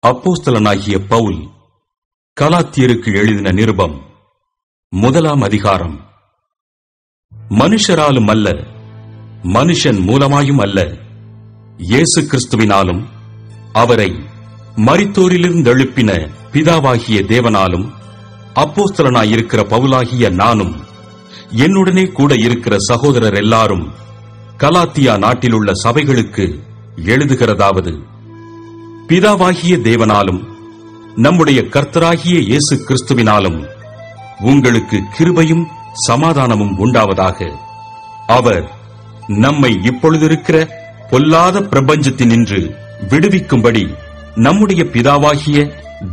அப்போஸ்தலனாகிய பவுல் கலாத்தியருக்கு எழுதின நிருபம் 1 அதிகாரம். மனுஷராலும் அல்ல, மனுஷன் மூலமாயும் அல்ல, இயேசு கிறிஸ்துவினாலும் அவரை மரித்தோரிலிருந்து எழுப்பின பிதாவாகிய தேவனாலும் அப்போஸ்தலனாயிருக்கிற பவுலாகிய நானும் என்னுடனே கூட இருக்கிற சகோதரர் எல்லாரும் கலாத்தியா நாட்டிலுள்ள சபைகளுக்கு எழுதுகிறதாவது: பிதாவாகிய தேவனாலும் நம்முடைய கர்த்தராகிய இயேசு கிறிஸ்துவினாலும் உங்களுக்கு கிருபையும் சமாதானமும் உண்டாவதாக. அவர் நம்மை இப்பொழுதிருக்கிற பொல்லாத பிரபஞ்சத்தினின்று விடுவிக்கும்படி நம்முடைய பிதாவாகிய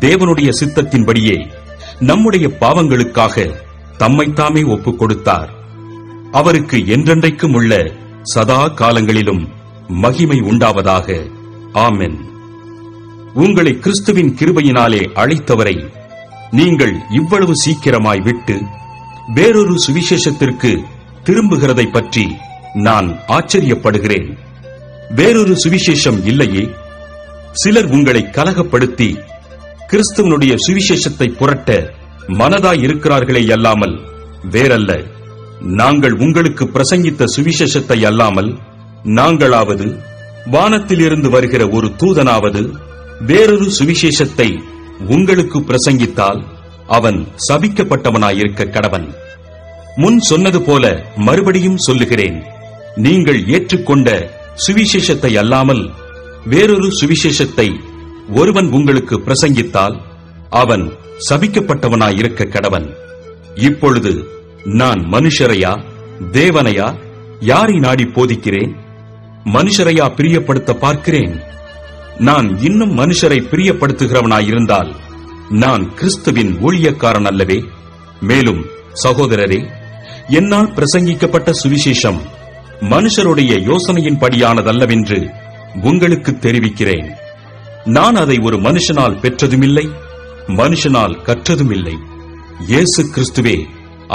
தேவனுடைய சித்தத்தின்படியே நம்முடைய பாவங்களுக்காக தம்மைத்தாமே ஒப்புக் கொடுத்தார். அவருக்கு என்றென்றைக்கும் உள்ள சதா காலங்களிலும் மகிமை உண்டாவதாக. ஆமென். உங்களை கிறிஸ்துவின் கிருபையினாலே அழைத்தவரை நீங்கள் இவ்வளவு சீக்கிரமாய் விட்டு வேறொரு சுவிசேஷத்திற்கு திரும்புகிறதை பற்றி நான் ஆச்சரியப்படுகிறேன். வேறொரு சுவிசேஷம் இல்லையே? சிலர் உங்களை கலகப்படுத்தி கிறிஸ்துவனுடைய சுவிசேஷத்தை புரட்ட மனதாயிருக்கிறார்களே அல்லாமல் வேறல்ல. நாங்கள் உங்களுக்கு பிரசங்கித்த சுவிசேஷத்தை அல்லாமல் நாங்களாவது வானத்திலிருந்து வருகிற ஒரு தூதனாவது வேறொரு சுவிசேஷத்தை உங்களுக்கு பிரசங்கித்தால் அவன் சபிக்கப்பட்டவனாயிருக்க கடவன். முன் சொன்னது போல மறுபடியும் சொல்லுகிறேன், நீங்கள் ஏற்றுக்கொண்ட சுவிசேஷத்தை அல்லாமல் வேறொரு சுவிசேஷத்தை ஒருவன் உங்களுக்கு பிரசங்கித்தால் அவன் சபிக்கப்பட்டவனாயிருக்க கடவன். இப்பொழுது நான் மனுஷரையா தேவனையா யாரை நாடி போதிக்கிறேன்? மனுஷரையா பிரியப்படுத்த பார்க்கிறேன்? நான் இன்னும் மனுஷரை பிரியப்படுத்துகிறவனாயிருந்தால் நான் கிறிஸ்துவின் ஊழியக்காரன் அல்லவே? மேலும் சகோதரரே, என்னால் பிரசங்கிக்கப்பட்ட சுவிசேஷம் மனுஷருடைய யோசனையின்படியானதல்லவென்று உங்களுக்கு தெரிவிக்கிறேன். நான் அதை ஒரு மனுஷனால் பெற்றதுமில்லை, மனுஷனால் கற்றதுமில்லை. இயேசு கிறிஸ்துவே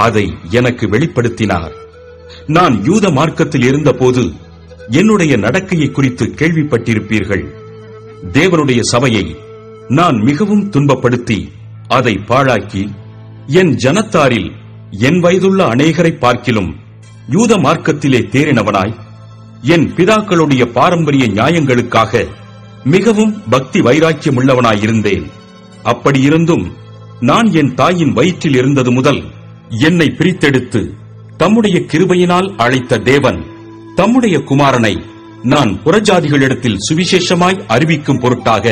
அதை எனக்கு வெளிப்படுத்தினார். நான் யூத மார்க்கத்தில் இருந்தபோது என்னுடைய நடக்கையை குறித்து கேள்விப்பட்டிருப்பீர்கள். தேவனுடைய சபையை நான் மிகவும் துன்பப்படுத்தி அதை பாழாக்கி என் ஜனத்தாரில் என் வயதுள்ள அநேகரை பார்க்கிலும் யூத மார்க்கத்திலே தேறினவனாய் என் பிதாக்களுடைய பாரம்பரிய நியாயங்களுக்காக மிகவும் பக்தி வைராக்கியம் உள்ளவனாயிருந்தேன். அப்படியிருந்தும் நான் என் தாயின் வயிற்றில் இருந்தது முதல் என்னை பிரித்தெடுத்து தம்முடைய கிருபையினால் அழைத்த தேவன் தம்முடைய குமாரனை நான் புறஜாதிகளிடத்தில் சுவிசேஷமாய் அறிவிக்கும் பொருட்டாக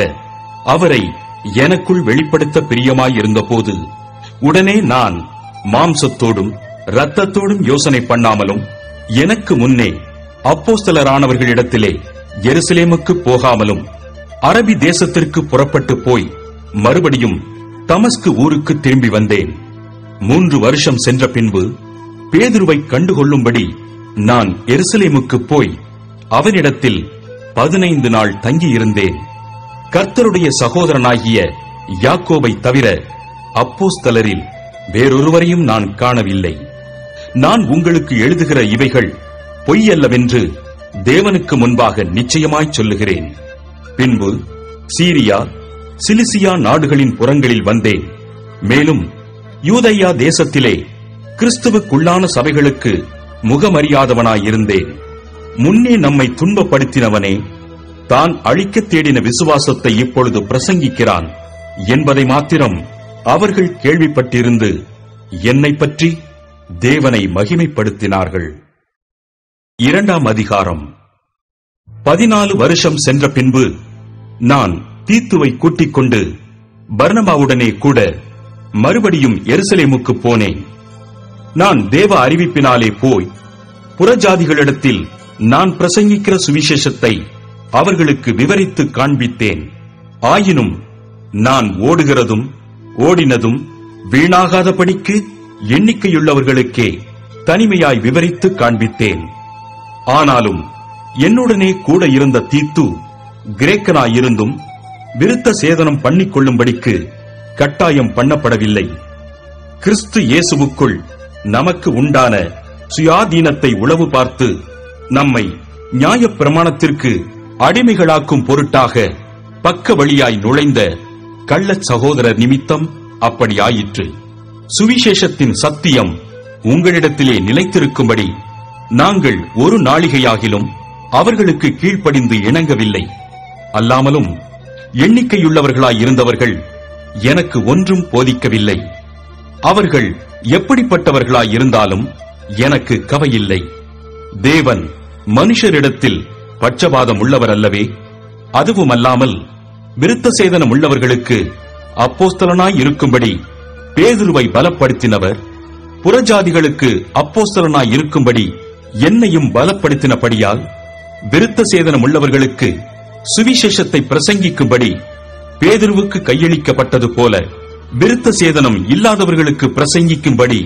அவரை எனக்குள் வெளிப்படுத்த பிரியமாயிருந்தபோது உடனே நான் மாம்சத்தோடும் இரத்தத்தோடும் யோசனை பண்ணாமலும் எனக்கு முன்னே அப்போஸ்தலரானவர்களிடத்திலே எருசலேமுக்கு போகாமலும் அரபி தேசத்திற்கு புறப்பட்டு போய் மறுபடியும் தமஸ்கு ஊருக்கு திரும்பி வந்தேன். 3 வருஷம் சென்ற பின்பு பேதுருவை கண்டுகொள்ளும்படி நான் எருசலேமுக்கு போய் அவனிடத்தில் 15 நாள் தங்கியிருந்தேன். கர்த்தருடைய சகோதரனாகிய யாக்கோபை தவிர அப்போஸ்தலரில் வேறொருவரையும் நான் காணவில்லை. நான் உங்களுக்கு எழுதுகிற இவைகள் பொய்யல்லவென்று தேவனுக்கு முன்பாக நிச்சயமாய் சொல்லுகிறேன். பின்பு சீரியா சிலிசியா நாடுகளின் புறங்களில் வந்தேன். மேலும் யூதேயா தேசத்திலே கிறிஸ்துவுக்குள்ளான சபைகளுக்கு முகமறியாதவனாயிருந்தேன். முன்னே நம்மை துன்பப்படுத்தினவனே தான் அழிக்கத் தேடின விசுவாசத்தை இப்பொழுது பிரசங்கிக்கிறான் என்பதை மாத்திரம் அவர்கள் கேள்விப்பட்டிருந்து என்னை பற்றி தேவனை மகிமைப்படுத்தினார்கள். 2 அதிகாரம். 14 வருஷம் சென்ற பின்பு நான் தீத்துவை கூட்டிக் கொண்டு பர்னபாவுடனே கூட மறுபடியும் எருசலேமுக்கு போனேன். நான் தேவ அறிவிப்பினாலே போய் புறஜாதிகளிடத்தில் நான் பிரசங்கிக்கிற சுவிசேஷத்தை அவர்களுக்கு விவரித்து காண்பித்தேன். ஆயினும் நான் ஓடுகிறதும் ஓடினதும் வீணாகாதபடிக்கு எண்ணிக்கையுள்ளவர்களுக்கே தனிமையாய் விவரித்து காண்பித்தேன். ஆனாலும் என்னுடனே கூட இருந்த தீத்து கிரேக்கனாயிருந்தும் விருத்த சேதனம் பண்ணிக்கொள்ளும்படிக்கு கட்டாயம் பண்ணப்படவில்லை. கிறிஸ்து இயேசுவுக்குள் நமக்கு உண்டான சுயாதீனத்தை உளவு பார்த்து நம்மை நியாயப்பிரமாணத்திற்கு அடிமைகளாக்கும் பொருட்டாக பக்க வழியாய் நுழைந்த கள்ளச் சகோதரர் நிமித்தம் அப்படி ஆயிற்று. சுவிசேஷத்தின் சத்தியம் உங்களிடத்திலே நிலைத்திருக்கும்படி நாங்கள் ஒரு நாளிகையாகிலும் அவர்களுக்கு கீழ்ப்படிந்து இணங்கவில்லை. அல்லாமலும் எண்ணிக்கையுள்ளவர்களாய் இருந்தவர்கள் எனக்கு ஒன்றும் போதிக்கவில்லை. அவர்கள் எப்படிப்பட்டவர்களாய் இருந்தாலும் எனக்கு கவையில்லை. தேவன் மனுஷரிடத்தில் பட்சபாதம் உள்ளவர் அல்லவே. அதுவுமல்லாமல் விருத்த சேதனம் உள்ளவர்களுக்கு அப்போஸ்தலனாய் இருக்கும்படி பேதுருவை பலப்படுத்தினவர், புறஜாதிகளுக்கு அப்போஸ்தலனாய் இருக்கும்படி என்னையும் பலப்படுத்தினபடியால், விருத்த சேதனம் உள்ளவர்களுக்கு சுவிசேஷத்தை பிரசங்கிக்கும்படி பேதுருவுக்கு கையளிக்கப்பட்டது போல விருத்த சேதனம் இல்லாதவர்களுக்கு பிரசங்கிக்கும்படி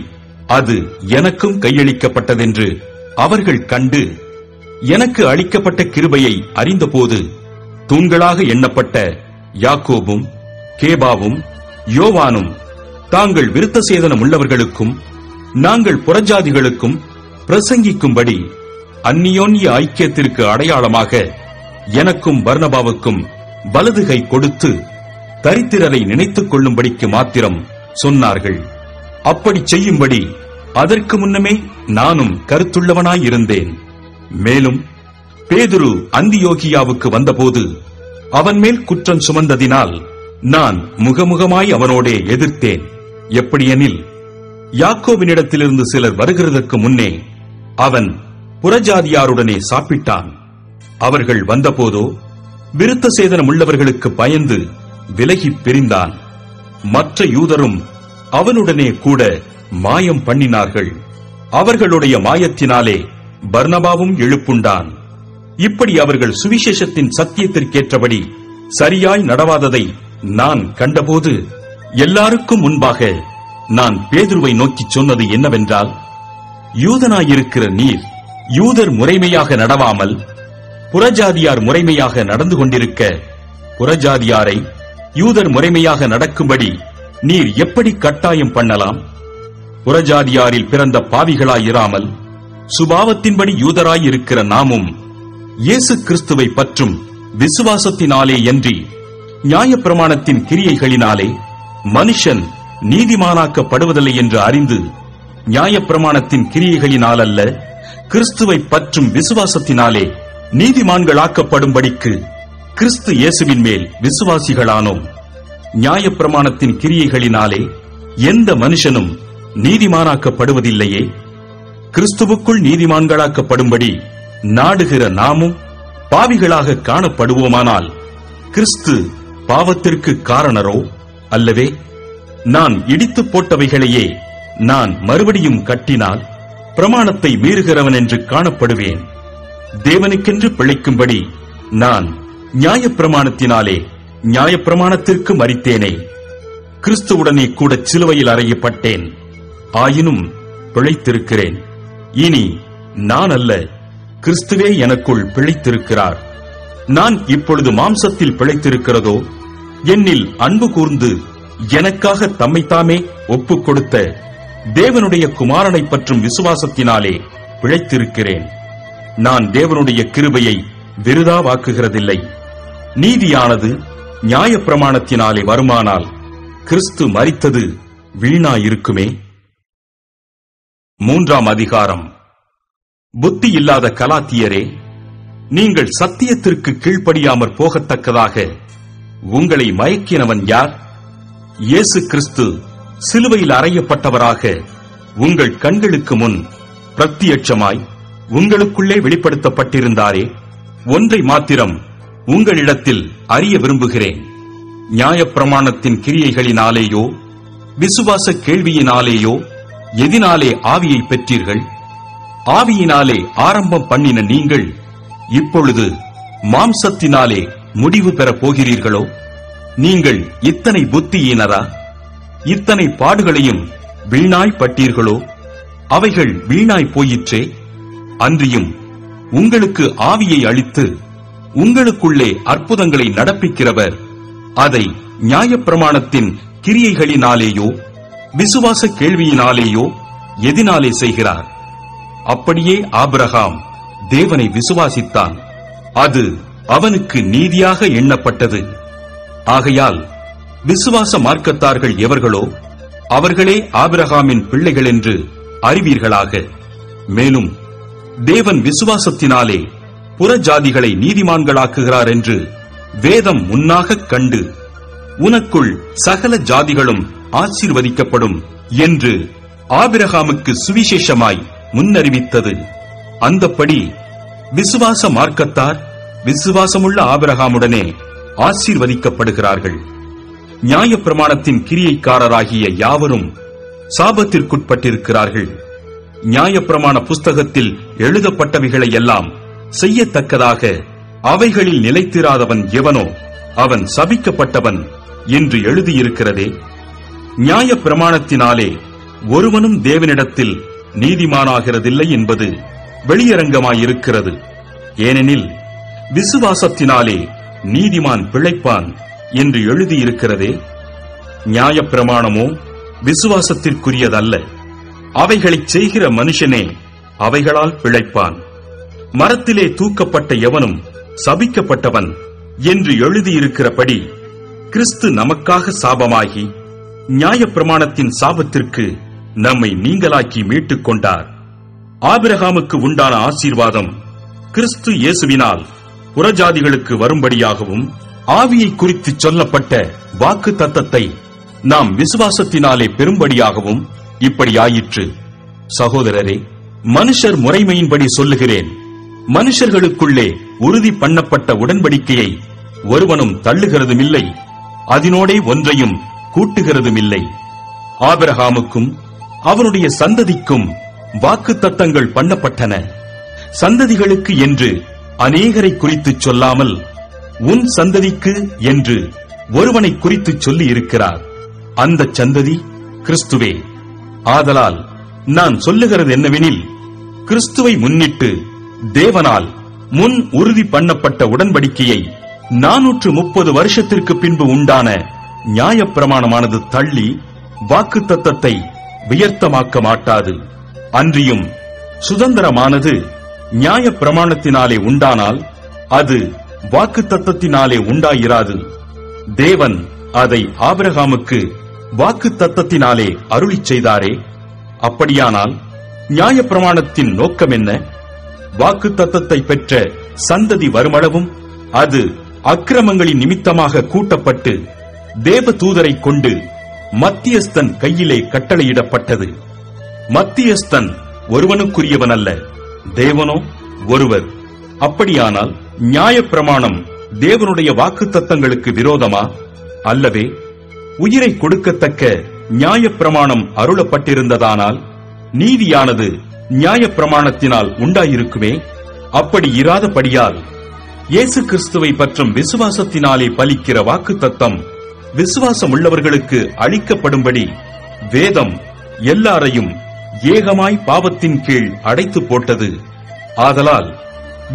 அது எனக்கும் கையளிக்கப்பட்டதென்று அவர்கள் கண்டு, எனக்கு அளிக்கப்பட்ட கிருபையை அறிந்தபோது தூண்களாக எண்ணப்பட்ட யாக்கோபும் கேபாவும் யோவானும் தாங்கள் விருத்த சேதனம் உள்ளவர்களுக்கும் நாங்கள் புறஜாதிகளுக்கும் பிரசங்கிக்கும்படி அந்நியோன்ய ஐக்கியத்திற்கு அடையாளமாக எனக்கும் பர்னபாவுக்கும் வலதுகை கொடுத்து தரித்திரரை நினைத்துக் கொள்ளும்படிக்கு மாத்திரம் சொன்னார்கள். அப்படி செய்யும்படி அதற்கு முன்னமே நானும் கருத்துள்ளவனாயிருந்தேன். மேலும் பேதுரு அந்தியோகியாவுக்கு வந்தபோது அவன் மேல் குற்றம் சுமந்ததினால் நான் முகமுகமாய் அவனோடே எதிர்த்தேன். எப்படியெனில், யாக்கோபினிடத்திலிருந்து சிலர் வருகிறதற்கு முன்னே அவன் புறஜாதியாருடனே சாப்பிட்டான். அவர்கள் வந்தபோதோ விருத்த சேதனம் உள்ளவர்களுக்கு பயந்து விலகிப் பிரிந்தான். மற்ற யூதரும் அவனுடனே கூட மாயம் பண்ணினார்கள். அவர்களுடைய மாயத்தினாலே பர்னபாவும் எழுப்புண்டான். இப்படி அவர்கள் சுவிசேஷத்தின் சத்தியத்திற்கேற்றபடி சரியாய் நடவாததை நான் கண்டபோது எல்லாருக்கும் முன்பாக நான் பேதுருவை நோக்கிச் சொன்னது என்னவென்றால், யூதனாயிருக்கிற நீர் யூதர் முறைமையாக நடவாமல் புறஜாதியார் முறைமையாக நடந்து கொண்டிருக்க, புறஜாதியாரை யூதர் முறைமையாக நடக்கும்படி நீர் எப்படி கட்டாயம் பண்ணலாம்? புறஜாதியாரில் பிறந்த பாவிகளாயிராமல் சுபாவத்தின்படி யூதராயிருக்கிற நாமும் இயேசு கிறிஸ்துவை பற்றும் விசுவாசத்தினாலே அன்றி நியாயப்பிரமாணத்தின் கிரியைகளினாலே மனுஷன் நீதிமானாக்கப்படுவதில்லை என்று அறிந்து, நியாயப்பிரமாணத்தின் கிரியைகளினால் அல்ல, கிறிஸ்துவை பற்றும் விசுவாசத்தினாலே நீதிமான்களாக்கப்படும்படிக்கு கிறிஸ்து இயேசுவின் மேல் விசுவாசிகளானோம். நியாயப்பிரமாணத்தின் கிரியைகளினாலே எந்த மனுஷனும் நீதிமானாக்கப்படுவதில்லையே. கிறிஸ்துவுக்குள் நீதிமான்களாக்கப்படும்படி நாடுகிற நாமும் பாவிகளாக காணப்படுவோமானால் கிறிஸ்து பாவத்திற்கு காரணரோ அல்லவே? நான் இடித்து போட்டவைகளையே நான் மறுபடியும் கட்டினால் பிரமாணத்தை மீறுகிறவன் என்று காணப்படுவேன். தேவனுக்கென்று பிழைக்கும்படி நான் நியாயப்பிரமாணத்தினாலே நியாயப்பிரமாணத்திற்கு மரித்தேனே. கிறிஸ்துவுடனே கூட சிலுவையில் அறையப்பட்டேன். ஆயினும் பிழைத்திருக்கிறேன். இனி நான் அல்ல, கிறிஸ்துவே எனக்குள் பிழைத்திருக்கிறார். நான் இப்பொழுது மாம்சத்தில் பிழைத்திருக்கிறதோ, என்னில் அன்பு கூர்ந்து எனக்காக தம்மைத்தாமே ஒப்புக் கொடுத்த தேவனுடைய குமாரனை பற்றும் விசுவாசத்தினாலே பிழைத்திருக்கிறேன். நான் தேவனுடைய கிருபையை விருதாவாக்குகிறதில்லை. நீதியானது நியாயப்பிரமாணத்தினாலே வருமானால் கிறிஸ்து மரித்தது வீணாயிருக்குமே. 3ஆம் அதிகாரம். புத்தி இல்லாத கலாத்தியரே, நீங்கள் சத்தியத்திற்கு கீழ்ப்படியாமற் போகத்தக்கதாக உங்களை மயக்கினவன் யார்? இயேசு கிறிஸ்து சிலுவையில் அறையப்பட்டவராக உங்கள் கண்களுக்கு முன் பிரத்தியட்சமாய் உங்களுக்குள்ளே வெளிப்படுத்தப்பட்டிருந்தாரே. ஒன்றை மாத்திரம் உங்களிடத்தில் அறிய விரும்புகிறேன். நியாயப்பிரமாணத்தின் கிரியைகளினாலேயோ விசுவாச கேள்வியினாலேயோ எதினாலே ஆவியை பெற்றீர்கள்? ஆவியினாலே ஆரம்பம் பண்ணின நீங்கள் இப்பொழுது மாம்சத்தினாலே முடிவு பெறப் போகிறீர்களோ? நீங்கள் இத்தனை புத்தியினரா? இத்தனை பாடுகளையும் வீணாய்ப்பட்டீர்களோ? அவைகள் வீணாய் போயிற்றே. அன்றியும் உங்களுக்கு ஆவியை அளித்து உங்களுக்குள்ளே அற்புதங்களை நடப்பிக்கிறவர் அதை நியாயப்பிரமாணத்தின் கிரியைகளினாலேயோ விசுவாச கேள்வியினாலேயோ எதினாலே செய்கிறார்? அப்படியே ஆபிரகாம் தேவனை விசுவாசித்தான், அது அவனுக்கு நீதியாக எண்ணப்பட்டது. ஆகையால் விசுவாச மார்க்கத்தார்கள் எவர்களோ அவர்களே ஆபிரகாமின் பிள்ளைகள் என்று அறிவீர்களாக. மேலும் தேவன் விசுவாசத்தினாலே புறஜாதிகளை நீதிமான்களாக்குகிறார் என்று வேதம் முன்னாகக் கண்டு, உனக்குள் சகல ஜாதிகளும் ஆசீர்வதிக்கப்படும் என்று ஆபிரகாமுக்கு சுவிசேஷமாய் முன்னறிவித்தது. அந்தப்படி விசுவாச மார்க்கத்தார் விசுவாசமுள்ள ஆபிரகாமுடனே ஆசீர்வதிக்கப்படுகிறார்கள். நியாயப்பிரமாணத்தின் கிரியைக்காரராகிய யாவரும் சாபத்திற்குட்பட்டிருக்கிறார்கள். நியாயப்பிரமாண புஸ்தகத்தில் எழுதப்பட்டவைகளை எல்லாம் செய்யத்தக்கதாக அவைகளில் நிலைத்திராதவன் எவனோ அவன் சபிக்கப்பட்டவன் என்று எழுதியிருக்கிறதே. நியாயப்பிரமாணத்தினாலே ஒருவனும் தேவனிடத்தில் நீதிமானாகிறதில்லை என்பது வெளியரங்கமாயிருக்கிறது. ஏனெனில் விசுவாசத்தினாலே நீதிமான் பிழைப்பான் என்று எழுதியிருக்கிறதே. நியாயப்பிரமாணமோ விசுவாசத்திற்குரியதல்ல, அவைகளைச் செய்கிற மனுஷனே அவைகளால் பிழைப்பான். மரத்திலே தூக்கப்பட்ட எவனும் சபிக்கப்பட்டவன் என்று எழுதியிருக்கிறபடி கிறிஸ்து நமக்காக சாபமாகி நியாயப்பிரமாணத்தின் சாபத்திற்கு நம்மை நீங்களாக்கி மீட்டுக் கொண்டார். ஆபிரகாமுக்கு உண்டான ஆசீர்வாதம் கிறிஸ்து இயேசுவினால் புறஜாதிகளுக்கு வரும்படியாகவும், ஆவியை குறித்து சொல்லப்பட்ட வாக்கு தத்தத்தை நாம் விசுவாசத்தினாலே பெறும்படியாகவும் இப்படியாயிற்று. சகோதரரே, மனுஷர் முறைமையின்படி சொல்லுகிறேன், மனுஷர்களுக்குள்ளே உறுதி பண்ணப்பட்ட உடன்படிக்கையை ஒருவனும் தள்ளுகிறதுமில்லை, அதனோடே ஒன்றையும் கூட்டுகிறதுமில்லை. ஆபிரகாமுக்கும் அவனுடைய சந்ததிக்கும் வாக்கு தத்தங்கள் பண்ணப்பட்டன. சந்ததிகளுக்கு என்று அநேகரை குறித்துச் சொல்லாமல் உன் சந்ததிக்கு என்று ஒருவனை குறித்துச் சொல்லி இருக்கிறார். அந்த சந்ததி கிறிஸ்துவே. ஆதலால் நான் சொல்லுகிறது என்னவெனில், கிறிஸ்துவை முன்னிட்டு தேவனால் முன் உறுதி பண்ணப்பட்ட உடன்படிக்கையை 430 வருஷத்திற்கு பின்பு உண்டான நியாயப்பிரமாணமானது தள்ளி வாக்கு தத்தத்தை வியர்த்தமாக்க மாட்டாது. அன்றியும் சுதந்திரமானது நியாயப்பிரமாணத்தினாலே உண்டானால் அது வாக்கு தத்தத்தினாலே உண்டாயிராது. தேவன் அதை ஆபிரகாமுக்கு வாக்கு தத்தத்தினாலே அருளிச் செய்தாரே. அப்படியானால் நியாயப்பிரமாணத்தின் நோக்கம் என்ன? வாக்கு தத்தத்தை பெற்ற சந்ததி வருமளவும் அது அக்கிரமங்களின் நிமித்தமாக கூட்டப்பட்டு தேவ தூதரை கொண்டு மத்தியஸ்தன் கையிலே கட்டளையிடப்பட்டது. மத்தியஸ்தன் ஒருவனுக்குரியவன் அல்ல, தேவனோ ஒருவர். அப்படியானால் நியாயப்பிரமாணம் தேவனுடைய வாக்கு தத்தங்களுக்கு விரோதமா? அல்லவே. உயிரை கொடுக்கத்தக்க நியாயப்பிரமாணம் அருளப்பட்டிருந்ததானால் நீதியானது நியாயப்பிரமாணத்தினால் உண்டாயிருக்குமே. அப்படி இராதபடியால் இயேசு கிறிஸ்துவை பற்றும் விசுவாசத்தினாலே பலிக்கிற வாக்கு தத்தம் விசுவாசம் உள்ளவர்களுக்கு அளிக்கப்படும்படி வேதம் எல்லாரையும் ஏகமாய் பாவத்தின் கீழ் அடைத்து போட்டது. ஆதலால்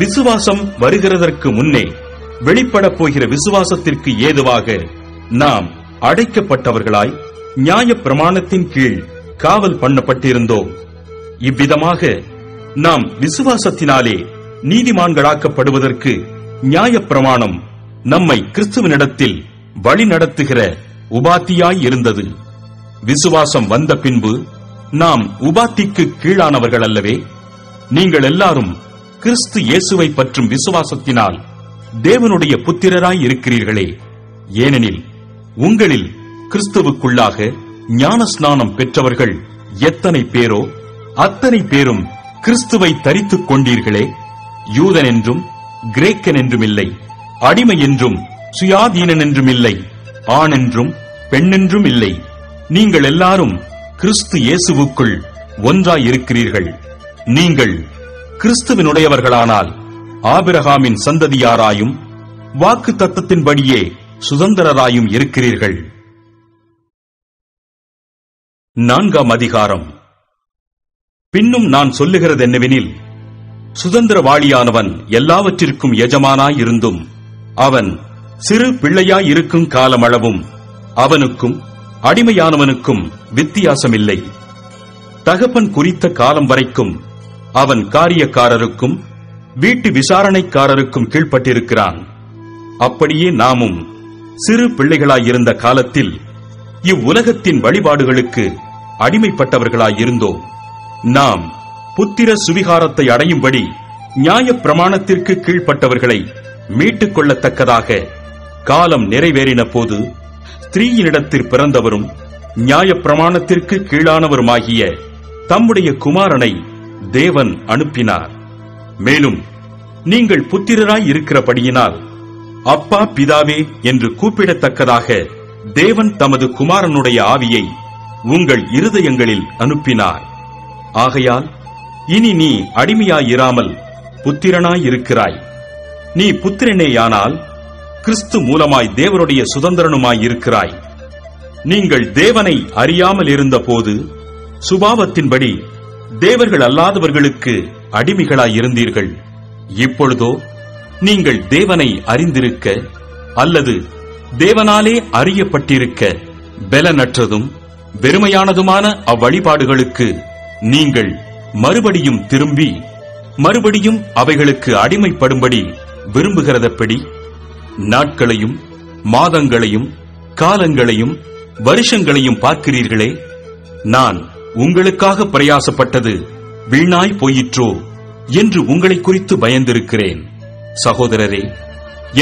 விசுவாசம் வருகிறதற்கு முன்னே வெளிப்படப் போகிற விசுவாசத்திற்கு ஏதுவாக நாம் அடைக்கப்பட்டவர்களாய் நியாயப்பிரமாணத்தின் கீழ் காவல் பண்ணப்பட்டிருந்தோம். இவ்விதமாக நாம் விசுவாசத்தினாலே நீதிமான்களாக்கப்படுவதற்கு நியாயப்பிரமாணம் நம்மை கிறிஸ்துவனிடத்தில் வழி நடத்துகிற உபாத்தியாய் இருந்தது. விசுவாசம் வந்த பின்பு நாம் உபாத்திக்கு கீழானவர்கள் அல்லவே. நீங்கள் எல்லாரும் கிறிஸ்து இயேசுவை பற்றும் விசுவாசத்தினால் தேவனுடைய புத்திரராய் இருக்கிறீர்களே. ஏனெனில் உங்களில் கிறிஸ்துவுக்குள்ளாக ஞானஸ்நானம் பெற்றவர்கள் எத்தனை பேரோ அத்தனை பேரும் கிறிஸ்துவை தரித்துக் கொண்டீர்களே. யூதன் என்றும் கிரேக்கன் என்றும் இல்லை, அடிமை என்றும் சுயாதீனன் என்றும் இல்லை, ஆண் என்றும் பெண்ணென்றும் இல்லை, நீங்கள் எல்லாரும் கிறிஸ்து இயேசுவுக்குள் ஒன்றாயிருக்கிறீர்கள். நீங்கள் கிறிஸ்துவினுடையவர்களானால் ஆபிரகாமின் சந்ததியாராயும் வாக்கு தத்தத்தின்படியே சுதந்திரராயும் இருக்கிறீர்கள். 4ஆம் அதிகாரம். பின்னும் நான் சொல்லுகிறது என்னவெனில், சுதந்திரவாளியானவன் எல்லாவற்றிற்கும் எஜமானாயிருந்தும் அவன் சிறு பிள்ளையாயிருக்கும் காலமளவும் அவனுக்கும் அடிமையானவனுக்கும் வித்தியாசமில்லை. தகப்பன் குறித்த காலம் வரைக்கும் அவன் காரியக்காரருக்கும் வீட்டு விசாரணைக்காரருக்கும் கீழ்ப்பட்டிருக்கிறான். அப்படியே நாமும் சிறு பிள்ளைகளாயிருந்த காலத்தில் இவ்வுலகத்தின் வழிபாடுகளுக்கு அடிமைப்பட்டவர்களாயிருந்தோம். நாம் புத்திர சுவிகாரத்தை அடையும்படி நியாயப் பிரமாணத்திற்கு கீழ்ப்பட்டவர்களை மீட்டுக் கொள்ளத்தக்கதாக காலம் நிறைவேறின போது ஸ்திரீயினிடத்தில் பிறந்தவரும் நியாயப் பிரமாணத்திற்கு கீழானவருமாகிய தம்முடைய குமாரனை தேவன் அனுப்பினார். மேலும் நீங்கள் புத்திரராய் இருக்கிறபடியினால் அப்பா பிதாவே என்று கூப்பிடத்தக்கதாக தேவன் தமது குமாரனுடைய ஆவியை உங்கள் இருதயங்களில் அனுப்பினார். ஆகையால் இனி நீ அடிமையாயிராமல் புத்திரனாயிருக்கிறாய். நீ புத்திரனேயானால் கிறிஸ்து மூலமாய் தேவனுடைய சுதந்திரனுமாயிருக்கிறாய். நீங்கள் தேவனை அறியாமல் இருந்தபோது சுபாவத்தின்படி தேவர்கள் அல்லாதவர்களுக்கு அடிமைகளாயிருந்தீர்கள். இப்பொழுதோ நீங்கள் தேவனை அறிந்திருக்க அல்லது தேவனாலே அறியப்பட்டிருக்க பலனற்றதும் வெறுமையானதுமான அவ்வழிபாடுகளுக்கு நீங்கள் மறுபடியும் திரும்பி மறுபடியும் அவைகளுக்கு அடிமைப்படும்படி விரும்புகிறதப்படி நாட்களையும் மாதங்களையும் காலங்களையும் வருஷங்களையும் பார்க்கிறீர்களே. நான் உங்களுக்காக பிரயாசப்பட்டது வீணாய் போயிற்றோ என்று உங்களை குறித்து பயந்திருக்கிறேன். சகோதரரே,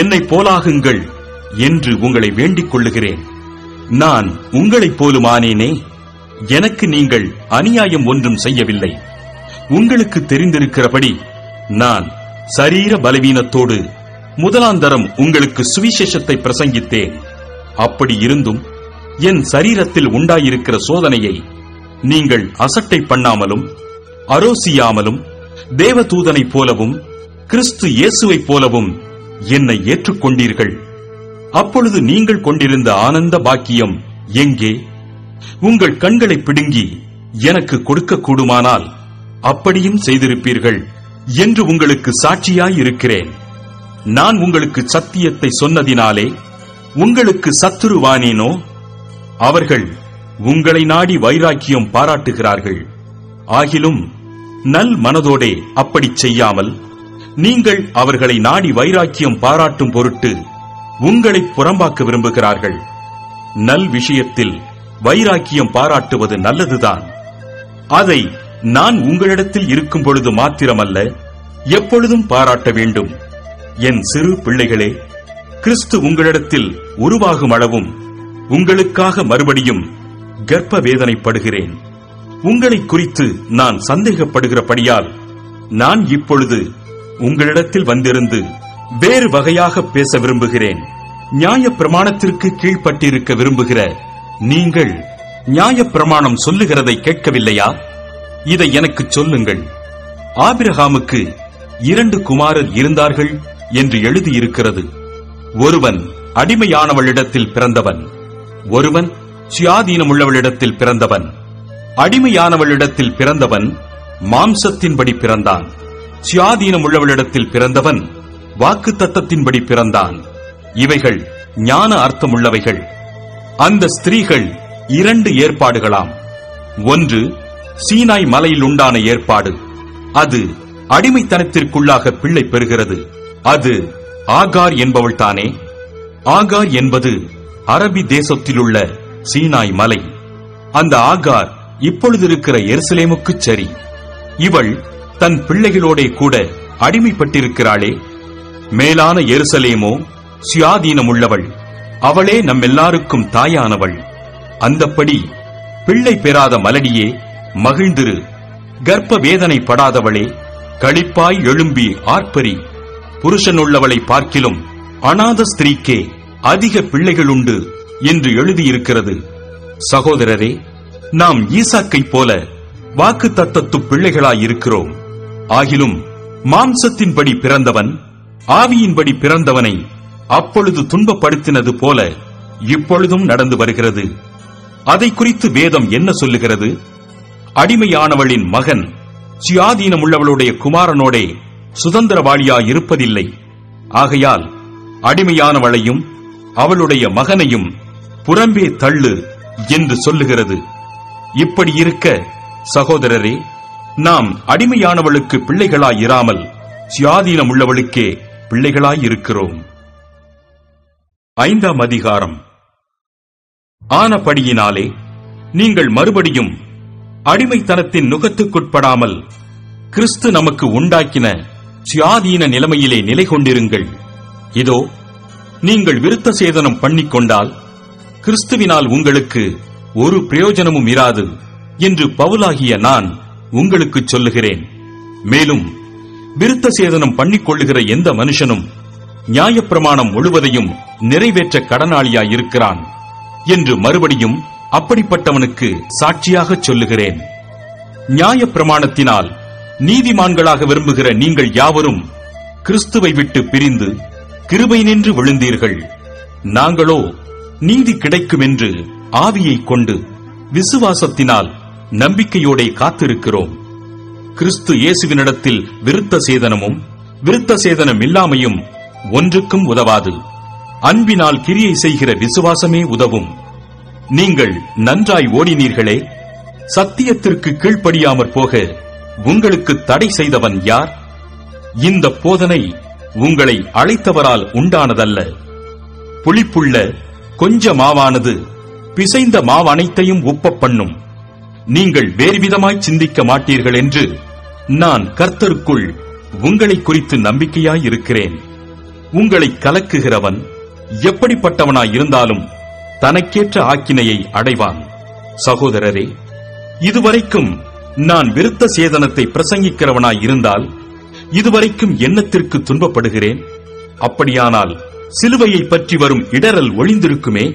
என்னை போலாகுங்கள் என்று உங்களை வேண்டிக் கொள்ளுகிறேன். நான் உங்களைப் போலுமானேனே. எனக்கு நீங்கள் அநியாயம் ஒன்றும் செய்யவில்லை. உங்களுக்கு தெரிந்திருக்கிறபடி நான் சரீர பலவீனத்தோடு முதலாந்தரம் உங்களுக்கு சுவிசேஷத்தை பிரசங்கித்தேன். அப்படி இருந்தும் என் சரீரத்தில் உண்டாயிருக்கிற சோதனையை நீங்கள் அசட்டை பண்ணாமலும் அரோசியாமலும் தேவதூதனைப் போலவும் கிறிஸ்து இயேசுவைப் போலவும் என்னை ஏற்றுக்கொண்டீர்கள். அப்பொழுது நீங்கள் கொண்டிருந்த ஆனந்த பாக்கியம் எங்கே? உங்கள் கண்களை பிடுங்கி எனக்கு கொடுக்கக்கூடுமானால் அப்படியும் செய்திருப்பீர்கள் என்று உங்களுக்கு சாட்சியாயிருக்கிறேன். நான் உங்களுக்கு சத்தியத்தை சொன்னதினாலே உங்களுக்கு சத்துருவானேனோ? அவர்கள் உங்களை நாடி வைராக்கியம் பாராட்டுகிறார்கள். ஆகிலும் நல் மனதோடே அப்படி செய்யாமல் நீங்கள் அவர்களை நாடி வைராக்கியம் பாராட்டும் பொருட்டு உங்களை புறம்பாக்க விரும்புகிறார்கள். நல் விஷயத்தில் வைராக்கியம் பாராட்டுவது நல்லதுதான். அதை நான் உங்களிடத்தில் இருக்கும் பொழுது மாத்திரமல்ல, எப்பொழுதும் பாராட்ட வேண்டும். என் சிறு பிள்ளைகளே, கிறிஸ்து உங்களிடத்தில் உருவாகும் அளவும் உங்களுக்காக மறுபடியும் கர்ப்ப வேதனைப்படுகிறேன். உங்களை குறித்து நான் சந்தேகப்படுகிறபடியால் நான் இப்பொழுது உங்களிடத்தில் வந்திருந்து வேறு வகையாக பேச விரும்புகிறேன். நியாயப் பிரமாணத்திற்கு கீழ்ப்பட்டிருக்க விரும்புகிற நீங்கள் நியாயப் பிரமாணம் சொல்லுகிறதை கேட்கவில்லையா? இதை எனக்கு சொல்லுங்கள். ஆபிரகாமுக்கு 2 குமாரர் இருந்தார்கள் என்று எழுதியிருக்கிறது. ஒருவன் அடிமையானவளிடத்தில் பிறந்தவன், ஒருவன் சுயாதீனமுள்ளவளிடத்தில் பிறந்தவன். அடிமையானவளிடத்தில் பிறந்தவன் மாம்சத்தின்படி பிறந்தான். சுயாதீனமுள்ளவளிடத்தில் பிறந்தவன் வாக்குத்தத்தத்தின்படி பிறந்தான். இவைகள் ஞான அர்த்தமுள்ளவைகள். அந்த ஸ்திரீகள் 2 ஏற்பாடுகளாம். ஒன்று சீனாய் மலையில் உண்டான ஏற்பாடு. அது அடிமைத்தனத்திற்குள்ளாக பிள்ளை பெறுகிறது. அது ஆகார் என்பவள்தானே. ஆகார் என்பது அரபி தேசத்திலுள்ள சீனாய் மலை. அந்த ஆகார் இப்பொழுது இருக்கிற எருசலேமுக்குச் சரி. இவள் தன் பிள்ளைகளோடே கூட அடிமைப்பட்டிருக்கிறாளே. மேலான எருசலேமோ சுயாதீனமுள்ளவள். அவளே நம்மெல்லாருக்கும் தாயானவள். அந்தப்படி பிள்ளை பெறாத மலடியே மகிழ்ந்திரு. கர்ப்ப வேதனை படாதவளே களிப்பாய் எழும்பி ஆர்ப்பரி. புருஷனுள்ளவளை பார்க்கிலும் அநாத ஸ்திரீக்கே அதிக பிள்ளைகளுண்டு என்று எழுதியிருக்கிறது. சகோதரரே, நாம் ஈசாக்கைப் போல வாக்கு தத்தத்து பிள்ளைகளாயிருக்கிறோம். ஆகிலும் மாம்சத்தின்படி பிறந்தவன் ஆவியின்படி பிறந்தவனை அப்பொழுது துன்பப்படுத்தினது போல இப்பொழுதும் நடந்து வருகிறது. அதை குறித்து வேதம் என்ன சொல்லுகிறது? அடிமையானவளின் மகன் சுயாதீனமுள்ளவளுடைய குமாரனோடே சுதந்திரவாளியாயிருப்பதில்லை. ஆகையால் அடிமையானவளையும் அவளுடைய மகனையும் புறம்பே தள்ளு என்று சொல்லுகிறது. இப்படி இருக்க சகோதரரே, நாம் அடிமையானவளுக்கு பிள்ளைகளாயிராமல் சுயாதீனமுள்ளவளுக்கே பிள்ளைகளாயிருக்கிறோம். 5ஆம் அதிகாரம். ஆனபடியினாலே நீங்கள் மறுபடியும் அடிமைத்தனத்தின் நுகத்துக்குட்படாமல் கிறிஸ்து நமக்கு உண்டாக்கின சுயாதீன நிலைமையிலே நிலை கொண்டிருங்கள். இதோ, நீங்கள் விருத்த சேதனம் பண்ணிக்கொண்டால் கிறிஸ்துவினால் உங்களுக்கு ஒரு பிரயோஜனமும் இராது என்று பவுலாகிய நான் உங்களுக்கு சொல்லுகிறேன். மேலும் விருத்த சேதனம் பண்ணிக்கொள்ளுகிற எந்த மனுஷனும் நியாயப்பிரமாணம் முழுவதையும் நிறைவேற்ற கடனாளியாயிருக்கிறான் என்று மறுபடியும் அப்படிப்பட்டவனுக்கு சாட்சியாகச் சொல்லுகிறேன். நியாயப்பிரமாணத்தினால் நீதிமான்களாக விரும்புகிற நீங்கள் யாவரும் கிறிஸ்துவை விட்டு பிரிந்து கிருபை நின்று விழுந்தீர்கள். நாங்களோ நீதி கிடைக்கும் என்று ஆவியை கொண்டு விசுவாசத்தினால் நம்பிக்கையோடே காத்திருக்கிறோம். கிறிஸ்து இயேசுவினிடத்தில் விருத்த சேதனமும் விருத்த சேதனம் இல்லாமையும் ஒன்றுக்கும் உதவாது. அன்பினால் கிரியை செய்கிற விசுவாசமே உதவும். நீங்கள் நன்றாய் ஓடினீர்களே, சத்தியத்திற்கு கீழ்ப்படியாமற் போக உங்களுக்கு தடை செய்தவன் யார்? இந்த போதனை உங்களை அழைத்தவரால் உண்டானதல்ல. புளிப்புள்ள கொஞ்ச மாவானது பிசைந்த மாவனைத்தையும் உப்பப் பண்ணும். நீங்கள் வேறுவிதமாய் சிந்திக்க மாட்டீர்கள் என்று நான் கர்த்தருக்குள் உங்களை குறித்து நம்பிக்கையாயிருக்கிறேன். உங்களை கலக்குகிறவன் எப்படிப்பட்டவனாயிருந்தாலும் தனக்கேற்ற ஆக்கினையை அடைவான். சகோதரரே, இதுவரைக்கும் நான் விருத்த சேதனத்தை பிரசங்கிக்கிறவனாயிருந்தால் இதுவரைக்கும் என்னத்திற்கு துன்பப்படுகிறேன்? அப்படியானால் சிலுவையை பற்றி வரும் இடரல் ஒளிந்திருக்குமே.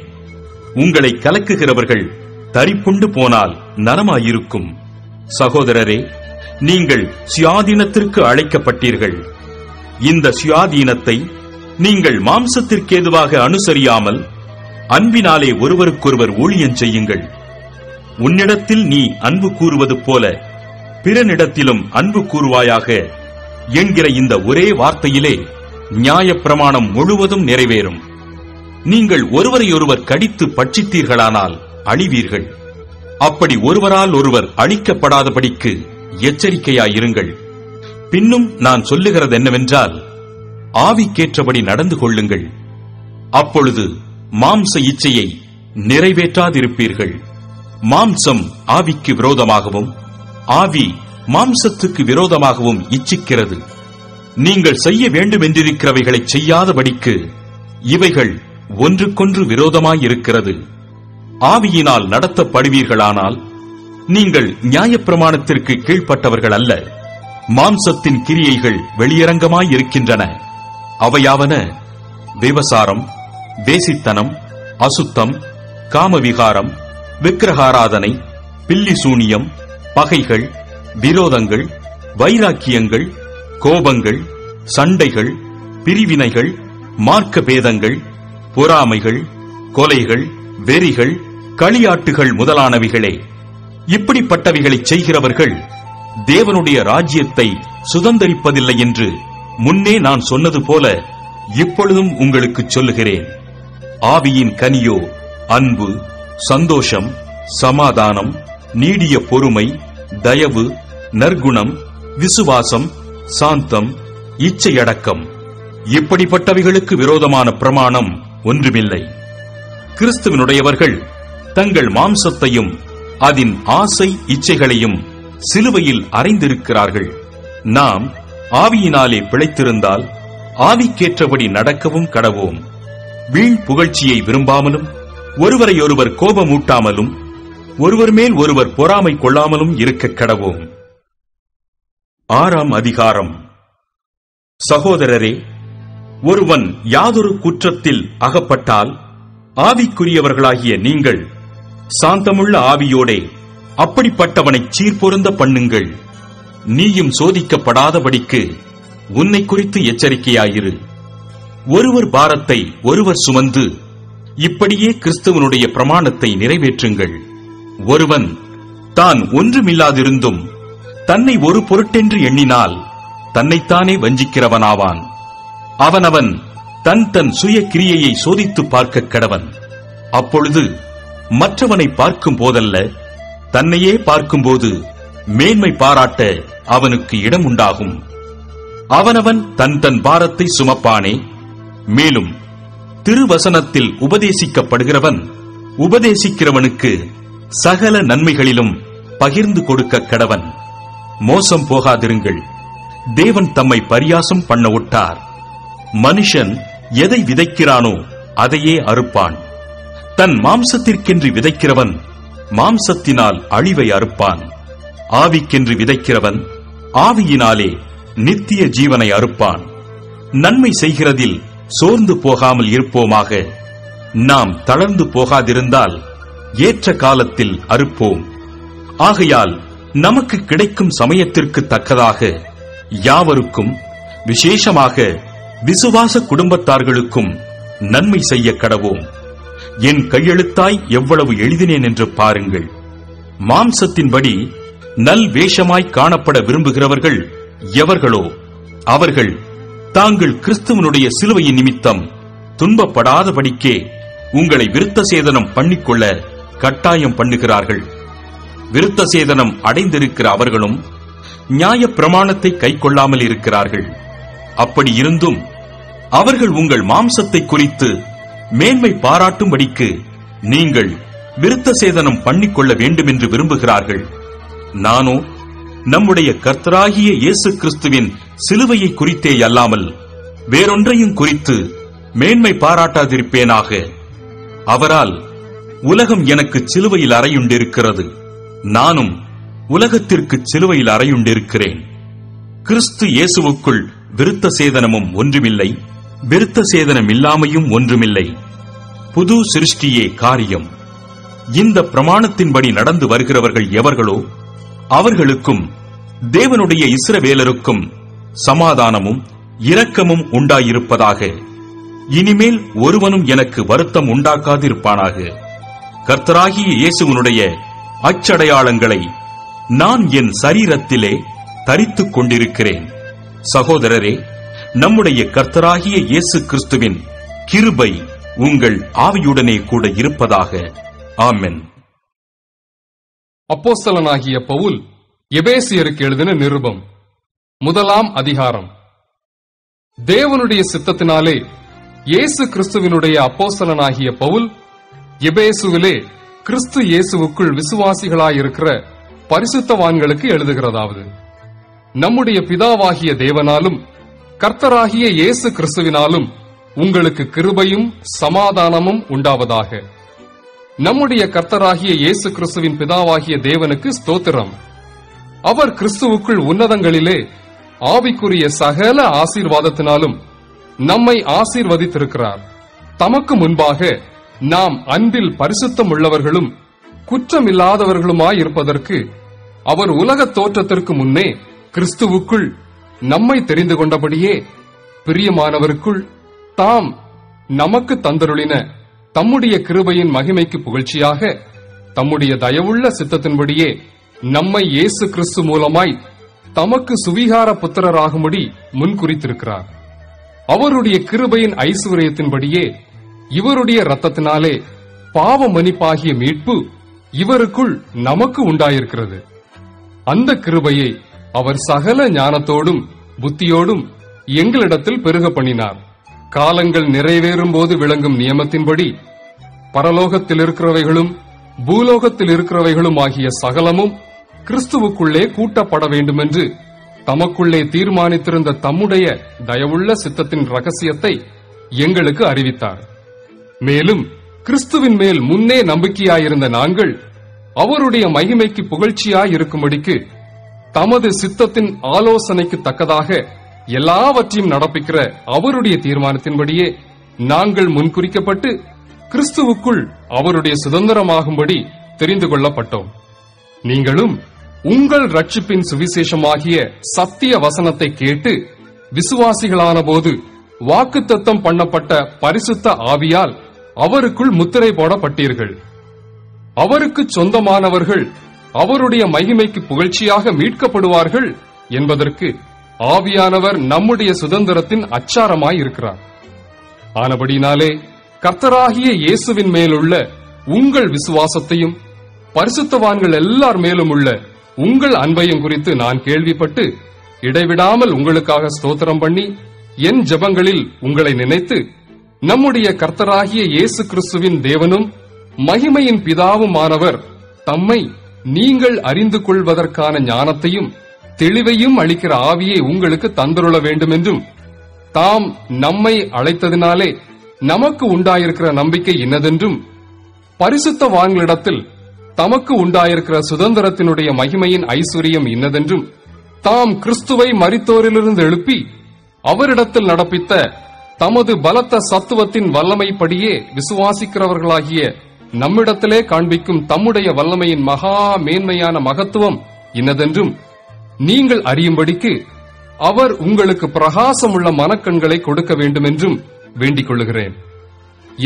உங்களை கலக்குகிறவர்கள் தரிப்புண்டு போனால் நலமாயிருக்கும். சகோதரரே, நீங்கள் சுயாதீனத்திற்கு அழைக்கப்பட்டீர்கள். இந்த சுயாதீனத்தை நீங்கள் மாம்சத்திற்கேதுவாக அனுசரியாமல் அன்பினாலே ஒருவருக்கொருவர் ஊழியம் செய்யுங்கள். உன்னிடத்தில் நீ அன்பு கூறுவது போல பிறனிடத்திலும் அன்பு கூறுவாயாக என்கிற இந்த ஒரே வார்த்தையிலே நியாயப்பிரமாணம் முழுவதும் நிறைவேறும். நீங்கள் ஒருவரையொருவர் கடித்து பட்சித்தீர்களானால் அழிவீர்கள். அப்படி ஒருவரால் ஒருவர் அழிக்கப்படாதபடிக்கு எச்சரிக்கையாயிருங்கள். பின்னும் நான் சொல்லுகிறது என்னவென்றால், ஆவிக்கேற்றபடி நடந்து கொள்ளுங்கள். அப்பொழுது மாம்ச இச்சையை நிறைவேற்றாதிருப்பீர்கள். மாம்சம் ஆவிக்கு விரோதமாகவும் ஆவி மாம்சத்துக்கு விரோதமாகவும் இச்சிக்கிறது. நீங்கள் செய்ய வேண்டுமென்றிருக்கிறவைகளை செய்யாதபடிக்கு இவைகள் ஒன்றுக்கொன்று விரோதமாயிருக்கிறது. ஆவியினால் நடத்தப்படுவீர்களானால் நீங்கள் நியாயப்பிரமாணத்திற்கு கீழ்ப்பட்டவர்கள் அல்ல. மாம்சத்தின் கிரியைகள் வெளியரங்கமாயிருக்கின்றன. அவையாவன: விபசாரம், வேசித்தனம், அசுத்தம், காமவிகாரம், விக்கிரகாராதனை, பில்லிசூனியம், பகைகள், விரோதங்கள், வைராக்கியங்கள், கோபங்கள், சண்டைகள், பிரிவினைகள், மார்க்க பேதங்கள், பொறாமைகள், கொலைகள், வெறிகள், களியாட்டுகள் முதலானவைகளே. இப்படிப்பட்டவைகளைச் செய்கிறவர்கள் தேவனுடைய ராஜ்யத்தை சுதந்தரிப்பதில்லை என்று முன்னே நான் சொன்னது போல இப்பொழுதும் உங்களுக்குச் சொல்லுகிறேன். ஆவியின் கனியோ அன்பு, சந்தோஷம், சமாதானம், நீடிய பொறுமை, தயவு, நற்குணம், விசுவாசம், சாந்தம், இச்சையடக்கம். இப்படிப்பட்டவைகளுக்கு விரோதமான பிரமாணம் ஒன்றுமில்லை. கிறிஸ்துவினுடையவர்கள் தங்கள் மாம்சத்தையும் அதன் ஆசை இச்சைகளையும் சிலுவையில் அறைந்திருக்கிறார்கள். நாம் ஆவியினாலே பிழைத்திருந்தால் ஆவிக்கேற்றபடி நடக்கவும் கடவோம். வீண் புகழ்ச்சியை விரும்பாமலும் ஒருவரையொருவர் கோபமூட்டாமலும் ஒருவர் மேல் ஒருவர் பொறாமை கொள்ளாமலும் இருக்க கடவோம். 6ஆம் அதிகாரம். சகோதரரே, ஒருவன் யாதொரு குற்றத்தில் அகப்பட்டால் ஆவிக்குரியவர்களாகிய நீங்கள் சாந்தமுள்ள ஆவியோடே அப்படிப்பட்டவனை சீர்பொருந்த பண்ணுங்கள். நீயும் சோதிக்கப்படாதபடிக்கு உன்னை குறித்து எச்சரிக்கையாயிரு. ஒருவர் பாரத்தை ஒருவர் சுமந்து இப்படியே கிறிஸ்துவனுடைய பிரமாணத்தை நிறைவேற்றுங்கள். ஒருவன் தான் ஒன்றுமில்லாதிருந்தும் தன்னை ஒரு பொருட்டென்று எண்ணினால் தன்னைத்தானே வஞ்சிக்கிறவனாவான். அவனவன் தன் தன் சுய கிரியையை சோதித்து பார்க்க கடவன். அப்பொழுது மற்றவனை பார்க்கும் போதல்ல, தன்னையே பார்க்கும்போது மேன்மை பாராட்ட அவனுக்கு இடம் உண்டாகும். அவனவன் தன் தன் பாரத்தை சுமப்பானே. மேலும் திருவசனத்தில் உபதேசிக்கப்படுகிறவன் உபதேசிக்கிறவனுக்கு சகல நன்மைகளிலும் பகிர்ந்து கொடுக்க கடவன். மோசம் போகாதிருங்கள். தேவன் தம்மை பரியாசம் பண்ண ஒட்டார். மனுஷன் எதை விதைக்கிறானோ அதையே அறுப்பான். தன் மாம்சத்திற்கென்று விதைக்கிறவன் மாம்சத்தினால் அழிவை அறுப்பான். ஆவிக்கென்று விதைக்கிறவன் ஆவியினாலே நித்திய ஜீவனை அறுப்பான். நன்மை செய்கிறதில் சோர்ந்து போகாமல் இருப்போமாக. நாம் தளர்ந்து போகாதிருந்தால் ஏற்ற காலத்தில் அறுப்போம். ஆகையால் நமக்கு கிடைக்கும் சமயத்திற்கு தக்கதாக யாவருக்கும், விசேஷமாக விசுவாச குடும்பத்தார்களுக்கும் நன்மை செய்ய கடவோம். என் கையெழுத்தாய் எவ்வளவு எழுதினேன் என்று பாருங்கள். மாம்சத்தின்படி நல் வேஷமாய் காணப்பட விரும்புகிறவர்கள் எவர்களோ அவர்கள் தாங்கள் கிறிஸ்துவனுடைய சிலுவையின் நிமித்தம் துன்பப்படாதபடிக்கே உங்களை விருத்த சேதனம் பண்ணிக்கொள்ள கட்டாயம் பண்ணுகிறார்கள். விருத்த சேதனம் அடைந்திருக்கிற அவர்களும் நியாய பிரமாணத்தை கைக்கொள்ளாமல் இருக்கிறார்கள். அப்படி இருந்தும் அவர்கள் உங்கள் மாம்சத்தை குறித்து மேன்மை பாராட்டும்படிக்கு நீங்கள் விருத்த சேதனம் பண்ணிக்கொள்ள வேண்டும் என்று விரும்புகிறார்கள். நானோ நம்முடைய கர்த்தராகிய இயேசு கிறிஸ்துவின் சிலுவையை குறித்தே அல்லாமல் வேறொன்றையும் குறித்து மேன்மை பாராட்டாதிருப்பேனாக. அவரால் உலகம் எனக்கு சிலுவையில் அறையுண்டிருக்கிறது, நானும் உலகத்திற்கு சிலுவையில் அறையுண்டிருக்கிறேன். கிறிஸ்து இயேசுவுக்குள் விருத்த சேதனமும் ஒன்றுமில்லை, விருத்த சேதனம் இல்லாமையும் ஒன்றுமில்லை. புது சிருஷ்டியே காரியம். இந்த பிரமாணத்தின்படி நடந்து வருகிறவர்கள் எவர்களோ அவர்களுக்கும் தேவனுடைய இஸ்ரவேலருக்கும் சமாதானமும் இரக்கமும் உண்டாயிருப்பதாக. இனிமேல் ஒருவனும் எனக்கு வருத்தம் உண்டாக்காதிருப்பானாக. கர்த்தராகிய இயேசுவினுடைய அச்சடையாளங்களை நான் என் சரீரத்திலே தரித்துக் கொண்டிருக்கிறேன். சகோதரரே, நம்முடைய கர்த்தராகிய இயேசு கிறிஸ்துவின் கிருபை உங்கள் ஆவியுடனே கூட இருப்பதாக. ஆமென். அப்போஸ்தலனாகிய பவுல் எபேசியருக்கு எழுதின நிருபம், 1ஆம் அதிகாரம். தேவனுடைய சித்தத்தினாலே இயேசு கிறிஸ்துவினுடைய அப்போஸ்தலனாகிய பவுல் எபேசுவிலே கிறிஸ்து இயேசுவுக்குள் விசுவாசிகளாயிருக்கிற பரிசுத்தவான்களுக்கு எழுதுகிறதாவது: நம்முடைய பிதாவாகிய தேவனாலும் கர்த்தராகிய இயேசு கிறிஸ்துவினாலும் உங்களுக்கு கிருபையும் சமாதானமும் உண்டாவதாக. நம்முடைய கர்த்தராகிய இயேசு கிறிஸ்துவின் பிதாவாகிய தேவனுக்கு ஸ்தோத்திரம். அவர் கிறிஸ்துவுக்குள் உன்னதங்களிலே ஆவிக்குரிய சகல ஆசீர்வாதத்தினாலும் நம்மை ஆசீர்வதித்திருக்கிறார். தமக்கு முன்பாக நாம் அன்பில் பரிசுத்தம் உள்ளவர்களும் குற்றமில்லாதவர்களுமாயிருப்பதற்கு அவர் உலகத் தோற்றத்திற்கு முன்னே கிறிஸ்துவுக்குள் நம்மை தெரிந்து கொண்டபடியே பிரியமானவருக்குள் தாம் நமக்கு தந்தருளின தம்முடைய கிருபையின் மகிமைக்கு புகழ்ச்சியாக தம்முடைய தயவுள்ள சித்தத்தின்படியே நம்மை இயேசு கிறிஸ்து மூலமாய் தமக்கு சுவிகார புத்திரராகும்படி முன்குறித்திருக்கிறார். அவருடைய கிருபையின் ஐசுவரியத்தின்படியே இவருடைய இரத்தத்தினாலே பாவ மன்னிப்பாகிய மீட்பு இவருக்குள் நமக்கு உண்டாயிருக்கிறது. அந்த கிருபையை அவர் சகல ஞானத்தோடும் புத்தியோடும் எங்களிடத்தில் பெருக பண்ணினார். காலங்கள் நிறைவேறும் போது விளங்கும் நியமத்தின்படி பரலோகத்தில் இருக்கிறவைகளும் பூலோகத்தில் இருக்கிறவைகளும் ஆகிய சகலமும் கிறிஸ்துவுக்குள்ளே கூட்டப்பட வேண்டுமென்று தமக்குள்ளே தீர்மானித்திருந்த தம்முடைய தயவுள்ள சித்தத்தின் ரகசியத்தை எங்களுக்கு அறிவித்தார். மேலும் கிறிஸ்துவின் மேல் முன்னே நம்பிக்கையாயிருந்த நாங்கள் அவருடைய மகிமைக்கு புகழ்ச்சியாயிருக்கும்படிக்கு தமது சித்தத்தின் ஆலோசனைக்கு தக்கதாக எல்லாவற்றையும் நடப்பிக்கிற அவருடைய தீர்மானத்தின்படியே நாங்கள் முன்குறிக்கப்பட்டு கிறிஸ்துவுக்குள் அவருடைய சுதந்திரமாகும்படி தெரிந்து கொள்ளப்பட்டோம். நீங்களும் உங்கள் ரட்சிப்பின் சுவிசேஷமாகிய சத்திய வசனத்தை கேட்டு விசுவாசிகளான போது வாக்குத்தத்தம் பண்ணப்பட்ட பரிசுத்த ஆவியால் அவருக்குள் முத்திரை போடப்பட்டீர்கள். அவருக்கு சொந்தமானவர்கள் அவருடைய மகிமைக்கு புகழ்ச்சியாக மீட்கப்படுவார்கள் என்பதற்கு ஆவியானவர் நம்முடைய சுதந்திரத்தின் அச்சாரமாயிருக்கிறார். ஆனபடினாலே கர்த்தராகிய இயேசுவின் மேலுள்ள உங்கள் விசுவாசத்தையும் பரிசுத்தவான்கள் எல்லார் மேலும் உள்ள உங்கள் அன்பையும் குறித்து நான் கேள்விப்பட்டு இடைவிடாமல் உங்களுக்காக ஸ்தோத்திரம் பண்ணி என் ஜெபங்களில் உங்களை நினைத்து நம்முடைய கர்த்தராகிய இயேசு கிறிஸ்துவின் தேவனும் மகிமையின் பிதாவுமானவர் தம்மை நீங்கள் அறிந்து கொள்வதற்கான ஞானத்தையும் தெளிவையும் அளிக்கிற ஆவியை உங்களுக்கு தந்தருள வேண்டும் என்றும், தாம் நம்மை அழைத்ததினாலே நமக்கு உண்டாயிருக்கிற நம்பிக்கை இன்னதென்றும், பரிசுத்தவான்களிடத்தில் தமக்கு உண்டாயிருக்கிற சுதந்திரத்தினுடைய மகிமையின் ஐஸ்வர்யம் இன்னதென்றும், தாம் கிறிஸ்துவை மரித்தோரிலிருந்து எழுப்பி அவரிடத்தில் நடப்பித்த தமது பலத்த சத்துவத்தின் வல்லமைப்படியே விசுவாசிக்கிறவர்களாகிய நம்மிடத்திலே காண்பிக்கும் தம்முடைய வல்லமையின் மகா மேன்மையான மகத்துவம் இன்னதென்றும் நீங்கள் அறியும்படிக்கு அவர் உங்களுக்கு பிரகாசமுள்ள மனக்கண்களை கொடுக்க வேண்டும் என்றும் வேண்டிக் கொள்ளுகிறேன்.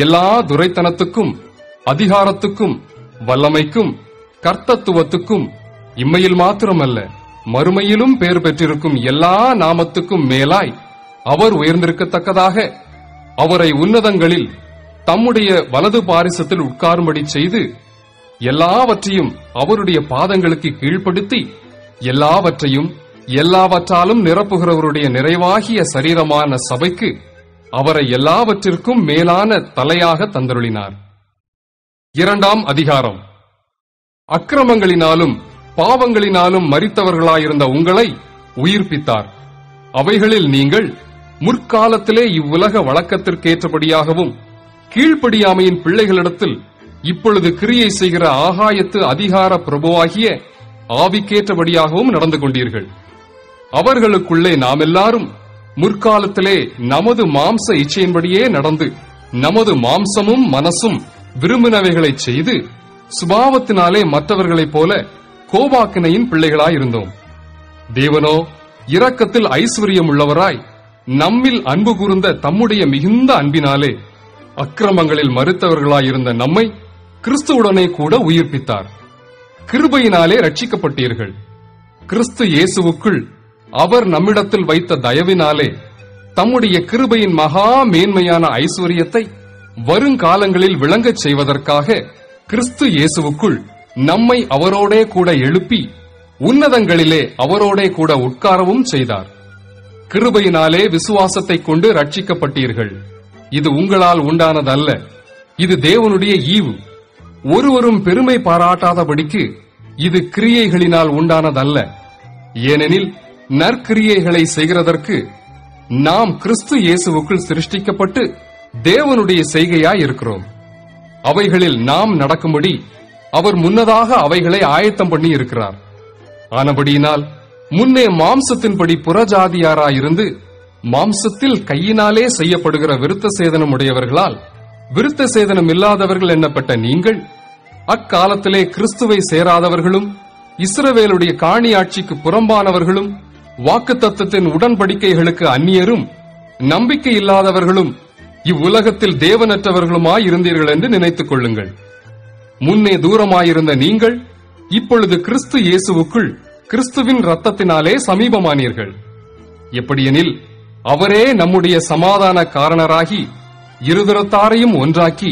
எல்லா துரைத்தனத்துக்கும் அதிகாரத்துக்கும் வல்லமைக்கும் கர்த்தத்துவத்துக்கும் இம்மையில் மாத்திரமல்ல மறுமையிலும் பெயர் பெற்றிருக்கும் எல்லா நாமத்துக்கும் மேலாய் அவர் உயர்ந்திருக்கத்தக்கதாக அவரை உன்னதங்களில் தம்முடைய வலது பாரிசத்தில் உட்காரும்படி செய்து எல்லாவற்றையும் அவருடைய பாதங்களுக்கு கீழ்ப்படுத்தி எல்லாவற்றையும் எல்லாவற்றாலும் நிரப்புகிறவருடைய நிறைவாகிய சரீரமான சபைக்கு அவரை எல்லாவற்றிற்கும் மேலான தலையாக தந்தருளினார். 2ஆம் அதிகாரம். அக்கிரமங்களினாலும் பாவங்களினாலும் மரித்தவர்களாயிருந்த உங்களை உயிர்ப்பித்தார். அவைகளில் நீங்கள் முற்காலத்திலே இவ்வுலக வழக்கத்திற்கேற்றபடியாகவும் கீழ்ப்படியாமையின் பிள்ளைகளிடத்தில் இப்பொழுது கிரியை செய்கிற ஆகாயத்து அதிகார பிரபுவாகிய ஆவிக்கேற்றபடியாகவும் நடந்து கொண்டீர்கள். அவர்களுக்குள்ளே நாம் எல்லாரும் முற்காலத்திலே நமது மாம்ச இச்சையின்படியே நடந்து நமது மாம்சமும் மனசும் விரும்பினவைகளைச் செய்து சுபாவத்தினாலே மற்றவர்களைப் போல கோபாக்கினையின் பிள்ளைகளாயிருந்தோம். தேவனோ இரக்கத்தில் ஐஸ்வர்யம் உள்ளவராய் நம்மில் அன்பு கூர்ந்த தம்முடைய மிகுந்த அன்பினாலே அக்கிரமங்களில் மறுத்தவர்களாயிருந்த நம்மை கிறிஸ்துவுடனே கூட உயிர்ப்பித்தார். கிருபையினாலே ரட்சிக்கப்பட்டீர்கள். கிறிஸ்து இயேசுவுக்குள் அவர் நம்மிடத்தில் வைத்த தயவினாலே தம்முடைய கிருபையின் மகா மேன்மையான ஐஸ்வர்யத்தை வருங்காலங்களில் விளங்கச் செய்வதற்காக கிறிஸ்து இயேசுவுக்குள் நம்மை அவரோடே கூட எழுப்பி உன்னதங்களிலே அவரோடே கூட உட்காரவும் செய்தார். கிருபையினாலே விசுவாசத்தைக் கொண்டு ரட்சிக்கப்பட்டீர்கள். இது உங்களால் உண்டானதல்ல, இது தேவனுடைய ஈவு. ஒருவரும் பெருமை பாராட்டாதபடிக்கு இது கிரியைகளினால் உண்டானதல்ல. ஏனெனில் நற்கிரியைகளை செய்கிறதற்கு நாம் கிறிஸ்து இயேசுவுக்குள் சிருஷ்டிக்கப்பட்டு தேவனுடைய செய்கையாய் இருக்கிறோம். அவைகளில் நாம் நடக்கும்படி அவர் முன்னதாக அவைகளை ஆயத்தம் பண்ணி இருக்கிறார். ஆனபடியினால் முன்னே மாம்சத்தின்படி புறஜாதியாராயிருந்து மாம்சத்தில் கையினாலே செய்யப்படுகிற விருத்த சேதனம் உடையவர்களால் விருத்த சேதனம் இல்லாதவர்கள் எண்ணப்பட்ட நீங்கள் அக்காலத்திலே கிறிஸ்துவை சேராதவர்களும் இஸ்ரவேலுடைய காணியாட்சிக்கு புறம்பானவர்களும் வாக்குத்தத்தத்தின் உடன்படிக்கைகளுக்கு அந்நியரும் நம்பிக்கை இல்லாதவர்களும் இவ்வுலகத்தில் தேவனற்றவர்களுமாயிருந்தீர்கள் என்று நினைத்துக் கொள்ளுங்கள். முன்னே தூரமாயிருந்த நீங்கள் இப்பொழுது கிறிஸ்து இயேசுவுக்குள் கிறிஸ்துவின் இரத்தத்தினாலே சமீபமானீர்கள். எப்படியெனில் அவரே நம்முடைய சமாதான காரணராகி இருதரத்தாரையும் ஒன்றாக்கி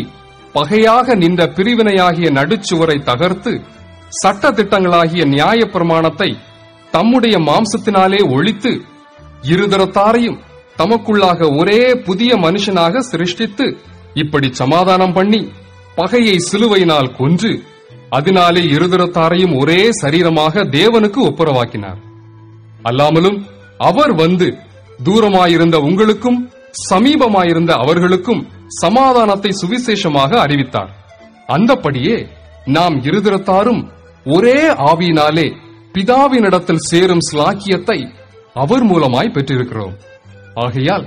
பகையாக நின்ற பிரிவினையாகிய நடுச்சுவரை தகர்த்து சட்ட திட்டங்களாகிய நியாய பிரமாணத்தை தம்முடைய மாம்சத்தினாலே ஒழித்து இருதரத்தாரையும் தமக்குள்ளாக ஒரே புதிய மனுஷனாக சிருஷ்டித்து இப்படி சமாதானம் பண்ணி பகையை சிலுவையினால் கொன்று அதனாலே இருதரத்தாரையும் ஒரே சரீரமாக தேவனுக்கு ஒப்புரவாக்கினார். அல்லாமலும் அவர் வந்து தூரமாயிருந்த உங்களுக்கும் சமீபமாயிருந்த அவர்களுக்கும் சமாதானத்தை சுவிசேஷமாக அறிவித்தார். அந்தப்படியே நாம் இருதரத்தாரும் ஒரே ஆவியினாலே பிதாவினிடத்தில் சேரும் ஸ்லாக்கியத்தை அவர் மூலமாய் பெற்றிருக்கிறோம். ஆகையால்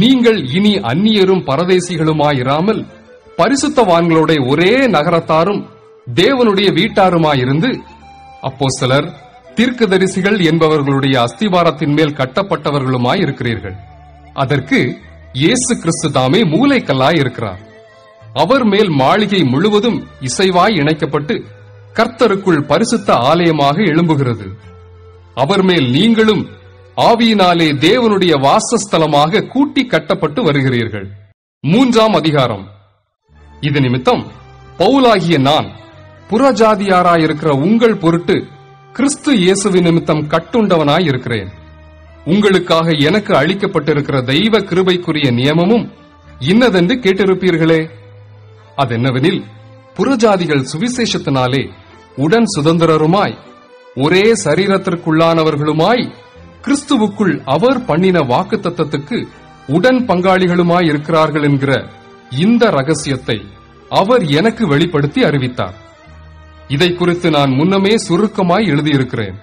நீங்கள் இனி அந்நியரும் பரதேசிகளுமாயிராமல் பரிசுத்தவான்களோட ஒரே நகரத்தாரும் தேவனுடைய வீட்டாருமாயிருந்து அப்போஸ்தலர் தீர்க்கதரிசிகள் என்பவர்களுடைய அஸ்திவாரத்தின் மேல் கட்டப்பட்டவர்களுமாய் இருக்கிறீர்கள். அதற்கு இயேசு கிறிஸ்து தாமே மூலைக்கல்லாய் இருக்கிறார். அவர் மேல் மாளிகை முழுவதும் இசைவாய் இணைக்கப்பட்டு கர்த்தருக்குள் பரிசுத்த ஆலயமாக எழும்புகிறது. அவர் மேல் நீங்களும் ஆவியினாலே தேவனுடைய வாசஸ்தலமாக கூட்டி கட்டப்பட்டு வருகிறீர்கள். 3ஆம் அதிகாரம். இது நிமித்தம் பவுலாகிய நான் புறஜாதியாராயிருக்கிற உங்கள் பொருட்டு கிறிஸ்து இயேசுவின் நிமித்தம் கட்டுண்டவனாய் இருக்கிறேன். உங்களுக்காக எனக்கு அளிக்கப்பட்டிருக்கிற தெய்வ கிருபைக்குரிய நியமமும் இன்னதென்று கேட்டிருப்பீர்களே. அதென்னவெனில், புறஜாதிகள் சுவிசேஷத்தினாலே உடன் சுதந்திரருமாய் ஒரே சரீரத்திற்குள்ளானவர்களுமாய் கிறிஸ்துவுக்குள் அவர் பண்ணின வாக்குத்தத்தத்துக்கு உடன் பங்காளிகளுமாய் இருக்கிறார்கள் என்கிற இந்த ரகசியத்தை அவர் எனக்கு வெளிப்படுத்தி அறிவித்தார். இதை குறித்து நான் முன்னமே சுருக்கமாய் எழுதியிருக்கிறேன்.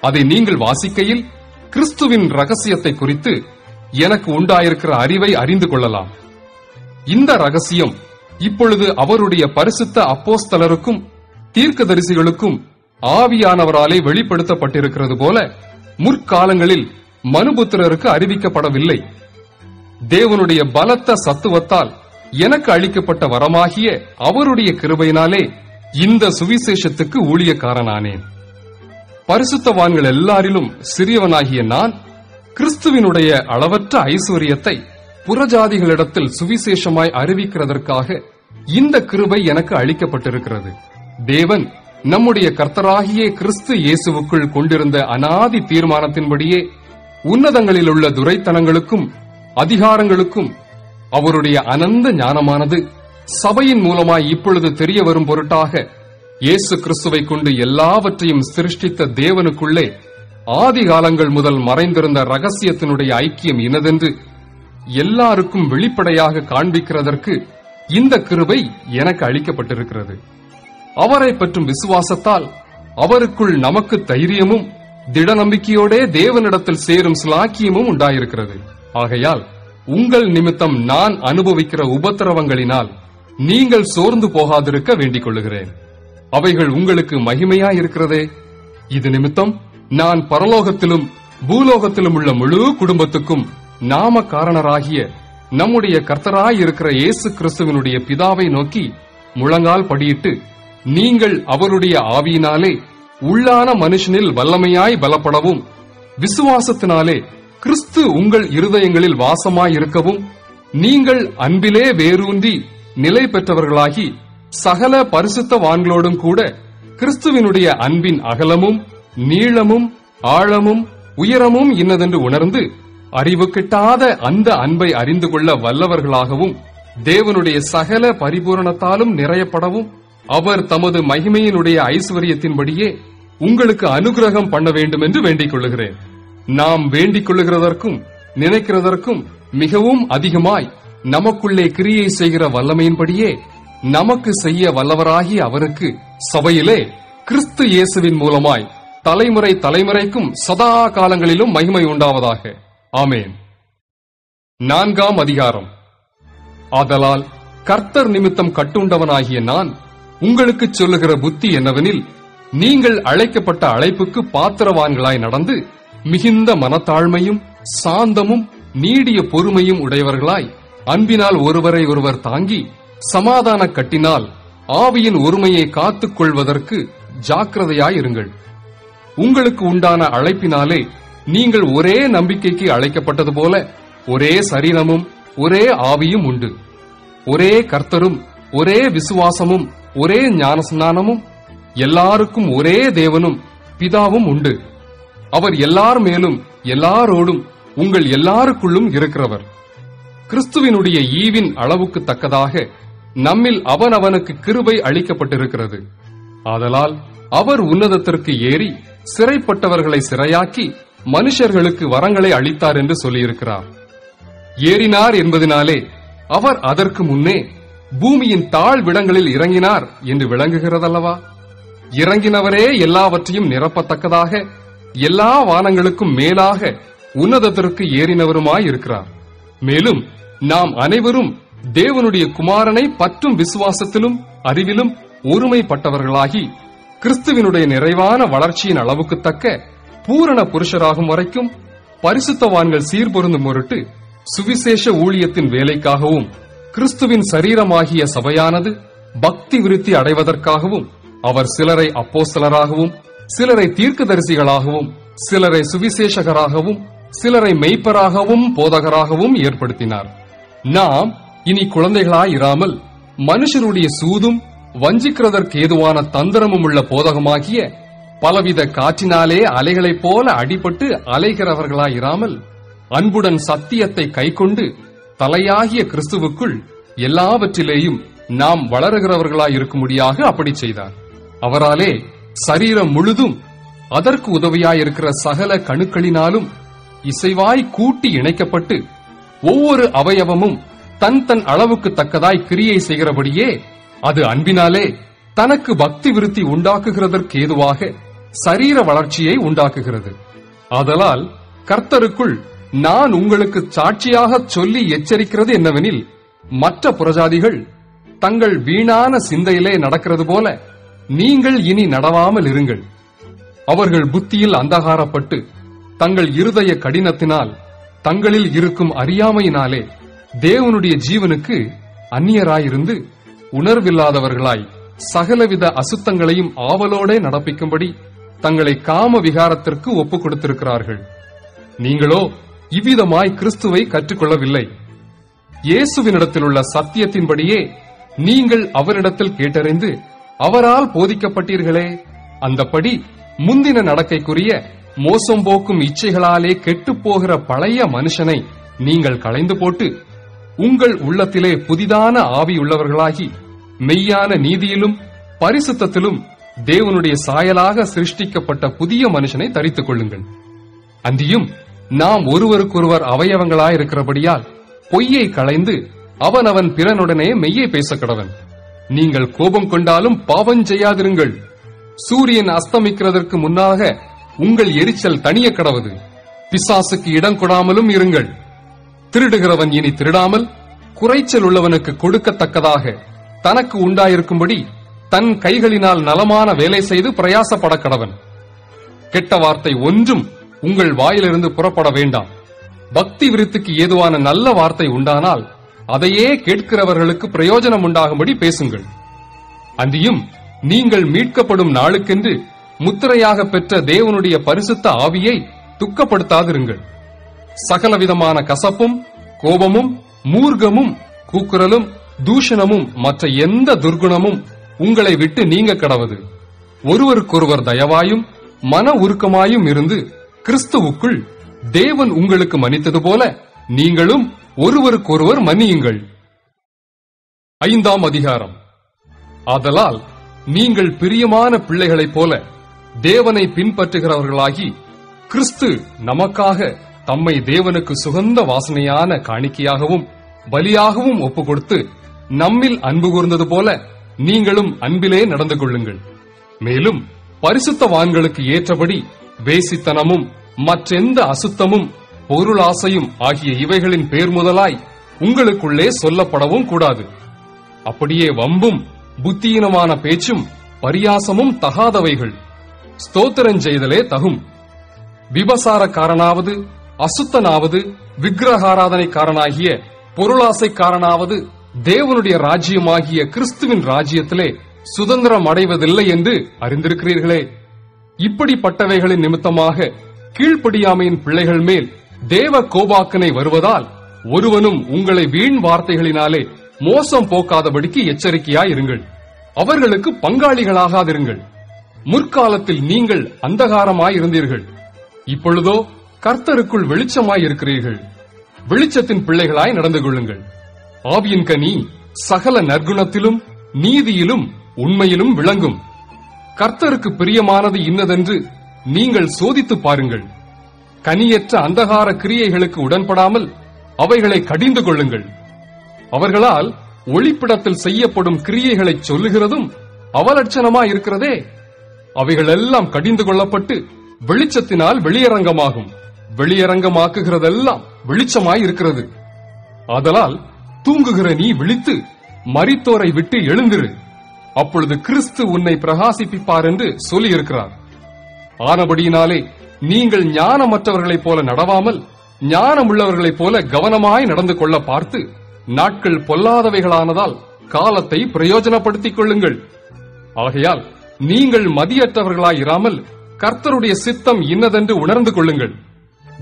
அதை நீங்கள் வாசிக்கையில் கிறிஸ்துவின் ரகசியத்தை குறித்து எனக்கு உண்டாயிருக்கிற அறிவை அறிந்து கொள்ளலாம். இந்த ரகசியம் இப்பொழுது அவருடைய பரிசுத்த அப்போஸ்தலருக்கும் தீர்க்கதரிசிகளுக்கும் ஆவியானவராலே வெளிப்படுத்தப்பட்டிருக்கிறது போல முற்காலங்களில் மனுபுத்திரருக்கு அறிவிக்கப்படவில்லை. தேவனுடைய பலத்த சத்துவத்தால் எனக்கு அளிக்கப்பட்ட வரமாகிய அவருடைய கிருபையினாலே இந்த சுவிசேஷத்துக்கு ஊழியக்காரனானேன். பரிசுத்தவான்கள் எல்லாரிலும் சிறியவனாகிய நான் கிறிஸ்துவினுடைய அளவற்ற ஐஸ்வரியத்தை புறஜாதிகளிடத்தில் சுவிசேஷமாய் அறிவிக்கிறதற்காக இந்த கிருபை எனக்கு அளிக்கப்பட்டிருக்கிறது. தேவன் நம்முடைய கர்த்தராகிய கிறிஸ்து இயேசுவுக்குள் கொண்டிருந்த அனாதி தீர்மானத்தின்படியே உன்னதங்களில் உள்ள துரைத்தனங்களுக்கும் அதிகாரங்களுக்கும் அவருடைய அனந்த ஞானமானது சபையின் மூலமாய் இப்பொழுது தெரிய வரும் பொருட்டாக இயேசு கிறிஸ்துவை கொண்டு எல்லாவற்றையும் சிருஷ்டித்த தேவனுக்குள்ளே ஆதி காலங்கள் முதல் மறைந்திருந்த ரகசியத்தினுடைய ஐக்கியம் இன்னதென்று எல்லாருக்கும் வெளிப்படையாக காண்பிக்கிறதற்கு இந்த கிருபை எனக்கு அளிக்கப்பட்டிருக்கிறது. அவரை பற்றும் விசுவாசத்தால் அவருக்குள் நமக்கு தைரியமும் திட நம்பிக்கையோடே தேவனிடத்தில் சேரும் சுலாக்கியமும் உண்டாயிருக்கிறது. ஆகையால் உங்கள் நிமித்தம் நான் அனுபவிக்கிற உபத்திரவங்களினால் நீங்கள் சோர்ந்து போகாதிருக்க வேண்டிக் கொள்ளுகிறேன். அவைகள் உங்களுக்கு மகிமையாயிருக்கிறதே. இது நிமித்தம் நான் பரலோகத்திலும் பூலோகத்திலும் உள்ள முழு குடும்பத்துக்கும் நாம காரணராகிய நம்முடைய கர்த்தராயிருக்கிற இயேசு கிறிஸ்துவினுடைய பிதாவை நோக்கி முழங்கால் படியிட்டு, நீங்கள் அவருடைய ஆவியினாலே உள்ளான மனுஷனில் வல்லமையாய் பலப்படவும் விசுவாசத்தினாலே கிறிஸ்து உங்கள் இருதயங்களில் வாசமாயிருக்கவும் நீங்கள் அன்பிலே வேரூன்றி நிலை பெற்றவர்களாகி சகல பரிசுத்தவான்களோடும் கூட கிறிஸ்துவினுடைய அன்பின் அகலமும் நீளமும் ஆழமும் உயரமும் இன்னதென்று உணர்ந்து அறிவு கிட்டாத அந்த அன்பை அறிந்து கொள்ள வல்லவர்களாகவும் தேவனுடைய சகல பரிபூரணத்தாலும் நிறையப்படவும் அவர் தமது மகிமையினுடைய ஐஸ்வரியத்தின்படியே உங்களுக்கு அனுகிரகம் பண்ண வேண்டும் என்று வேண்டிக் கொள்ளுகிறேன். நாம் வேண்டிக் கொள்ளுகிறதற்கும் நினைக்கிறதற்கும் மிகவும் அதிகமாய் நமக்குள்ளே கிரியை செய்கிற வல்லமையின்படியே நமக்கு செய்ய வல்லவராகிய அவருக்கு சபையிலே கிறிஸ்து இயேசுவின் மூலமாய் தலைமுறை தலைமுறைக்கும் சதா காலங்களிலும் மகிமை உண்டாவதாக. ஆமென். 4ஆம் அதிகாரம். ஆதலால் கர்த்தர் நிமித்தம் கட்டுண்டவனாகிய நான் உங்களுக்கு சொல்லுகிற புத்தி என்னவெனில், நீங்கள் அழைக்கப்பட்ட அழைப்புக்கு பாத்திரவான்களாய் நடந்து மிகுந்த மனத்தாழ்மையும் சாந்தமும் நீடிய பொறுமையும் உடையவர்களாய் அன்பினால் ஒருவரை ஒருவர் தாங்கி சமாதான கட்டினால் ஆவியின் ஒருமையை காத்துக் கொள்வதற்கு ஜாக்கிரதையாயிருங்கள். உங்களுக்கு உண்டான அழைப்பினாலே நீங்கள் ஒரே நம்பிக்கைக்கு அழைக்கப்பட்டது போல ஒரே சரீரமும் ஒரே ஆவியும் உண்டு. ஒரே கர்த்தரும் ஒரே விசுவாசமும் ஒரே ஞானஸ்நானமும் எல்லாருக்கும் ஒரே தேவனும் பிதாவும் உண்டு. அவர் எல்லார் மேலும் எல்லாரோடும் உங்கள் எல்லாருக்குள்ளும் இருக்கிறவர். கிறிஸ்துவினுடைய ஈவின் அளவுக்கு தக்கதாக நம்மில் அவனவனுக்கு கிருபை அளிக்கப்பட்டிருக்கிறது. ஆதலால் அவர் உன்னதத்திற்கு ஏறி சிறைப்பட்டவர்களை சிறையாக்கி மனுஷர்களுக்கு வரங்களை அளித்தார் என்று சொல்லியிருக்கிறார். ஏறினார் என்பதனாலே அவர் அதற்கு முன்னே பூமியின் தாழ்விடங்களில் இறங்கினார் என்று விளங்குகிறதல்லவா? இறங்கினவரே எல்லாவற்றையும் நிரப்பத்தக்கதாக எல்லா வானங்களுக்கும் மேலாக உன்னதத்திற்கு ஏறினவருமாயிருக்கிறார். மேலும் நாம் அனைவரும் தேவனுடைய குமாரனை பற்றும் விசுவாசத்திலும் அறிவிலும் ஒருமைப்பட்டவர்களாகி கிறிஸ்துவினுடைய நிறைவான வளர்ச்சியின் அளவுக்கு தக்க பூரண புருஷராகும் வரைக்கும் பரிசுத்தவான்கள் சீர்பொருந்தும் பொருட்டு சுவிசேஷ ஊழியத்தின் வேலைக்காகவும் கிறிஸ்துவின் சரீரமாகிய சபையானது பக்தி விருத்தி அடைவதற்காகவும் அவர் சிலரை அப்போஸ்தலராகவும் சிலரை தீர்க்கதரிசிகளாகவும் சிலரை சுவிசேஷகராகவும் சிலரை மெய்ப்பராகவும் போதகராகவும் ஏற்படுத்தினார். நாம் இனி குழந்தைகளாயிராமல் மனுஷருடைய சூதும் வஞ்சிக்கிறதற்கேதுவான தந்திரமும் உள்ள போதகமாகிய பலவித காற்றினாலே அலைகளைப் போல அடிபட்டு அலைகிறவர்களாயிராமல் அன்புடன் சத்தியத்தை கைக்கொண்டு தலையாகிய கிறிஸ்துவுக்குள் எல்லாவற்றிலேயும் நாம் வளருகிறவர்களாயிருக்கும்படியாக அப்படி செய்தார். அவராலே சரீரம் முழுதும் அதற்கு உதவியாயிருக்கிற சகல கணுக்களினாலும் இசைவாய் கூட்டி இணைக்கப்பட்டு ஒவ்வொரு அவயவமும் தன் தன் அளவுக்கு தக்கதாய் கிரியை செய்கிறபடியே அது அன்பினாலே தனக்கு பக்தி விருத்தி உண்டாக்குகிறதற்கு ஏதுவாக சரீர வளர்ச்சியை உண்டாக்குகிறது. ஆதலால் கர்த்தருக்குள் நான் உங்களுக்கு சாட்சியாக சொல்லி எச்சரிக்கிறது என்னவெனில், மற்ற புறஜாதிகள் தங்கள் வீணான சிந்தையிலே நடக்கிறது போல நீங்கள் இனி நடவாமல் இருங்கள். அவர்கள் புத்தியில் அந்தகாரப்பட்டு தங்கள் இருதய கடினத்தினால் தங்களில் இருக்கும் அறியாமையினாலே தேவனுடைய ஜீவனுக்கு அந்நியராயிருந்து உணர்வில்லாதவர்களாய் சகலவித அசுத்தங்களையும் ஆவலோடே நடப்பிக்கும்படி தங்களை காம விகாரத்திற்கு ஒப்புக் கொடுத்திருக்கிறார்கள். நீங்களோ இவ்விதமாய் கிறிஸ்துவை கற்றுக்கொள்ளவில்லை. இயேசுவினிடத்தில் உள்ள சத்தியத்தின்படியே நீங்கள் அவரிடத்தில் கேட்டறிந்து அவரால் போதிக்கப்பட்டீர்களே. அந்தப்படி முந்தின நடக்கைக்குரிய மோசம் போக்கும் இச்சைகளாலே கெட்டுப்போகிற பழைய மனுஷனை நீங்கள் களைந்து போட்டு உங்கள் உள்ளத்திலே புதிதான ஆவி உள்ளவர்களாகி மெய்யான நீதியிலும் பரிசுத்தத்திலும் தேவனுடைய சாயலாக சிருஷ்டிக்கப்பட்ட புதிய மனுஷனை தரித்துக் கொள்ளுங்கள். அந்தியும் நாம் ஒருவருக்கொருவர் அவயவங்களாயிருக்கிறபடியால் பொய்யை களைந்து அவனவன் பிறனுடனே மெய்யை பேசக்கடவன். நீங்கள் கோபம் கொண்டாலும் பாவம் செய்யாதிருங்கள். சூரியன் அஸ்தமிக்கிறதற்கு முன்னாக உங்கள் எரிச்சல் தணிய கடவது. பிசாசுக்கு இடம் கொடாமலும் இருங்கள். திருடுகிறவன் இனி திருடாமல் குறைச்சல் உள்ளவனுக்கு கொடுக்கத்தக்கதாக தனக்கு உண்டாயிருக்கும்படி தன் கைகளினால் நலமான வேலை செய்து பிரயாசப்பட கடவன். கெட்ட வார்த்தை ஒன்றும் உங்கள் வாயிலிருந்து புறப்பட வேண்டாம். பக்தி விருத்திக்கு ஏதுவான நல்ல வார்த்தை உண்டானால் அதையே கேட்கிறவர்களுக்கு பிரயோஜனம் உண்டாகும்படி பேசுங்கள். அந்தியும் நீங்கள் மீட்கப்படும் நாளுக்கென்று முத்திரையாக பெற்ற தேவனுடைய பரிசுத்த ஆவியை துக்கப்படுத்தாதிருங்கள். சகலவிதமான கசப்பும் கோபமும் மூர்க்கமும் கூக்குரலும் தூஷணமும் மற்ற எந்த துர்குணமும் உங்களை விட்டு நீங்க கடவது. ஒருவருக்கொருவர் தயவாயும் மன உருக்கமாயும் இருந்து கிறிஸ்துவுக்குள் தேவன் உங்களுக்கு மன்னித்தது போல நீங்களும் ஒருவருக்கொருவர் மன்னியுங்கள். 5ஆம் அதிகாரம். ஆதலால் நீங்கள் பிரியமான பிள்ளைகளைப் போல தேவனை பின்பற்றுகிறவர்களாகி கிறிஸ்து நமக்காக தம்மை தேவனுக்கு சுகந்த வாசனையான காணிக்கையாகவும் பலியாகவும் ஒப்புக் கொடுத்து நம்மில் அன்பு கூர்ந்தது போல நீங்களும் அன்பிலே நடந்து கொள்ளுங்கள். மேலும் பரிசுத்தவான்களுக்கு ஏற்றபடி வேசித்தனமும் மற்றெந்த அசுத்தமும் பொருளாசையும் ஆகிய இவைகளின் பேர் முதலாய் உங்களுக்குள்ளே சொல்லப்படவும் கூடாது. அப்படியே வம்பும் புத்தியீனமான பேச்சும் பரியாசமும் தகாதவைகள். ஸ்தோத்திரஞ்செய்தலே தகும். விபசாரக்காரனாவது அசுத்தனாவது விக்கிரகாராதனைக்காரனாகிய பொருளாசைக்காரனாவது தேவனுடைய ராஜ்யமாகிய கிறிஸ்துவின் ராஜ்யத்திலே சுதந்திரம் அடைவதில்லை என்று அறிந்திருக்கிறீர்களே. இப்படிப்பட்டவைகளின் நிமித்தமாக கீழ்ப்படியாமையின் பிள்ளைகள் மேல் தேவ கோபாக்கனை வருவதால் ஒருவனும் உங்களை வீண் வார்த்தைகளினாலே மோசம் போக்காதபடிக்கு எச்சரிக்கையாயிருங்கள். அவர்களுக்கு பங்காளிகளாகாதிருங்கள். முற்காலத்தில் நீங்கள் அந்தகாரமாயிருந்தீர்கள், இப்பொழுதோ கர்த்தருக்குள் வெளிச்சமாயிருக்கிறீர்கள். வெளிச்சத்தின் பிள்ளைகளாய் நடந்து கொள்ளுங்கள். ஆவியின் கனி சகல நற்குணத்திலும் நீதியிலும் உண்மையிலும் விளங்கும். கர்த்தருக்கு பிரியமானது இன்னதென்று நீங்கள் சோதித்து பாருங்கள். கனியற்ற அந்தகார கிரியைகளுக்கு உடன்படாமல் அவைகளை கடிந்து கொள்ளுங்கள். அவர்களால் ஒளிப்பிடத்தில் செய்யப்படும் கிரியைகளை சொல்லுகிறதும் அவலட்சணமாயிருக்கிறதே. அவைகளெல்லாம் கடிந்து கொள்ளப்பட்டு வெளிச்சத்தினால் வெளியரங்கமாகும். வெளியரங்கமாக்குகிறதெல்லாம் வெளிச்சமாயிருக்கிறது. ஆதலால் தூங்குகிற நீ விழித்து மரித்தோரை விட்டு எழுந்திரு. அப்பொழுது கிறிஸ்து உன்னை பிரகாசிப்பிப்பார் என்று சொல்லியிருக்கிறார். ஆனபடியினாலே நீங்கள் ஞானமற்றவர்களைப் போல நடவாமல் ஞானமுள்ளவர்களைப் போல கவனமாய் நடந்து கொள்ள பார்த்து நாட்கள் பொல்லாதவைகளானதால் காலத்தை பிரயோஜனப்படுத்திக் கொள்ளுங்கள். ஆகையால் நீங்கள் மதியற்றவர்களாயிராமல் கர்த்தருடைய சித்தம் இன்னதென்று உணர்ந்து கொள்ளுங்கள்.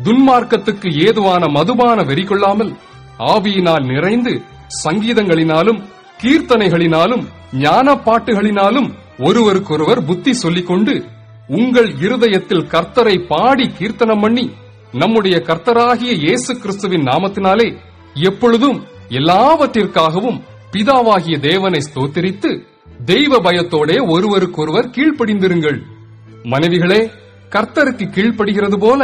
துன்மார்க்கத்துக்கு ஏதுவான மதுபான வெறி கொள்ளாமல் ஆவியினால் நிறைந்து சங்கீதங்களினாலும் கீர்த்தனைகளினாலும் ஞான பாட்டுகளினாலும் ஒருவருக்கொருவர் புத்தி சொல்லிக் கொண்டு உங்கள் இருதயத்தில் கர்த்தரை பாடி கீர்த்தனம் பண்ணி நம்முடைய கர்த்தராகிய இயேசு கிறிஸ்துவின் நாமத்தினாலே எப்பொழுதும் எல்லாவற்றிற்காகவும் பிதாவாகிய தேவனை ஸ்தோத்திரித்து தெய்வ பயத்தோடே ஒருவருக்கொருவர் கீழ்ப்படிந்திருங்கள். மனைவிகளே, கர்த்தருக்கு கீழ்ப்படுகிறது போல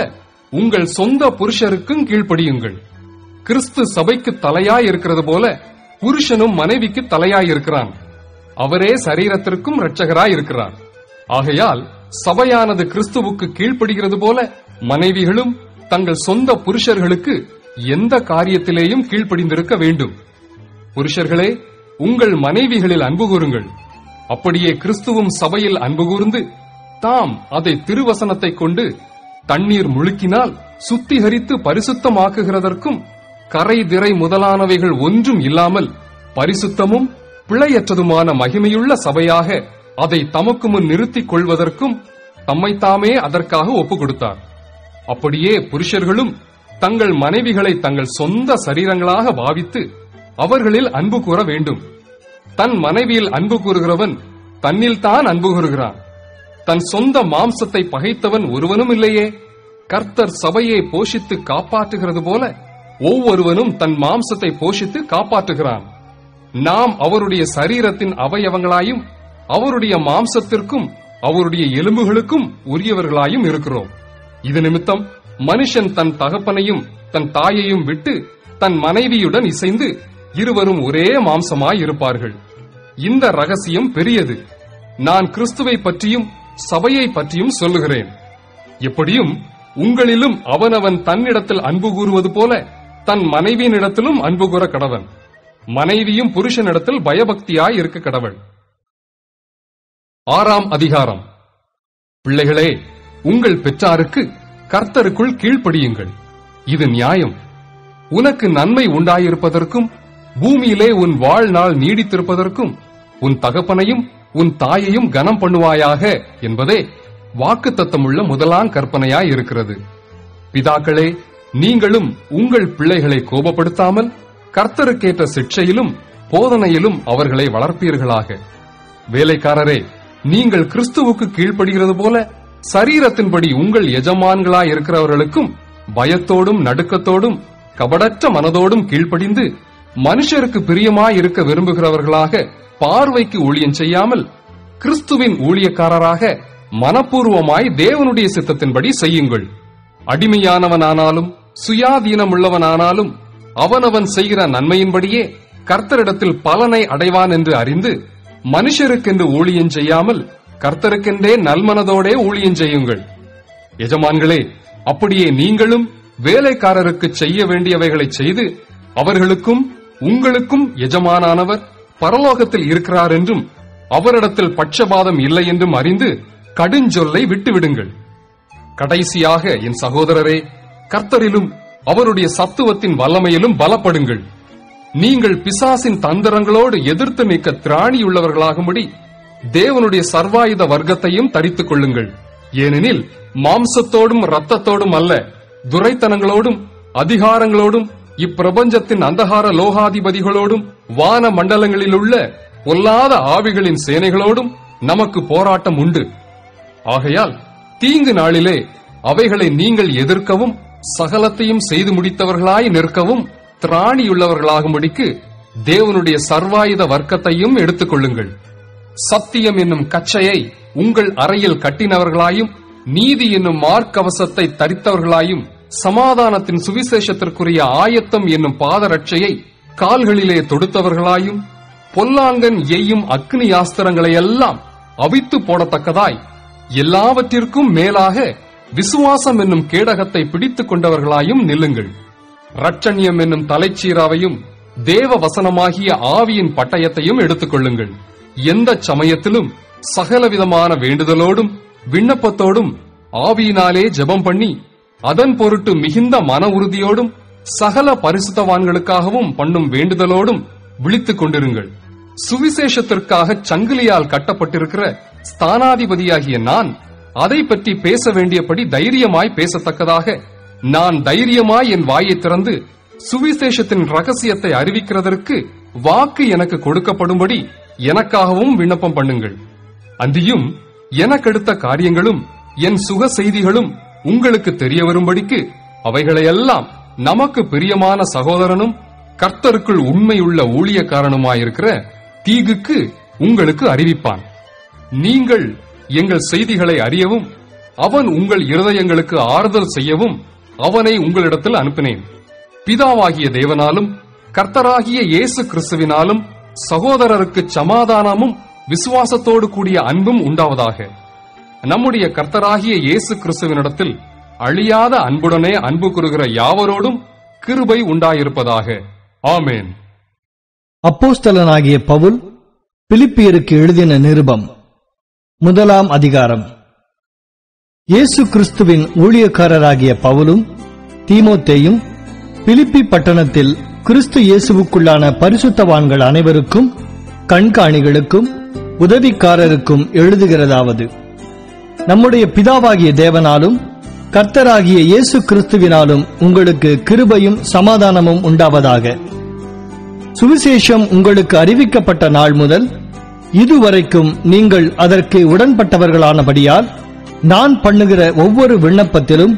உங்கள் சொந்த புருஷருக்கும் கீழ்ப்படியுங்கள். கிறிஸ்து சபைக்கு தலையாயிருக்கிறது போல புருஷனும் மனைவிக்கு தலையாயிருக்கிறான். அவரே சரீரத்திற்கும் இரட்சகராயிருக்கிறார். ஆகையால் சபையானது கிறிஸ்துவுக்கு கீழ்ப்படுகிறது போல மனைவிகளும் தங்கள் சொந்த புருஷர்களுக்கு எந்த காரியத்திலேயும் கீழ்ப்படிந்திருக்க வேண்டும். புருஷர்களே, உங்கள் மனைவிகளில் அன்பு கூறுங்கள். அப்படியே கிறிஸ்துவும் சபையில் அன்பு கூர்ந்து தாம் அதை திருவசனத்தை கொண்டு தண்ணீர் முழுக்கினால் சுத்திகரித்து பரிசுத்தமாக்குகிறதற்கும் கரை திரை முதலானவைகள் ஒன்றும் இல்லாமல் பரிசுத்தமும் பிழையற்றதுமான மகிமையுள்ள சபையாக அதை தமக்கு முன் நிறுத்திக் கொள்வதற்கும் தம்மைத்தாமே அதற்காக ஒப்புக் கொடுத்தார். அப்படியே புருஷர்களும் தங்கள் மனைவிகளை தங்கள் சொந்த சரீரங்களாக பாவித்து அவர்களில் அன்பு கூற வேண்டும். தன் மனைவியில் அன்பு கூறுகிறவன் தன்னில் தான் அன்பு கூறுகிறான். தன் சொந்த மாம்சத்தை பகைத்தவன் ஒருவனும் இல்லையே. கர்த்தர் சபையை போஷித்து காப்பாற்றுகிறது போல ஒவ்வொருவனும் தன் மாம்சத்தை போஷித்து காப்பாற்றுகிறான். நாம் அவருடைய சரீரத்தின் அவயவங்களாயும் அவருடைய மாம்சத்திற்கும் அவருடைய எலும்புகளுக்கும் உரியவர்களாயும் இருக்கிறோம். இது நிமித்தம் மனுஷன் தன் தகப்பனையும் தன் தாயையும் விட்டு தன் மனைவியுடன் இசைந்து இருவரும் ஒரே மாம்சமாய் இருப்பார்கள். இந்த ரகசியம் பெரியது. நான் கிறிஸ்துவை பற்றியும் சபையை பற்றியும் சொல்லுகிறேன். எப்படியும் உங்களிலும் அவனவன் தன்னிடத்தில் அன்பு கூறுவது போல தன் மனைவியினிடத்திலும் அன்பு கூற கடவன். மனைவியும் புருஷனிடத்தில் பயபக்தியாய் இருக்க கடவள். 6ஆம் அதிகாரம். பிள்ளைகளே, உங்கள் பெற்றாருக்கு கர்த்தருக்குள் கீழ்ப்படியுங்கள். இது நியாயம். உனக்கு நன்மை உண்டாயிருப்பதற்கும் பூமியிலே உன் வாழ்நாள் நீடித்திருப்பதற்கும் உன் தகப்பனையும் உன் தாயையும் கனம் பண்ணுவாயாக என்பதே வாக்குத்தத்தமுள்ள முதலாம் கற்பனையாய் இருக்கிறது. பிதாக்களே, நீங்களும் உங்கள் பிள்ளைகளை கோபப்படுத்தாமல் கர்த்தருக்கேற்ற சிட்சையிலும் போதனையிலும் அவர்களை வளர்ப்பீர்களாக. வேலைக்காரரே, நீங்கள் கிறிஸ்துவுக்கு கீழ்ப்படுகிறது போல சரீரத்தின்படி உங்கள் எஜமான்களாய் இருக்கிறவர்களுக்கும் பயத்தோடும் நடுக்கத்தோடும் கபடற்ற மனதோடும் கீழ்ப்படிந்து மனுஷருக்கு பிரியமாயிருக்க விரும்புகிறவர்களாக பார்வைக்கு ஊழியம் செய்யாமல் கிறிஸ்துவின் ஊழியக்காரராக மனப்பூர்வமாய் தேவனுடைய சித்தத்தின்படி செய்யுங்கள். அடிமையானவனானாலும் சுயாதீனமுள்ளவனானாலும் அவனவன் செய்கிற நன்மையின்படியே கர்த்தரிடத்தில் பலனை அடைவான் என்று அறிந்து மனுஷருக்கென்று ஊழியம் செய்யாமல் கர்த்தருக்கென்றே நல்மனதோடே ஊழியம் செய்யுங்கள். எஜமான்களே, அப்படியே நீங்களும் வேலைக்காரருக்கு செய்ய வேண்டியவைகளை செய்து அவர்களுக்கும் உங்களுக்கும் எஜமானானவர் பரலோகத்தில் இருக்கிறார் என்றும் அவரிடத்தில் பட்சபாதம் இல்லை என்றும் அறிந்து கடுஞ்சொல்லை விட்டுவிடுங்கள். கடைசியாக என் சகோதரரே, கர்த்தரிலும் அவருடைய சத்துவத்தின் வல்லமையிலும் பலப்படுங்கள். நீங்கள் பிசாசின் தந்திரங்களோடு எதிர்த்து நிற்க திராணியுள்ளவர்களாகும்படி தேவனுடைய சர்வாயுத வர்க்கத்தையும் தரித்துக் கொள்ளுங்கள். ஏனெனில் மாம்சத்தோடும் இரத்தத்தோடும் அல்ல, துரைத்தனங்களோடும் அதிகாரங்களோடும் இப்பிரபஞ்சத்தின் அந்தகார லோகாதிபதிகளோடும் வான மண்டலங்களிலுள்ள பொல்லாத ஆவிகளின் சேனைகளோடும் நமக்கு போராட்டம் உண்டு. ஆகையால் தீங்கு நாளிலே அவைகளை நீங்கள் எதிர்க்கவும் சகலத்தையும் செய்து முடித்தவர்களாய் நிற்கவும் திராணியுள்ளவர்களாகும்படிக்கு தேவனுடைய சர்வாயுத வர்க்கத்தையும் எடுத்துக் கொள்ளுங்கள். சத்தியம் என்னும் கச்சையை உங்கள் அறையில் கட்டினவர்களாயும் நீதி என்னும் மார்க்கவசத்தை தரித்தவர்களாயும் சமாதானத்தின் சுவிசேஷத்திற்குரிய ஆயத்தம் என்னும் பாதரட்சையை கால்களிலே தொடுத்தவர்களாயும் பொல்லாங்கன் எய்யும் அக்னி யாஸ்திரங்களையெல்லாம் அவித்து போடத்தக்கதாய் எல்லாவற்றிற்கும் மேலாக விசுவாசம் என்னும் கேடகத்தை பிடித்துக் கொண்டவர்களாயும் நில்லுங்கள். இரட்சண்யம் என்னும் தலைச்சீராவையும் தேவ வசனமாகிய ஆவியின் பட்டயத்தையும் எடுத்துக் கொள்ளுங்கள். எந்த சமயத்திலும் சகலவிதமான வேண்டுதலோடும் விண்ணப்பத்தோடும் ஆவியினாலே ஜெபம் பண்ணி அதன் பொருட்டு மிகுந்த மன உறுதியோடும் சகல பரிசுத்தவான்களுக்காகவும் பண்ணும் வேண்டுதலோடும் விழித்துக் கொண்டிருங்கள். சுவிசேஷத்திற்காக சங்கிலியால் கட்டப்பட்டிருக்கிற ஸ்தானாதிபதியாகிய நான் அதை பற்றி பேச வேண்டியபடி தைரியமாய் பேசத்தக்கதாக நான் தைரியமாய் என் வாயை திறந்து சுவிசேஷத்தின் ரகசியத்தை அறிவிக்கிறதற்கு வாக்கு எனக்கு கொடுக்கப்படும்படி எனக்காகவும் விண்ணப்பம் பண்ணுங்கள். அந்தியும் எனக்கெடுத்த காரியங்களும் என் சுக செய்திகளும் உங்களுக்கு தெரிய வரும்படிக்கு அவைகளையெல்லாம் நமக்கு பிரியமான சகோதரனும் கர்த்தருக்குள் உண்மையுள்ள ஊழியக்காரனுமாயிருக்கிற தீகுக்கு உங்களுக்கு அறிவிப்பான். நீங்கள் எங்கள் செய்திகளை அறியவும் அவன் உங்கள் இருதயங்களுக்கு ஆறுதல் செய்யவும் அவனை உங்களிடத்தில் அனுப்பினேன். பிதாவாகிய தேவனாலும் கர்த்தராகிய இயேசு கிறிஸ்துவினாலும் சகோதரருக்கு சமாதானமும் விசுவாசத்தோடு கூடிய அன்பும் உண்டாவதாக. நம்முடைய கர்த்தராகிய இயேசு கிறிஸ்துவினிடத்தில் அழியாத அன்புடனே அன்பு கூறுகிற யாவரோடும் கிருபை உண்டாயிருப்பதாக. ஆமென். அப்போஸ்தலனாகிய பவுல் பிலிப்பியருக்கு எழுதின நிருபம் 1 அதிகாரம். இயேசு கிறிஸ்துவின் ஊழியக்காரராகிய பவுலும் தீமோத்தேயும் பிலிப்பி பட்டணத்தில் கிறிஸ்து இயேசுவுக்குள்ளான பரிசுத்தவான்கள் அனைவருக்கும் கண்காணிகளுக்கும் உதவிக்காரருக்கும் எழுதுகிறதாவது: நம்முடைய பிதாவாகிய தேவனாலும் கர்த்தராகிய இயேசு கிறிஸ்துவினாலும் உங்களுக்கு கிருபையும் சமாதானமும் உண்டாவதாக. சுவிசேஷம் உங்களுக்கு அறிவிக்கப்பட்ட நாள் முதல் இதுவரைக்கும் நீங்கள் அதற்கு உடன்பட்டவர்களானபடியால் நான் பண்ணுகிற ஒவ்வொரு விண்ணப்பத்திலும்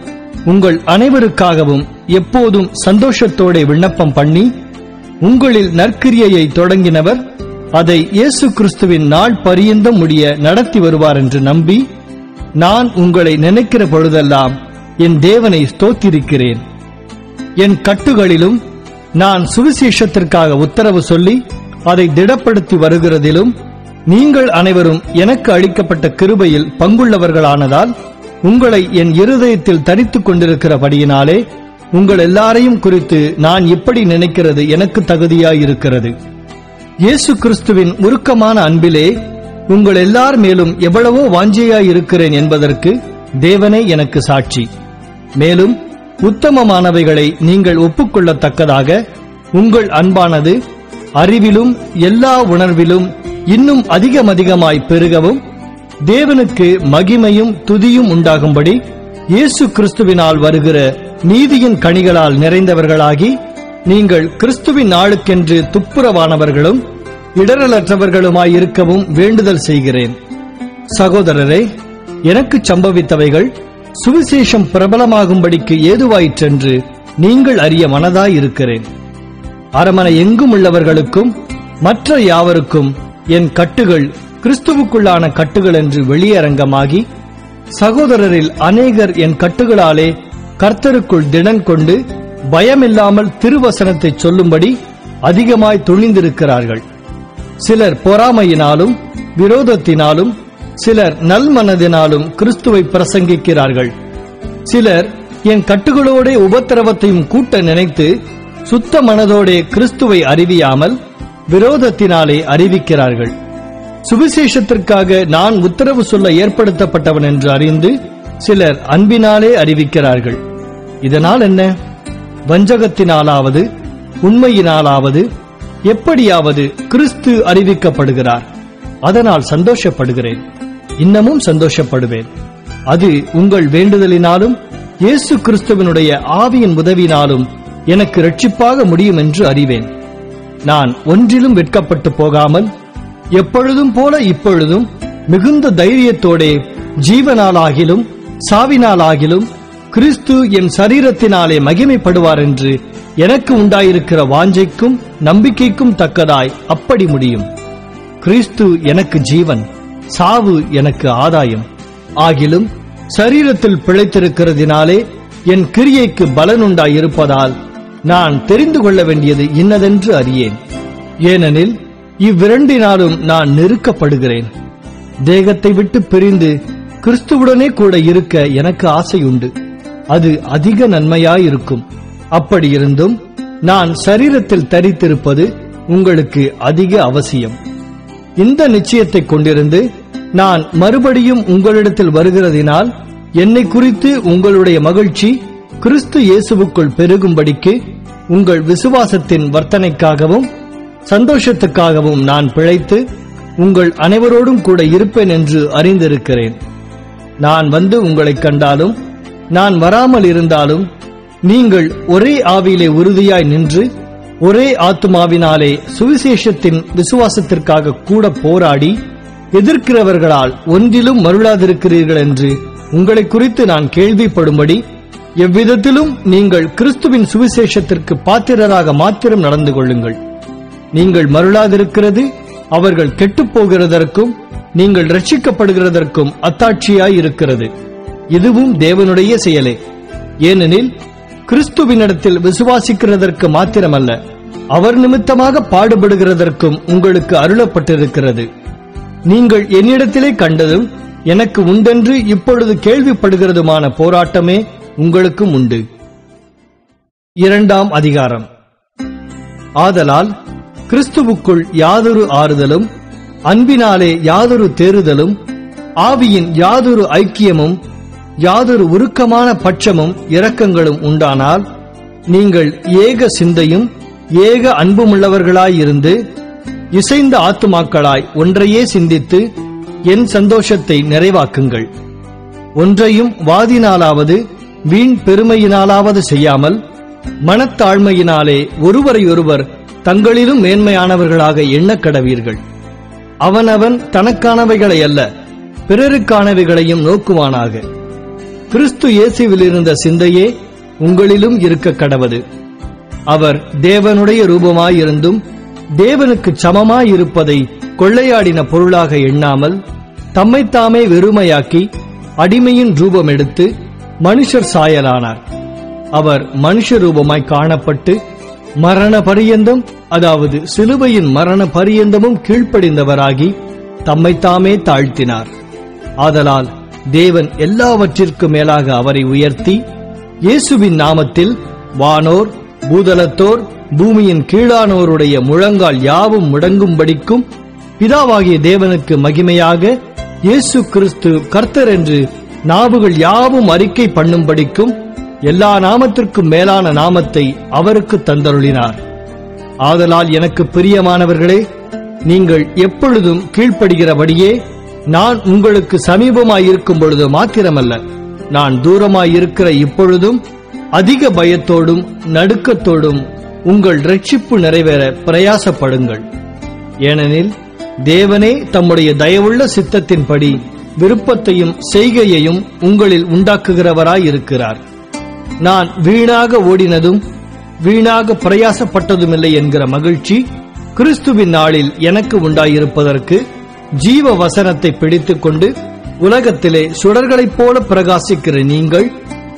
உங்கள் அனைவருக்காகவும் எப்போதும் சந்தோஷத்தோടെ விண்ணப்பம் பண்ணி, உங்களில் நற்கிரியையை தொடங்கினவர் அதை இயேசு கிறிஸ்துவின் நாள் பரியந்தம் முடிய நடத்தி வருவார் என்று நம்பி, நான் உங்களை நினைக்கிற பொழுதெல்லாம் என் தேவனை ஸ்தோத்திரிக்கிறேன். என் கட்டுகளிலும் நான் சுவிசேஷத்திற்காக உத்தரவு சொல்லி அதை திடப்படுத்தி வருகிறதிலும் நீங்கள் அனைவரும் எனக்கு அளிக்கப்பட்ட கிருபையில் பங்குள்ளவர்களானதால் உங்களை என் இருதயத்தில் தரித்துக் கொண்டிருக்கிறபடியினாலே உங்கள் எல்லாரையும் குறித்து நான் இப்படி நினைக்கிறது எனக்கு தகுதியாயிருக்கிறது. இயேசு கிறிஸ்துவின் உருக்கமான அன்பிலே உங்கள் எல்லார் மேலும் எவ்வளவோ வாஞ்சையாயிருக்கிறேன் என்பதற்கு தேவனே எனக்கு சாட்சி. மேலும் உத்தமமானவைகளை நீங்கள் ஒப்புக்கொள்ளத்தக்கதாக உங்கள் அன்பானது அறிவிலும் எல்லா உணர்விலும் இன்னும் அதிகமாய் பெருகவும் தேவனுக்கு மகிமையும் துதியும் உண்டாகும்படி இயேசு கிறிஸ்துவினால் வருகிற நீதியின் கனிகளால் நிறைந்தவர்களாகி, நீங்கள் கிறிஸ்துவின் நாளுக்கென்று துப்புரவானவர்களும் இடரலற்றவர்களுமாயிருக்கவும் வேண்டுதல் செய்கிறேன். சகோதரரே, எனக்கு சம்பவித்தவைகள் சுவிசேஷம் பிரபலமாகும்படிக்கு ஏதுவாயிற்றென்று நீங்கள் அறிய மனதாயிருக்கிறேன். அரமனை எங்கும் உள்ளவர்களுக்கும் மற்ற யாவருக்கும் என் கட்டுகள் கிறிஸ்துவுக்குள்ளான கட்டுகள் என்று வெளியரங்கமாகி, சகோதரரில் அநேகர் என் கட்டுகளாலே கர்த்தருக்குள் திடன் கொண்டு பயமில்லாமல் திருவசனத்தை சொல்லும்படி அதிகமாய் துணிந்திருக்கிறார்கள். சிலர் பொறாமையினாலும் விரோதத்தினாலும், சிலர் நல்மனதினாலும் கிறிஸ்துவை பிரசங்கிக்கிறார்கள். சிலர் என் கட்டுகளோட உபத்திரவத்தையும் கூட்ட நினைத்து சுத்த மனதோடே கிறிஸ்துவை அறிவியாமல் விரோதத்தினாலே அறிவிக்கிறார்கள். சுவிசேஷத்திற்காக நான் உத்தரவு சொல்ல ஏற்படுத்தப்பட்டவன் என்று அறிந்து சிலர் அன்பினாலே அறிவிக்கிறார்கள். இதனால் என்ன? வஞ்சகத்தினாலாவது உண்மையினாலாவது எப்படியாவது கிறிஸ்து அறிவிக்கப்படுகிறார். அதனால் சந்தோஷப்படுகிறேன், இன்னமும் சந்தோஷப்படுவேன். அது உங்கள் வேண்டுதலினாலும் இயேசு கிறிஸ்துவினுடைய ஆவியின் உதவினாலும் எனக்கு இரட்சிப்பாக முடியும் என்று அறிவேன். நான் ஒன்றிலும் வெட்கப்பட்டு போகாமல் எப்பொழுதும் போல இப்பொழுதும் மிகுந்த தைரியத்தோடே ஜீவனாலாகிலும் சாவினாலாகிலும் கிறிஸ்து என் சரீரத்தினாலே மகிமைப்படுவார் என்று எனக்கு உண்டாயிருக்கிற வாஞ்சைக்கும் நம்பிக்கைக்கும் தக்கதாய் அப்படி முடியும். கிறிஸ்து எனக்கு ஜீவன், சாவு எனக்கு ஆதாயம். ஆகிலும் சரீரத்தில் பிழைத்திருக்கிறதினாலே என் கிரியைக்கு பலனுண்டாயிருப்பதால் நான் தெரிந்து கொள்ள வேண்டியது இன்னதென்று அறியேன். ஏனெனில் இவ்விரண்டினாலும் நான் நெருக்கப்படுகிறேன். தேகத்தை விட்டு பிரிந்து கிறிஸ்துவுடனே கூட இருக்க எனக்கு ஆசையுண்டு. அது அதிக நன்மையாயிருக்கும். அப்படியிருந்தும் நான் சரீரத்தில் தரித்திருப்பது உங்களுக்கு அதிக அவசியம். இந்த நிச்சயத்தை கொண்டிருந்து நான் மறுபடியும் உங்களிடத்தில் வருகிறதினால் என்னை குறித்து உங்களுடைய மகிழ்ச்சி கிறிஸ்து இயேசுவுக்குள் பெருகும்படிக்கு உங்கள் விசுவாசத்தின் வர்த்தனைக்காகவும் சந்தோஷத்துக்காகவும் நான் பிழைத்து உங்கள் அனைவரோடும் கூட இருப்பேன் என்று அறிந்திருக்கிறேன். நான் வந்து உங்களைக் கண்டாலும் நான் வராமல் இருந்தாலும் நீங்கள் ஒரே ஆவியிலே உறுதியாய் நின்று ஒரே ஆத்துமாவினாலே சுவிசேஷத்தின் விசுவாசத்திற்காக கூட போராடி எதிர்க்கிறவர்களால் ஒன்றிலும் மருளாதிருக்கிறீர்கள் என்று உங்களை குறித்து நான் கேள்விப்படும்படி எவ்விதத்திலும் நீங்கள் கிறிஸ்துவின் சுவிசேஷத்திற்கு பாத்திரராக மாத்திரம் நடந்து கொள்ளுங்கள். நீங்கள் மருளாதிருக்கிறது அவர்கள் கெட்டுப்போகிறதற்கும் நீங்கள் ரட்சிக்கப்படுகிறதற்கும் அத்தாட்சியாயிருக்கிறது. இதுவும் தேவனுடைய செயலே. ஏனெனில் கிறிஸ்துவினிடத்தில் விசுவாசிக்கிறதற்கு மாத்திரமல்ல, அவர் நிமித்தமாக பாடுபடுகிறதற்கும் உங்களுக்கு அருளப்பட்டிருக்கிறது. நீங்கள் என்னிடத்திலே கண்டதும் எனக்கு உண்டென்று இப்பொழுது கேள்விப்படுகிறதுமான போராட்டமே உங்களுக்கும் உண்டு. 2ஆம் அதிகாரம். ஆதலால் கிறிஸ்துவுக்குள் யாதொரு ஆறுதலும், அன்பினாலே யாதொரு தேறுதலும், ஆவியின் யாதொரு ஐக்கியமும், யாதொரு உருக்கமான பட்சமும் இரக்கங்களும் உண்டானால், நீங்கள் ஏக சிந்தையும் ஏக அன்புமுள்ளவர்களாயிருந்து இசைந்த ஆத்துமாக்களாய் ஒன்றையே சிந்தித்து என் சந்தோஷத்தை நிறைவாக்குங்கள். ஒன்றையும் வாதினாலாவது வீண் பெருமையினாலாவது செய்யாமல் மனத்தாழ்மையினாலே ஒருவரையொருவர் தங்களிலும் மேன்மையானவர்களாக எண்ணக்கடவீர்கள். அவனவன் தனக்கானவைகளை அல்ல, பிறருக்கானவைகளையும் நோக்குவானாக. கிறிஸ்து இயேசுவிலிருந்த சிந்தையே உங்களிலும் இருக்க கடவது. அவர் தேவனுடைய ரூபமாயிருந்தும் தேவனுக்கு சமமாயிருப்பதை கொள்ளையாடின பொருளாக எண்ணாமல் தம்மைத்தாமே வெறுமையாக்கி அடிமையின் ரூபம் எடுத்து மனுஷர் சாயலானார். அவர் மனுஷ ரூபமாய் காணப்பட்டு மரண பரியந்தம், அதாவது சிலுவையின் மரண பரியந்தமும் கீழ்ப்படிந்தவராகி தம்மைத்தாமே தாழ்த்தினார். ஆதலால் தேவன் எல்லாவற்றிற்கும் மேலாக அவரை உயர்த்தி இயேசுவின் நாமத்தில் வானோர் பூதலத்தோர் பூமியின் கீழானோருடைய முழங்கால் யாவும் முடங்கும்படிக்கும் பிதாவாகிய தேவனுக்கு மகிமையாக இயேசு கிறிஸ்து கர்த்தர் என்று நாவுகள் யாவும் அறிக்கை பண்ணும்படிக்கும் எல்லா நாமத்திற்கும் மேலான நாமத்தை அவருக்கு தந்தருளினார். ஆதலால் எனக்கு பிரியமானவர்களே, நீங்கள் எப்பொழுதும் கீழ்ப்படுகிறபடியே நான் உங்களுக்கு சமீபமாயிருக்கும் பொழுது மாத்திரமல்ல, நான் தூரமாயிருக்கிற இப்பொழுதும் அதிக பயத்தோடும் நடுக்கத்தோடும் உங்கள் இரட்சிப்பு நிறைவேற பிரயாசப்படுங்கள். ஏனெனில் தேவனே தம்முடைய தயவுள்ள சித்தத்தின்படி விருப்பத்தையும் செய்கையையும் உங்களில் உண்டாக்குகிறவராயிருக்கிறார். நான் வீணாக ஓடினதும் வீணாக பிரயாசப்பட்டதுமில்லை என்கிற மகிழ்ச்சி கிறிஸ்துவின் நாளில் எனக்கு உண்டாயிருப்பதற்கு ஜீவ வசனத்தை பிடித்துக் கொண்டு உலகத்திலே சுடர்களைப் போல பிரகாசிக்கிற நீங்கள்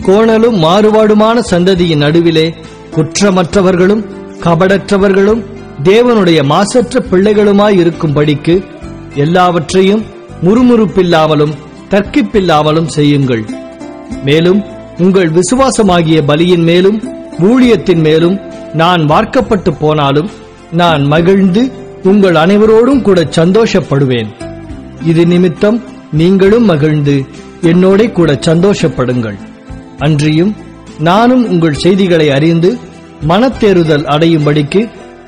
கோணலும் மாறுபாடுமான சந்ததியின் நடுவிலே குற்றமற்றவர்களும் கபடற்றவர்களும் தேவனுடைய மாசற்ற பிள்ளைகளுமாயிருக்கும்படிக்கு எல்லாவற்றையும் முறுமுறுப்பில்லாமலும் தர்க்கிப்பில்லாமலும் செய்யுங்கள். மேலும் உங்கள் விசுவாசமாகிய பலியின் மேலும் ஊழியத்தின் மேலும் நான் வார்க்கப்பட்டு போனாலும் நான் மகிழ்ந்து உங்கள் அனைவரோடும் கூட சந்தோஷப்படுவேன். இது நிமித்தம் நீங்களும் மகிழ்ந்து என்னோட கூட சந்தோஷப்படுங்கள். அன்றியும் நானும் உங்கள் செய்திகளை அறிந்து மனத்தேறுதல் அடையும்படிக்கு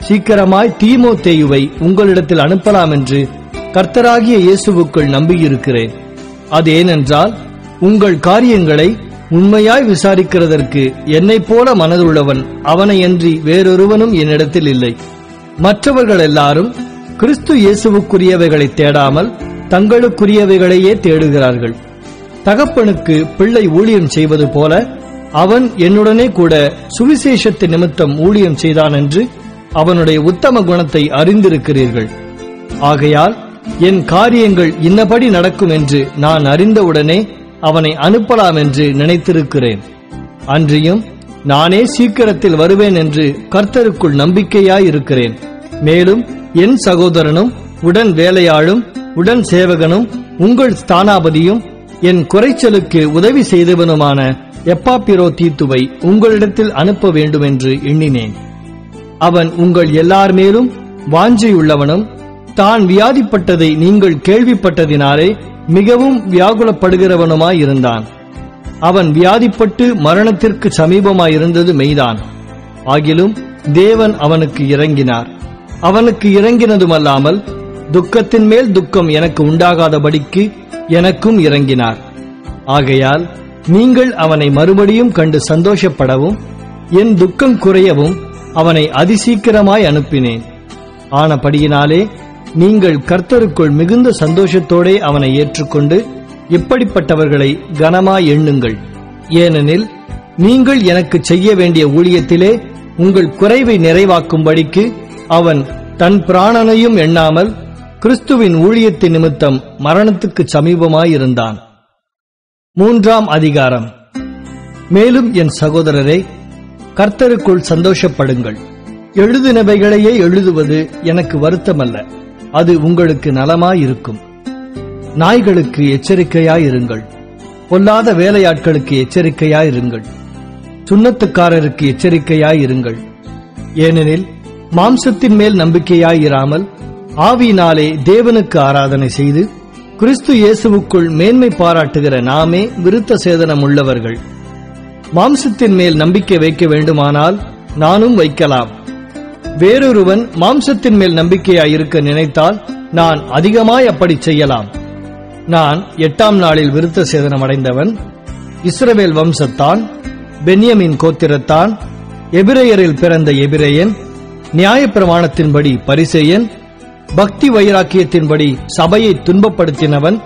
சீக்கிரமாய் தீமோத்தேயுவை உங்களிடத்தில் அனுப்பலாம் என்று கர்த்தராகிய இயேசுவுக்குள் நம்பியிருக்கிறேன். அது ஏனென்றால் உங்கள் காரியங்களை உண்மையாய் விசாரிக்கிறதற்கு என்னைப் போல மனதுள்ளவன் அவனையன்றி வேறொருவனும் என்னிடத்தில் இல்லை. மற்றவர்கள் எல்லாரும் கிறிஸ்து இயேசுவுக்குரியவைகளை தேடாமல் தங்களுக்குரியவைகளையே தேடுகிறார்கள். தகப்பனுக்கு பிள்ளை ஊழியம் செய்வது போல அவன் என்னுடனே கூட சுவிசேஷத்து நிமித்தம் ஊழியம் செய்தான் என்று அவனுடைய உத்தம குணத்தை அறிந்திருக்கிறீர்கள். ஆகையால் என் காரியங்கள் இன்னபடி நடக்கும் என்று நான் அறிந்தவுடனே அவனை அனுப்பலாம் என்று நினைத்திருக்கிறேன். அன்றியும் நானே சீக்கிரத்தில் வருவேன் என்று கர்த்தருக்குள் நம்பிக்கையாயிருக்கிறேன். மேலும் என் சகோதரனும் உடன் வேலையாளும் உடன் சேவகனும் உங்கள் ஸ்தானாபதியும் என் குறைச்சலுக்கு உதவி செய்தவனுமான எப்பாப்பிரோதீத்துவை உங்களிடத்தில் அனுப்ப வேண்டும் என்று எண்ணினேன். அவன் உங்கள் எல்லார் மேலும் வாஞ்சையுள்ளவனும் தான் வியாதிப்பட்டதை நீங்கள் கேள்விப்பட்டதினாலே மிகவும் வியாகுலப்படுகிறவனுமாயிருந்தான். அவன் வியாதிப்பட்டு மரணத்திற்கு சமீபமாயிருந்தது மெய்தான். ஆகிலும் தேவன் அவனுக்கு இறங்கினார். அவனுக்கு இறங்கினதுமல்லாமல் துக்கத்தின் மேல் துக்கம் எனக்கு உண்டாகாதபடிக்கு எனக்கும் இறங்கினார். ஆகையால் நீங்கள் அவனை மறுபடியும் கண்டு சந்தோஷப்படவும் என் துக்கம் குறையவும் அவனை அதிசீக்கிரமாய் அனுப்பினேன். ஆனபடியினாலே நீங்கள் கர்த்தருக்குள் மிகுந்த சந்தோஷத்தோடே அவனை ஏற்றுக்கொண்டு இப்படிப்பட்டவர்களை கனமாய் எண்ணுங்கள். ஏனெனில் நீங்கள் எனக்கு செய்ய வேண்டிய ஊழியத்திலே உங்கள் குறைவை நிறைவாக்கும்படிக்கு அவன் தன் பிராணனையும் எண்ணாமல் கிறிஸ்துவின் ஊழியத்தின் நிமித்தம் மரணத்துக்கு சமீபமாயிருந்தான். 3ஆம் அதிகாரம். மேலும் என் சகோதரரே, கர்த்தருக்குள் சந்தோஷப்படுங்கள். எழுதினவைகளையே எழுதுவது எனக்கு வருத்தமல்ல, அது உங்களுக்கு நலமாயிருக்கும். நாய்களுக்கு எச்சரிக்கையாயிருங்கள், பொல்லாத வேலையாட்களுக்கு எச்சரிக்கையாயிருங்கள், சுண்ணத்துக்காரருக்கு எச்சரிக்கையாயிருங்கள். ஏனெனில் மாம்சத்தின் மேல் நம்பிக்கையாயிராமல் ஆவியினாலே தேவனுக்கு ஆராதனை செய்து கிறிஸ்து இயேசுவுக்குள் மேன்மை பாராட்டுகிற நாமே விருத்த சேதனம் உள்ளவர்கள். மாம்சத்தின் மேல் நம்பிக்கை வைக்க வேண்டுமானால் நானும் வைக்கலாம். வேறொருவன் மாம்சத்தின் மேல் நம்பிக்கையாயிருக்க நினைத்தால் நான் அதிகமாய் அப்படி செய்யலாம். நான் 8ஆம் நாளில் விருத்த சேதனம் அடைந்தவன். இஸ்ரவேல் வம்சத்தான், பென்யமின் கோத்திரத்தான், எபிரெயரில் பிறந்த எபிரெயன், நியாயப்பிரமாணத்தின்படி பரிசேயன், பக்தி வைராக்கியத்தின்படி சபையை துன்பப்படுத்தினவன்,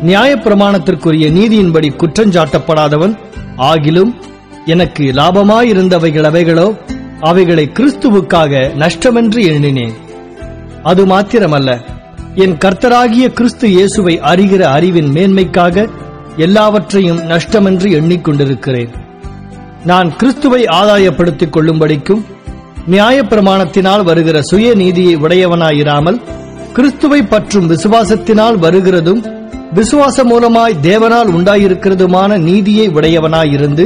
நியாயப்பிரமாணத்திற்குரிய நீதியின்படி குற்றஞ்சாட்டப்படாதவன். ஆகிலும் எனக்கு லாபமாயிருந்தவைகள் அவைகளோ அவைகளை கிறிஸ்துவுக்காக நஷ்டமென்று எண்ணினேன். அது மாத்திரமல்ல, என் கர்த்தராகிய கிறிஸ்து இயேசுவை அறிகிற அறிவின் மேன்மைக்காக எல்லாவற்றையும் நஷ்டமென்று எண்ணிக்கொண்டிருக்கிறேன். நான் கிறிஸ்துவை ஆதாயப்படுத்திக் கொள்ளும்படிக்கும் நியாயப்பிரமாணத்தினால் வருகிற சுய நீதியை உடையவனாயிராமல் கிறிஸ்துவை பற்றும் விசுவாசத்தினால் வருகிறதும் விசுவாச மூலமாய் தேவனால் உண்டாயிருக்கிறதுமான நீதியை உடையவனாயிருந்து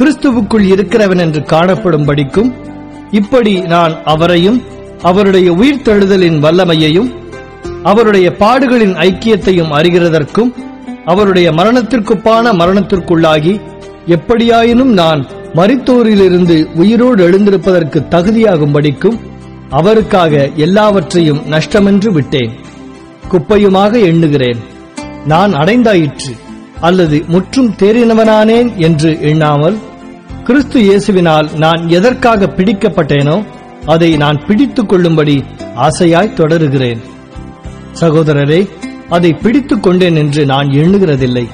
கிறிஸ்துவுக்குள் இருக்கிறவன் என்று காணப்படும்படிக்கும், இப்படி நான் அவரையும் அவருடைய உயிர்த்தெழுதலின் வல்லமையையும் அவருடைய பாடுகளின் ஐக்கியத்தையும் அறிகிறதற்கும் அவருடைய மரணத்திற்குப்பான மரணத்திற்குள்ளாகி எப்படியாயினும் நான் மரித்தோரிலிருந்து உயிரோடு எழுந்திருப்பதற்கு தகுதியாகும்படிக்கும் அவருக்காக எல்லாவற்றையும் நஷ்டமென்று விட்டேன், குப்பையுமாக எண்ணுகிறேன். நான் அடைந்தாயிற்று அல்லது முற்றும் தேறினவனானேன் என்று எண்ணாமல் கிறிஸ்து இயேசுவினால் நான் எதற்காக பிடிக்கப்பட்டேனோ அதை நான் பிடித்துக் கொள்ளும்படி ஆசையாய் தொடருகிறேன். சகோதரரே, அதை பிடித்துக் கொண்டேன் என்று நான் எண்ணுகிறதில்லை.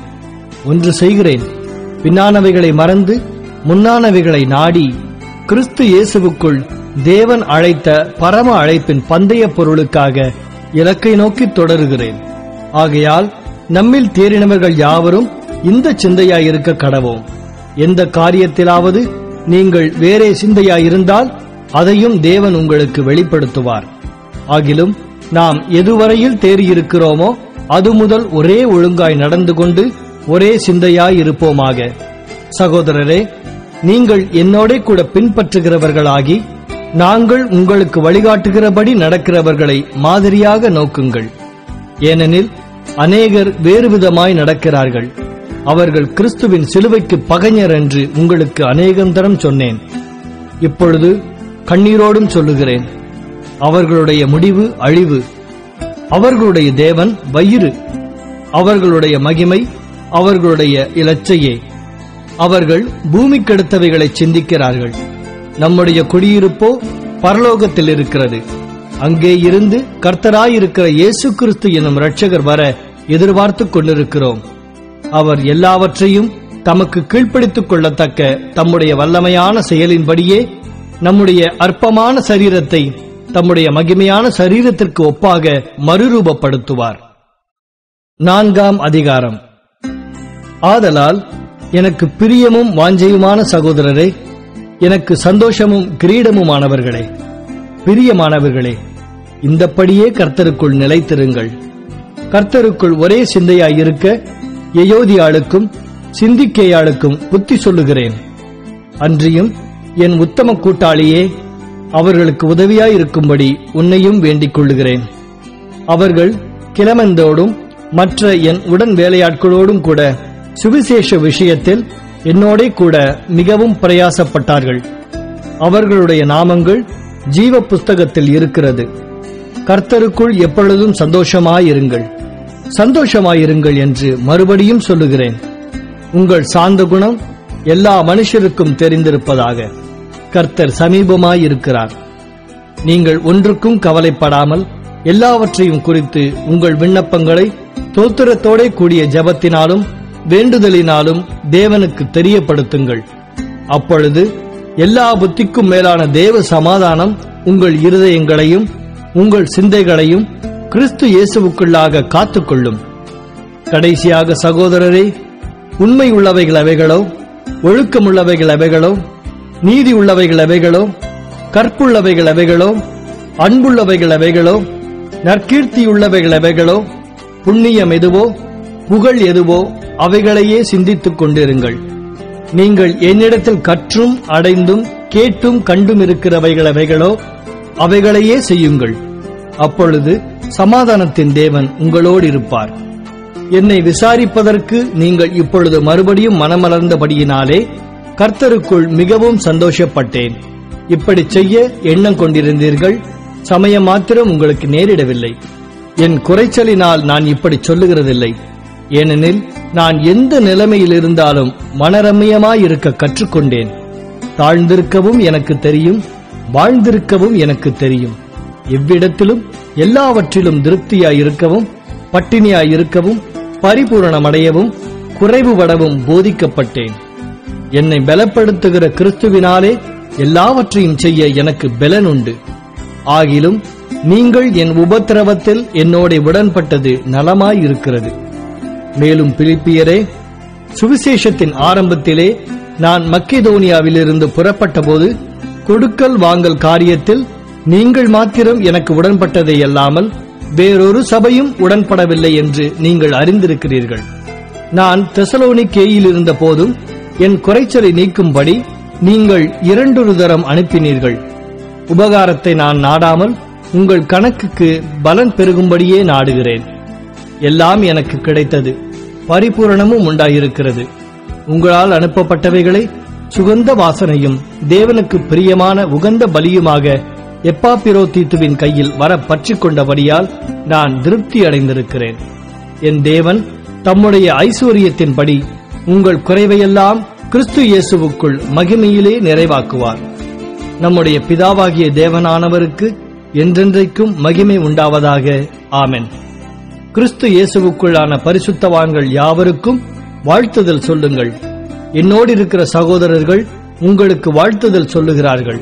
ஒன்று செய்கிறேன், பின்னானவைகளை மறந்து முன்னானவைகளை நாடி கிறிஸ்து இயேசுவுக்குள் தேவன் அழைத்த பரம அழைப்பின் பந்தய பொருளுக்காக இலக்கை நோக்கி தொடருகிறேன். ஆகையால் நம்மில் தேறினவர்கள் யாவரும் இந்த சிந்தையாயிருக்க கடவோம். எந்த காரியத்திலாவது நீங்கள் வேறே சிந்தையாயிருந்தால் அதையும் தேவன் உங்களுக்கு வெளிப்படுத்துவார். ஆகிலும் நாம் எதுவரையில் தேறியிருக்கிறோமோ அது முதல் ஒரே ஒழுங்காய் நடந்து கொண்டு ஒரே சிந்தையாயிருப்போமாக. சகோதரரே, நீங்கள் என்னோட கூட பின்பற்றுகிறவர்களாகி நாங்கள் உங்களுக்கு வழிகாட்டுகிறபடி நடக்கிறவர்களை மாதிரியாக நோக்குங்கள். ஏனெனில் அநேகர் வேறுவிதமாய் நடக்கிறார்கள். அவர்கள் கிறிஸ்துவின் சிலுவைக்கு பகைஞர் என்று உங்களுக்கு அநேகந்தரம் சொன்னேன். இப்பொழுது கண்ணீரோடும் சொல்லுகிறேன், அவர்களுடைய முடிவு அழிவு, அவர்களுடைய தேவன் வயிறு, அவர்களுடைய மகிமை அவர்களுடைய இலச்சையே. அவர்கள் பூமிக்கெடுத்தவைகளை சிந்திக்கிறார்கள். நம்முடைய குடியிருப்போ பரலோகத்தில் இருக்கிறது. அங்கே இருந்து கர்த்தராயிருக்கிற இயேசு கிறிஸ்து எனும் இரட்சகர் வர எதிர்பார்த்துக் கொண்டிருக்கிறோம். அவர் எல்லாவற்றையும் தமக்கு கீழ்ப்படுத்திக் கொள்ளத்தக்க தம்முடைய வல்லமையான செயலின்படியே நம்முடைய அற்பமான சரீரத்தை தம்முடைய மகிமையான சரீரத்திற்கு ஒப்பாக மறுரூபப்படுத்துவார். 4ஆம் அதிகாரம். ஆதலால் எனக்கு பிரியமும் வாஞ்சையுமான சகோதரரே, எனக்கு சந்தோஷமும் கிரீடமுமானவர்களே, பிரியமானவர்களே, இந்தப்படியே கர்த்தருக்குள் நிலைத்திருங்கள். கர்த்தருக்குள் ஒரே சிந்தையாயிருக்க எயோதியாளுக்கும் சிந்திக்கேயாளுக்கும் புத்தி சொல்லுகிறேன். அன்றியும் என் உத்தம கூட்டாளியே, அவர்களுக்கு உதவியாயிருக்கும்படி உன்னையும் வேண்டிக் கொள்ளுகிறேன். அவர்கள் கிளமெந்தோடும் மற்ற என் உடன் வேலையாட்களோடும் கூட சுவிசேஷ விஷயத்தில் என்னோடே கூட மிகவும் பிரயாசப்பட்டார்கள். அவர்களுடைய நாமங்கள் ஜீவ புஸ்தகத்தில் இருக்கிறது. கர்த்தருக்குள் எப்பொழுதும் சந்தோஷமாயிருங்கள், சந்தோஷமாயிருங்கள் என்று மறுபடியும் சொல்லுகிறேன். உங்கள் சாந்த குணம் எல்லா மனுஷருக்கும் தெரிந்திருப்பதாக. கர்த்தர் சமீபமாயிருக்கிறார். நீங்கள் ஒன்றுக்கும் கவலைப்படாமல் எல்லாவற்றையும் குறித்து உங்கள் விண்ணப்பங்களை தோத்திரத்தோடே கூடிய ஜெபத்தினாலும் வேண்டுதலினாலும் தேவனுக்கு தெரியப்படுத்துங்கள். அப்பொழுது எல்லா புத்திக்கும் மேலான தேவ சமாதானம் உங்கள் இருதயங்களையும் உங்கள் சிந்தைகளையும் கிறிஸ்து இயேசுவுக்குள்ளாக காத்துக்கொள்ளும். கடைசியாக சகோதரரே, உண்மை உள்ளவைகள் எவைகளோ, ஒழுக்கமுள்ளவைகள் எவைகளோ, நீதி உள்ளவைகள் எவைகளோ, கற்புள்ளவைகள் எவைகளோ, அன்புள்ளவைகள் எவைகளோ, நற்கீர்த்தியுள்ளவைகள் எவைகளோ, புண்ணியம் எதுவோ, புகழ் எதுவோ, அவைகளையே சிந்தித்துக் கொண்டிருங்கள். நீங்கள் என்னிடத்தில் கற்றும் அடைந்தும் கேட்டும் கண்டும் இருக்கிறவைகள் எவைகளோ அவைகளையே செய்யுங்கள். அப்பொழுது சமாதானத்தின் தேவன் உங்களோடு இருப்பார். என்னை விசாரிப்பதற்கு நீங்கள் இப்பொழுது மறுபடியும் மனமலர்ந்தபடியினாலே கர்த்தருக்குள் மிகவும் சந்தோஷப்பட்டேன். இப்படி செய்ய எண்ணம் கொண்டிருந்தீர்கள், சமயம் மாத்திரம் உங்களுக்கு நேரிடவில்லை. என் குறைச்சலினால் நான் இப்படி சொல்லுகிறதில்லை. ஏனெனில் நான் எந்த நிலைமையில் இருந்தாலும் மனரம்யமாயிருக்க கற்றுக்கொண்டேன். தாழ்ந்திருக்கவும் எனக்கு தெரியும், வாழ்ந்திருக்கவும் எனக்கு தெரியும். எவ்விடத்திலும் எல்லாவற்றிலும் திருப்தியாயிருக்கவும் பட்டினியாயிருக்கவும் பரிபூரணமடையவும் குறைவுபடவும் போதிக்கப்பட்டேன். என்னை பலப்படுத்துகிற கிறிஸ்துவினாலே எல்லாவற்றையும் செய்ய எனக்கு பலன் உண்டு. ஆகிலும் நீங்கள் என் உபத்திரவத்தில் என்னோட உடன்பட்டது நலமாயிருக்கிறது. மேலும் பிலிப்பியரே, சுவிசேஷத்தின் ஆரம்பத்திலே நான் மக்கெதோனியாவிலிருந்து புறப்பட்ட போது கொடுக்கல் வாங்கல் காரியத்தில் நீங்கள் மாத்திரம் எனக்கு உடன்பட்டதை அல்லாமல் வேறொரு சபையும் உடன்படவில்லை என்று நீங்கள் அறிந்திருக்கிறீர்கள். நான் தெசலோனிக்கேயில் இருந்த போதும் என் குறைச்சலை நீக்கும்படி நீங்கள் 2 தரம் அனுப்பினீர்கள். உபகாரத்தை நான் நாடாமல் உங்கள் கணக்குக்கு பலன் பெருகும்படியே நாடுகிறேன். எல்லாம் எனக்கு கிடைத்தது, பரிபூரணமும் உண்டாயிருக்கிறது. உங்களால் அனுப்பப்பட்டவைகளை சுகந்த வாசனையும் தேவனுக்கு பிரியமான உகந்த பலியுமாக எப்பாப்பிரோதீத்துவின் கையில் வர பற்றிக் கொண்டபடியால் நான் திருப்தி அடைந்திருக்கிறேன். என் தேவன் தம்முடைய ஐசுவரியத்தின்படி உங்கள் குறைவையெல்லாம் கிறிஸ்து இயேசுவுக்குள் மகிமையிலே நிறைவாக்குவார். நம்முடைய பிதாவாகிய தேவனானவருக்கு என்றென்றைக்கும் மகிமை உண்டாவதாக. ஆமென். கிறிஸ்து இயேசுவுக்குள்ளான பரிசுத்தவான்கள் யாவருக்கும் வாழ்த்துதல் சொல்லுங்கள். என்னோடு இருக்கிற சகோதரர்கள் உங்களுக்கு வாழ்த்துதல் சொல்லுகிறார்கள்.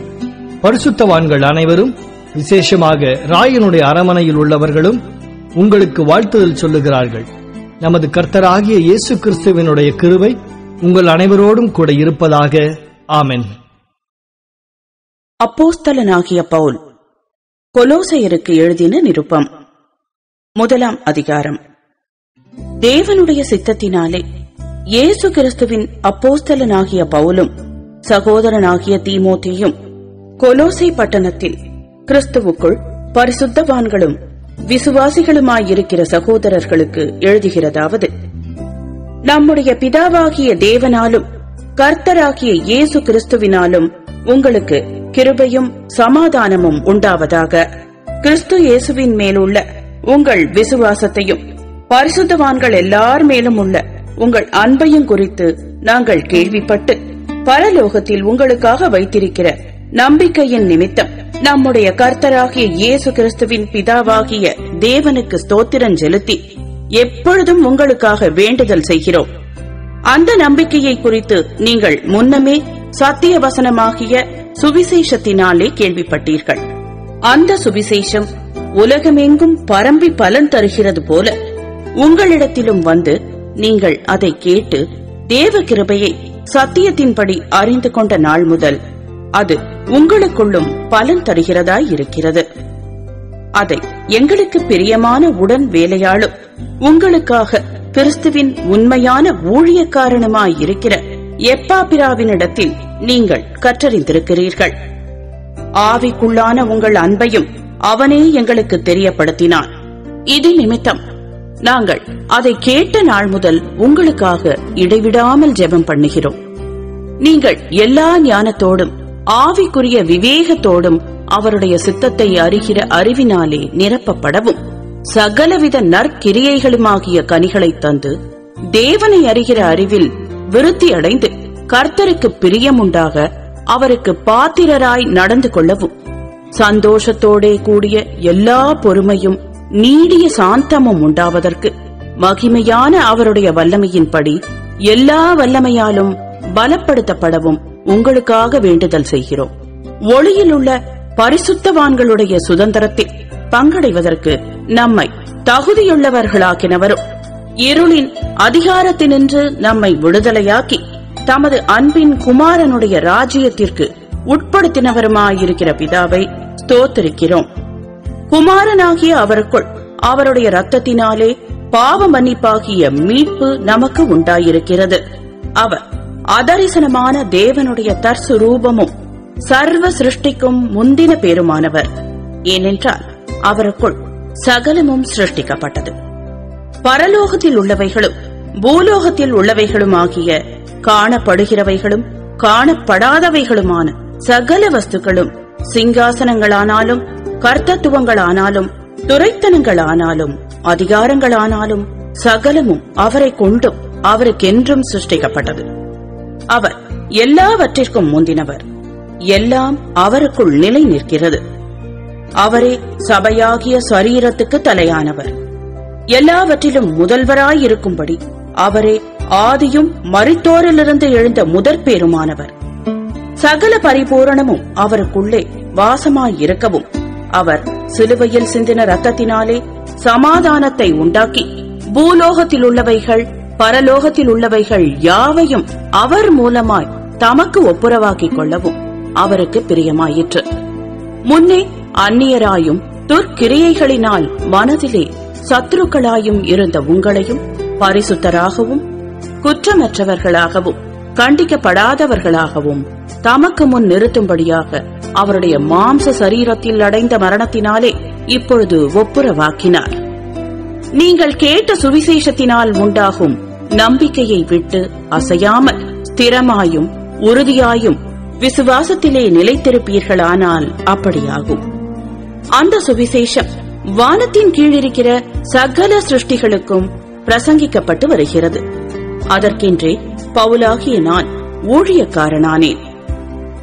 பரிசுத்தவான்கள் அனைவரும், விசேஷமாக ராயனுடைய அரமனையில் உள்ளவர்களும் உங்களுக்கு வாழ்த்துதல் சொல்லுகிறார்கள். நமது கர்த்தராகிய இயேசு கிறிஸ்துவினுடைய கிருபை உங்கள் அனைவரோடும் கூட இருப்பதாக. ஆமென். அப்போஸ்தலனாகிய பவுல் கொலோசையருக்கு எழுதின நிருபம். 1 அதிகாரம். தேவனுடைய சித்தத்தினாலே இயேசு கிறிஸ்துவின் அப்போஸ்தலனாகிய பவுலும் சகோதரனாகிய தீமோத்தேயும் கொலோசை பட்டணத்தில் கிறிஸ்துவுக்குள் பரிசுத்தவான்களும் விசுவாசிகளுமாயிருக்கிற சகோதரர்களுக்கு எழுதுகிறதாவது: நம்முடைய பிதாவாகிய தேவனாலும் கர்த்தராகிய இயேசு கிறிஸ்துவினாலும் உங்களுக்கு கிருபையும் சமாதானமும் உண்டாவதாக. கிறிஸ்து இயேசுவின் மேலுள்ள உங்கள் விசுவாசத்தையும் பரிசுத்தவான்கள் எல்லார் மேலும் உள்ள உங்கள் அன்பையும் குறித்து நாங்கள் கேள்விப்பட்டு பரலோகத்தில் உங்களுக்காக வைத்திருக்கிற நம்பிக்கையின் நிமித்தம் நம்முடைய கர்த்தராகிய இயேசு கிறிஸ்துவின் பிதாவாகிய தேவனுக்கு ஸ்தோத்திரம் செலுத்தி எப்பொழுதும் உங்களுக்காக வேண்டுதல் செய்கிறோம். அந்த நம்பிக்கையை குறித்து நீங்கள் முன்னமே சத்திய வசனமாகிய சுவிசேஷத்தினாலே கேள்விப்பட்டீர்கள். அந்த சுவிசேஷம் உலகமெங்கும் பரம்பி பலன் தருகிறது போல உங்களிடத்திலும் வந்து நீங்கள் அதை கேட்டு தேவ கிருபையை சத்தியத்தின்படி அறிந்து கொண்ட நாள் முதல் அது உங்களுக்குள்ளும் பலன் தருகிறதாயிருக்கிறது. அதை எங்களுக்கு பிரியமான உடன் வேலையாளும் உங்களுக்காக கிறிஸ்துவின் உண்மையான ஊழியக்காரனுமாயிருக்கிற எப்பாப்பிராவினிடத்தில் நீங்கள் கற்றறிந்திருக்கிறீர்கள். ஆவிக்குள்ளான உங்கள் அன்பையும் அவனே எங்களுக்கு தெரியப்படுத்தினான். இது நிமித்தம் நாங்கள் அதை கேட்ட நாள் முதல் உங்களுக்காக இடைவிடாமல் ஜெபம் பண்ணுகிறோம். நீங்கள் எல்லா ஞானத்தோடும் ஆவிக்குரிய விவேகத்தோடும் அவருடைய சித்தத்தை அறிகிற அறிவினாலே நிரப்பப்படவும் சகலவித நற்கிரியைகளுமாகிய கனிகளை தந்து தேவனை அறிகிற அறிவில் விருத்தி அடைந்து கர்த்தருக்கு பிரியமுண்டாக அவருக்கு பாத்திரராய் நடந்து கொள்ளவும் சந்தோஷத்தோடே கூடிய எல்லா பொறுமையும் நீடிய சாந்தமும் உண்டாவதற்கு மகிமையான அவருடைய வல்லமையின்படி எல்லா வல்லமையாலும் பலப்படுத்தப்படவும் உங்களுக்காக வேண்டுதல் செய்கிறோம். ஒளியில் உள்ள பரிசுத்தவான்களுடைய சுதந்திரத்தில் பங்கடைவதற்கு நம்மை தகுதியுள்ளவர்களாக்கினவரும் இருளின் அதிகாரத்தினின்று நம்மை விடுதலையாக்கி தமது அன்பின் குமாரனுடைய ராஜ்யத்திற்கு உட்படுத்தினவருமாயிருக்கிற பிதாவை ஸ்தோத்திரிக்கிறோம். குமாரனாகிய அவருக்குள் அவருடைய இரத்தத்தினாலே பாவ மன்னிப்பாகிய மீட்பு நமக்கு உண்டாயிருக்கிறது. அவர் அதரிசனமான தேவனுடைய தற்சுரூபமும் சர்வ சிருஷ்டிக்கும் முந்தின பேருமானவர். ஏனென்றால் அவருக்குள் சகலமும் சிருஷ்டிக்கப்பட்டது. பரலோகத்தில் உள்ளவைகளும் பூலோகத்தில் உள்ளவைகளும் ஆகிய காணப்படுகிறவைகளும் காணப்படாதவைகளுமான சகல வஸ்துக்களும், சிங்காசனங்களானாலும் கர்த்தத்துவங்களானாலும் துரைத்தனங்களானாலும் அதிகாரங்களானாலும் சகலமும் அவரை கொண்டும் அவருக்கென்றும் சிருஷ்டிக்கப்பட்டது. அவர் எல்லாவற்றிற்கும் முந்தினவர். எல்லாம் அவருக்குள் நிலை நிற்கிறது. அவரே சபையாகிய சரீரத்துக்கு தலையானவர். எல்லாவற்றிலும் முதல்வராயிருக்கும்படி அவரே ஆதியும் மரித்தோரிலிருந்து எழுந்த முதற்பேருமானவர். சகல பரிபூரணமும் அவருக்குள்ளே வாசமாயிருக்கவும் அவர் சிலுவையில் சிந்தின இரத்தத்தினாலே சமாதானத்தை உண்டாக்கி பூலோகத்தில் உள்ளவைகள் பரலோகத்தில் உள்ளவைகள் யாவையும் அவர் மூலமாய் தமக்கு ஒப்புரவாக்கிக் கொள்ளவும் அவருக்கு பிரியமாயிற்று. முன்னே அந்நியராயும் துர்க்கிரியைகளினால் மனதிலே சத்துருக்களாயும் இருந்த உங்களையும் பரிசுத்தராகவும் குற்றமற்றவர்களாகவும் கண்டிக்கப்படாதவர்களாகவும் தமக்கு முன் நிறுத்தும்படியாக அவருடைய மாம்ச சரீரத்தில் அடைந்த மரணத்தினாலே இப்பொழுது ஒப்புரவாக்கினார். நீங்கள் கேட்ட சுவிசேஷத்தினால் உண்டாகும் நம்பிக்கையை விட்டு அசையாமல் ஸ்திரமாயும் உறுதியாயும் விசுவாசத்திலே நிலைத்திருப்பீர்களானால் அப்படியாகும். அந்த சுவிசேஷம் வானத்தின் கீழிருக்கிற சகல சிருஷ்டிகளுக்கும் பிரசங்கிக்கப்பட்டு வருகிறது. அதற்கென்றே பவுலாகிய நான் ஊழியக்காரனானேன்.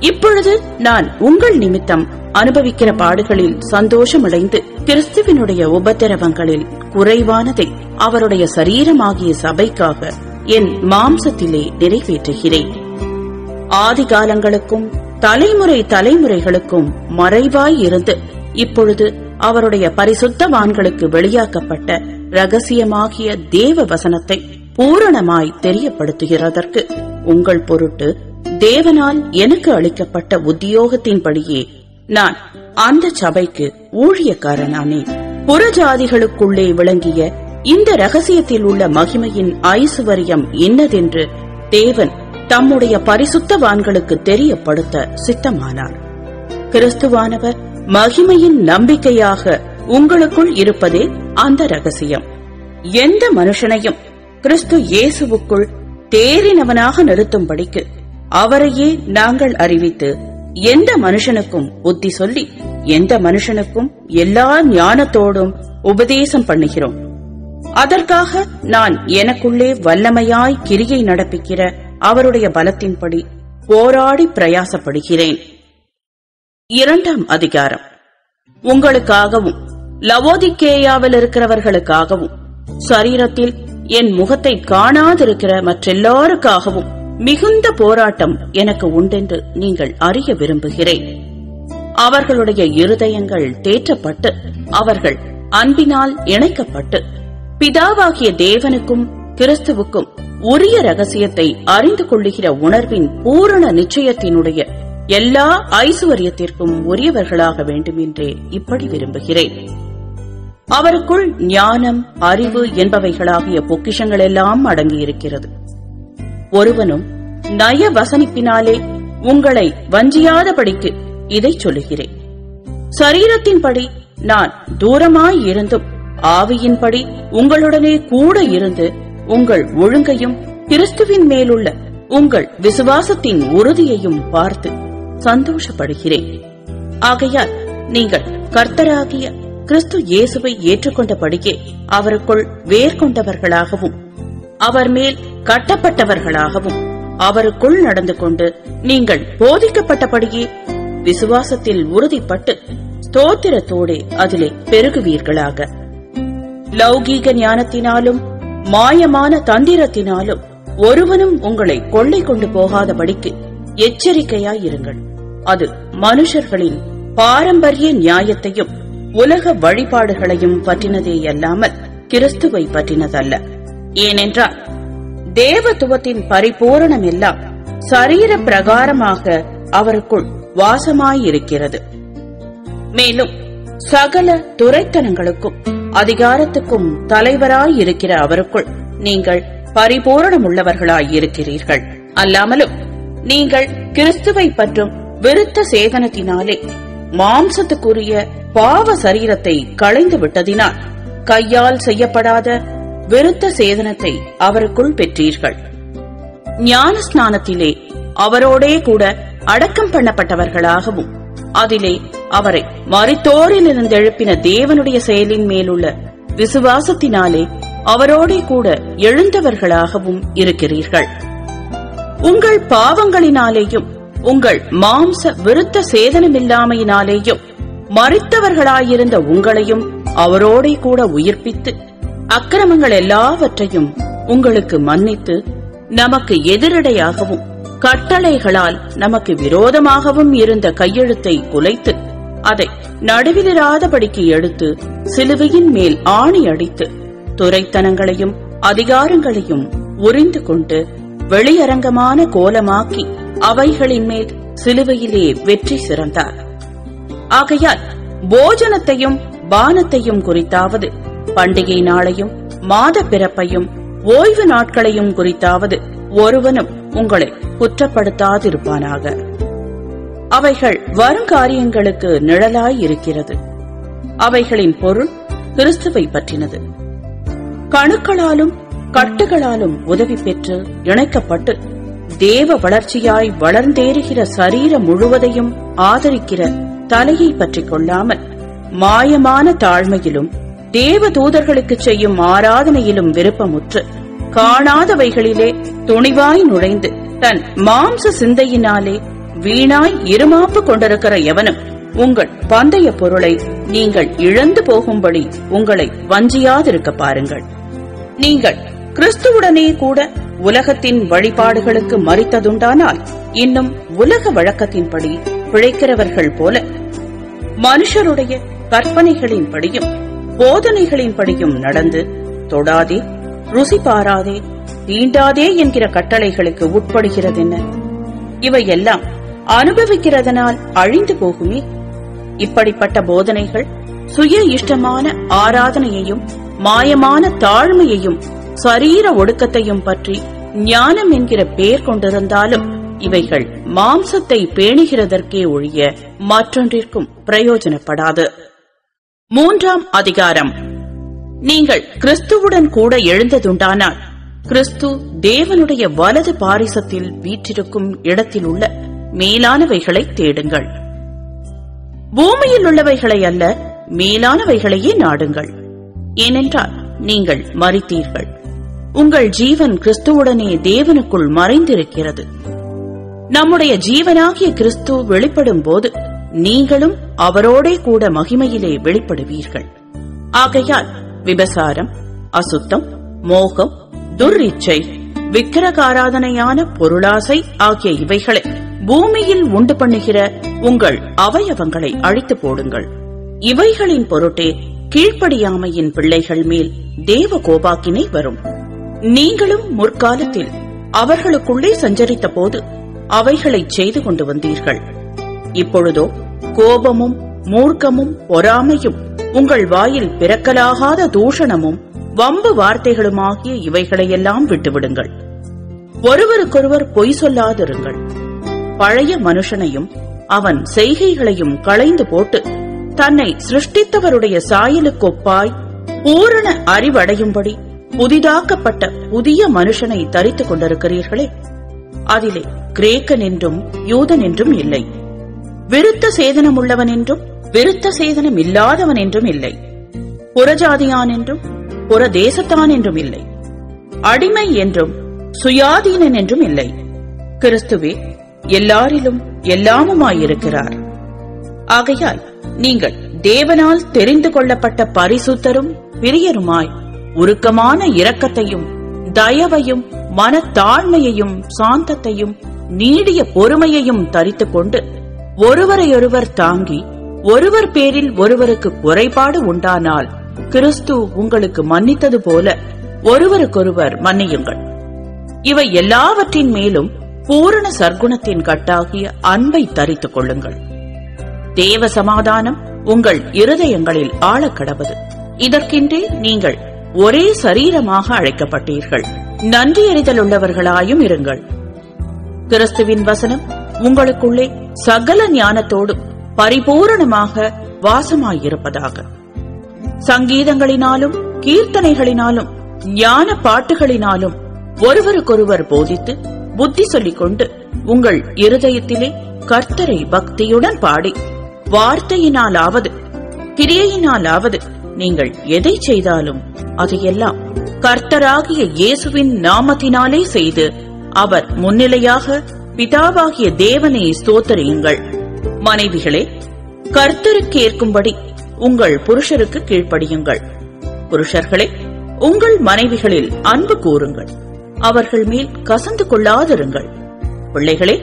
இப்பொழுது நான் உங்கள் நிமித்தம் அனுபவிக்கிற பாடுகளில் சந்தோஷமடைந்து கிறிஸ்துவினுடைய உபத்திரவங்களில் குறைவானதை அவருடைய சரீரமாகிய சபைக்காக என் மாம்சத்திலே நிறைவேற்றுகிறேன். ஆதி காலங்களுக்கும் தலைமுறை தலைமுறைகளுக்கும் மறைவாய் இருந்து இப்பொழுது அவருடைய பரிசுத்தவான்களுக்கு வெளியாக்கப்பட்ட இரகசியமாகிய தேவ வசனத்தை பூரணமாய் தெரியப்படுத்துகிறதற்கு உங்கள் பொருட்டு தேவனால் எனக்கு அளிக்கப்பட்ட உத்தியோகத்தின்படியே நான் அந்த சபைக்கு ஊழியக்காரனானேன். புறஜாதிகளுக்குள்ளே விளங்கிய இந்த ரகசியத்தில் உள்ள மகிமையின் ஐசுவரியம் இன்னதென்று தேவன் தம்முடைய பரிசுத்தவான்களுக்கு தெரியப்படுத்த சித்தமானார். கிறிஸ்துவானவர் மகிமையின் நம்பிக்கையாக உங்களுக்குள் இருப்பதே அந்த ரகசியம். எந்த மனுஷனையும் கிறிஸ்து இயேசுவுக்குள் தேறினவனாக நிறுத்தும்படிக்கு அவரையே நாங்கள் அறிவித்து எந்த மனுஷனுக்கும் புத்தி சொல்லி எந்த மனுஷனுக்கும் எல்லா ஞானத்தோடும் உபதேசம் பண்ணுகிறோம். அதற்காக நான் எனக்குள்ளே வல்லமையாய் கிரியை நடப்பிக்கிற அவருடைய பலத்தின்படி போராடி பிரயாசப்படுகிறேன். 2ஆம் அதிகாரம். உங்களுக்காகவும் லவோதிக்கேயாவில் இருக்கிறவர்களுக்காகவும் சரீரத்தில் என் முகத்தை காணாதிருக்கிற மற்றெல்லாருக்காகவும் மிகுந்த போராட்டம் எனக்கு உண்டென்று நீங்கள் அறிய விரும்புகிறேன். அவர்களுடைய இருதயங்கள் தேற்றப்பட்டு அவர்கள் அன்பினால் இணைக்கப்பட்டு பிதாவாகிய தேவனுக்கும் கிறிஸ்துவுக்கும் உரிய ரகசியத்தை அறிந்து கொள்ளுகிற உணர்வின் பூரண நிச்சயத்தினுடைய எல்லா ஐசுவரியத்திற்கும் உரியவர்களாக வேண்டும் என்றே இப்படி விரும்புகிறேன். அவருக்குள் ஞானம், அறிவு என்பவைகளாகிய பொக்கிஷங்கள் எல்லாம் அடங்கியிருக்கிறது. ஒருவனும் நய வசனிப்பினாலே உங்களை வஞ்சியாதபடிக்கு இதை சொல்லுகிறேன். சரீரத்தின்படி நான் தூரமாயிருந்தும் ஆவியின்படி உங்களுடனே கூட இருந்து உங்கள் ஒழுங்கையும் கிறிஸ்துவின் மேலுள்ள உங்கள் விசுவாசத்தின் உறுதியையும் பார்த்து சந்தோஷப்படுகிறேன். ஆகையால் நீங்கள் கர்த்தராகிய கிறிஸ்து இயேசுவை ஏற்றுக்கொண்டபடியே அவருக்குள் வேர்கொண்டவர்களாகவும் அவர் மேல் கட்டப்பட்டவர்களாகவும் அவருக்குள் நடந்து கொண்டு நீங்கள் போதிக்கப்பட்டபடியே விசுவாசத்தில் உறுதிப்பட்டு ஸ்தோத்திரத்தோடே அதிலே பெருகுவீர்களாக. லௌகீக ஞானத்தினாலும் மாயமான தந்திரத்தினாலும் ஒருவனும் உங்களை கொள்ளை கொண்டு போகாதபடிக்கு எச்சரிக்கையாயிருங்கள். அது மனுஷர்களின் பாரம்பரிய நியாயத்தையும் உலக வழிபாடுகளையும் பற்றினதேயல்லாமல் கிறிஸ்துவை பற்றினதல்ல. ஏனென்றால் தேவத்துவத்தின் பரிபூரணம் எல்லாம் சரீர பிரகாரமாக அவருக்குள் வாசமாயிருக்கிறது. மேலும் சகல துரைத்தனங்களுக்கும் அதிகாரத்துக்கும் தலைவராயிருக்கிற அவருக்குள் நீங்கள் பரிபூரணமுள்ளவர்களாயிருக்கிறீர்கள். அல்லாமலும் நீங்கள் கிறிஸ்துவை பற்றும் விருத்த சேதனத்தினாலே மாம்சத்துக்குரிய பாவ சரீரத்தை களைந்து விட்டதினால் கையால் செய்யப்படாத விருத்த சேதனத்தை அவருக்குள் பெற்றீர்கள். ஞான ஸ்நானத்திலே அவரோடே கூட அடக்கம் பண்ணப்பட்டவர்களாகவும் அதிலே அவரை மரித்தோரிலிருந்து எழுப்பின தேவனுடைய செயலின் மேலுள்ள விசுவாசத்தினாலே அவரோடே கூட எழுந்தவர்களாகவும் இருக்கிறீர்கள். உங்கள் பாவங்களினாலேயும் உங்கள் மாம்ச விருத்த சேதனமில்லாமையினாலேயும் மரித்தவர்களாயிருந்த உங்களையும் அவரோடே கூட உயிர்ப்பித்து அக்கிரமங்கள் எல்லாவற்றையும் உங்களுக்கு மன்னித்து நமக்கு எதிரடையாகவும் கட்டளைகளால் நமக்கு விரோதமாகவும் இருந்த கையெழுத்தை குலைத்து அதை நடுவிலிராதபடிக்கு எடுத்து சிலுவையின் மேல் ஆணி அடித்து துரைத்தனங்களையும் அதிகாரங்களையும் உரிந்து கொண்டு வெளியரங்கமான கோலமாக்கி அவைகளின் மேல் சிலுவையிலே வெற்றி சிறந்தார். ஆகையால் போஜனத்தையும் பானத்தையும் குறித்தாவது பண்டிகை நாளையும் மாத பிறப்பையும் ஓய்வு நாட்களையும் குறித்தாவது ஒருவனும் உங்களை குற்றப்படுத்தாதிருப்பானாக. அவைகள் வருங்காரியங்களுக்கு நிழலாயிருக்கிறது. அவைகளின் பொருள் கிறிஸ்துவை பற்றினது. கணுக்களாலும் கட்டுகளாலும் உதவி பெற்று இணைக்கப்பட்டு தேவ வளர்ச்சியாய் வளர்ந்தேறுகிற சரீரம் முழுவதையும் ஆதரிக்கிற தலையை பற்றிக் கொள்ளாமல் மாயமான தாழ்மையிலும் தேவ தூதர்களுக்கு செய்யும் ஆராதனையிலும் விருப்பமுற்று காணாதவைகளிலே துணிவாய் நுழைந்து தன் மாம்ச சிந்தையினாலே வீணாய் இருமாப்பு கொண்டிருக்கிற எவனும் உங்கள் பந்தய பொருளை நீங்கள் இழந்து போகும்படி உங்களை வஞ்சியாதிருக்க பாருங்கள். நீங்கள் கிறிஸ்துவுடனே கூட உலகத்தின் வழிபாடுகளுக்கு மரித்ததுண்டானால் இன்னும் உலக வழக்கத்தின்படி பிழைக்கிறவர்கள் போல மனுஷருடைய கற்பனைகளின்படியும் போதனைகளின்படியும் நடந்து தொடாதே, ருசி பாராதே, தீண்டாதே என்கிற கட்டளைகளுக்கு உட்படுகிறதென்ன? இவையெல்லாம் அனுபவிக்கிறதனால் அழிந்து போகுமே. இப்படிப்பட்ட போதனைகள் சுய இஷ்டமான ஆராதனையையும் மாயமான தாழ்மையையும் சரீர ஒடுக்கத்தையும் பற்றி ஞானம் என்கிற பெயர் கொண்டிருந்தாலும் இவைகள் மாம்சத்தை பேணுகிறதற்கே ஒழிய மற்றொன்றிற்கும் பிரயோஜனப்படாது. 3ஆம் அதிகாரம். நீங்கள் கிறிஸ்துவுடன் கூட எழுந்ததுண்டானால் கிறிஸ்து தேவனுடைய வலது பாரிசத்தில் வீற்றிருக்கும் இடத்தில் உள்ள மேலானவைகளை தேடுங்கள். பூமியில் உள்ளவைகளை அல்ல, மேலானவைகளையே நாடுங்கள். ஏனென்றால் நீங்கள் மரித்தீர்கள், உங்கள் ஜீவன் கிறிஸ்துவுடனே தேவனுக்குள் மறைந்திருக்கிறது. நம்முடைய ஜீவனாகிய கிறிஸ்து வெளிப்படும் போது நீங்களும் அவரோடே கூட மகிமையிலே வெளிப்படுவீர்கள். ஆகையால் விபசாரம், அசுத்தம், மோகம், துர்இச்சை, விக்கிரகாராதனையான பொருளாசை ஆகிய இவைகளை பூமியில் உண்டு பண்ணுகிற உங்கள் அவயவங்களை அழித்து போடுங்கள். இவைகளின் பொருட்டே கீழ்ப்படியாமையின் பிள்ளைகள் மேல் தேவ கோபாக்கினை வரும். நீங்களும் முற்காலத்தில் அவர்களுக்குள்ளே சஞ்சரித்த போது அவைகளை செய்து கொண்டு வந்தீர்கள். இப்பொழுதோ கோபமும் மூர்க்கமும் பொறாமையும் உங்கள் வாயில் பிறக்கலாகாத தூஷணமும் வம்பு வார்த்தைகளுமாகிய இவைகளையெல்லாம் விட்டுவிடுங்கள். ஒருவருக்கொருவர் பொய் சொல்லாதிருங்கள். பழைய மனுஷனையும் அவன் செய்கைகளையும் களைந்து போட்டு தன்னை சிருஷ்டித்தவருடைய சாயலுக்கொப்பாய் பூரண அறிவடையும்படி புதிதாக்கப்பட்ட புதிய மனுஷனை தரித்துக் கொண்டிருக்கிறீர்களே. அதிலே கிரேக்கன் என்றும் யூதன் என்றும் இல்லை, விருத்த சேதனம் உள்ளவன் என்றும் விருத்த சேதனம் இல்லாதவன் என்றும் இல்லை, புறஜாதியான் என்றும் புறதேசத்தான் என்றும் இல்லை, அடிமை என்றும் சுயாதீனன் என்றும் இல்லை. கிறிஸ்துவே எல்லாரிலும் எல்லாமுமாயிருக்கிறார். ஆகையால் நீங்கள் தேவனால் தெரிந்து கொள்ளப்பட்ட பரிசுத்தரும் பிரியருமாய் உருக்கமான இரக்கத்தையும் தயவையும் மனத்தாழ்மையையும் சாந்தத்தையும் நீடிய பொறுமையையும் தரித்துக் கொண்டு ஒருவரையொருவர் தாங்கி ஒருவர் பேரில் ஒருவருக்கு குறைபாடு உண்டானால் கிறிஸ்து உங்களுக்கு மன்னித்தது போல ஒருவருக்கொருவர் மன்னியுங்கள். இவை எல்லாவற்றின் மேலும் பூரண சர்க்குணத்தின் கட்டாகிய அன்பை தரித்துக் கொள்ளுங்கள். தேவ சமாதானம் உங்கள் இருதயங்களில் ஆழக்கடவது. இதற்கின்றே நீங்கள் ஒரே சரீரமாக அழைக்கப்பட்டீர்கள். நன்றி அறிதல் உள்ளவர்களாயும் இருங்கள். கிறிஸ்துவின் வசனம் உங்களுக்குள்ளே சகல ஞானத்தோடும் பரிபூரணமாக வாசமாயிருப்பதாக. சங்கீதங்களினாலும் கீர்த்தனைகளினாலும் ஞான பாட்டுகளினாலும் ஒருவருக்கொருவர் போதித்து புத்தி சொல்லிக் கொண்டு உங்கள் இருதயத்திலே கர்த்தரை பக்தியுடன் பாடி வார்த்தையினாலாவது கிரியையினாலாவது நீங்கள் எதை செய்தாலும் அதையெல்லாம் கர்த்தராகிய இயேசுவின் நாமத்தினாலே செய்து அவர் முன்னிலையாக பிதாவாகிய தேவனை ஸ்தோத்தரியுங்கள். மனைவிகளே, கர்த்தருக்கு ஏற்கும்படி உங்கள் புருஷருக்கு கீழ்ப்படியுங்கள். புருஷர்களே, உங்கள் மனைவிகளில் அன்பு கூறுங்கள். அவர்கள் மேல் கசந்து கொள்ளாதிருங்கள். பிள்ளைகளே,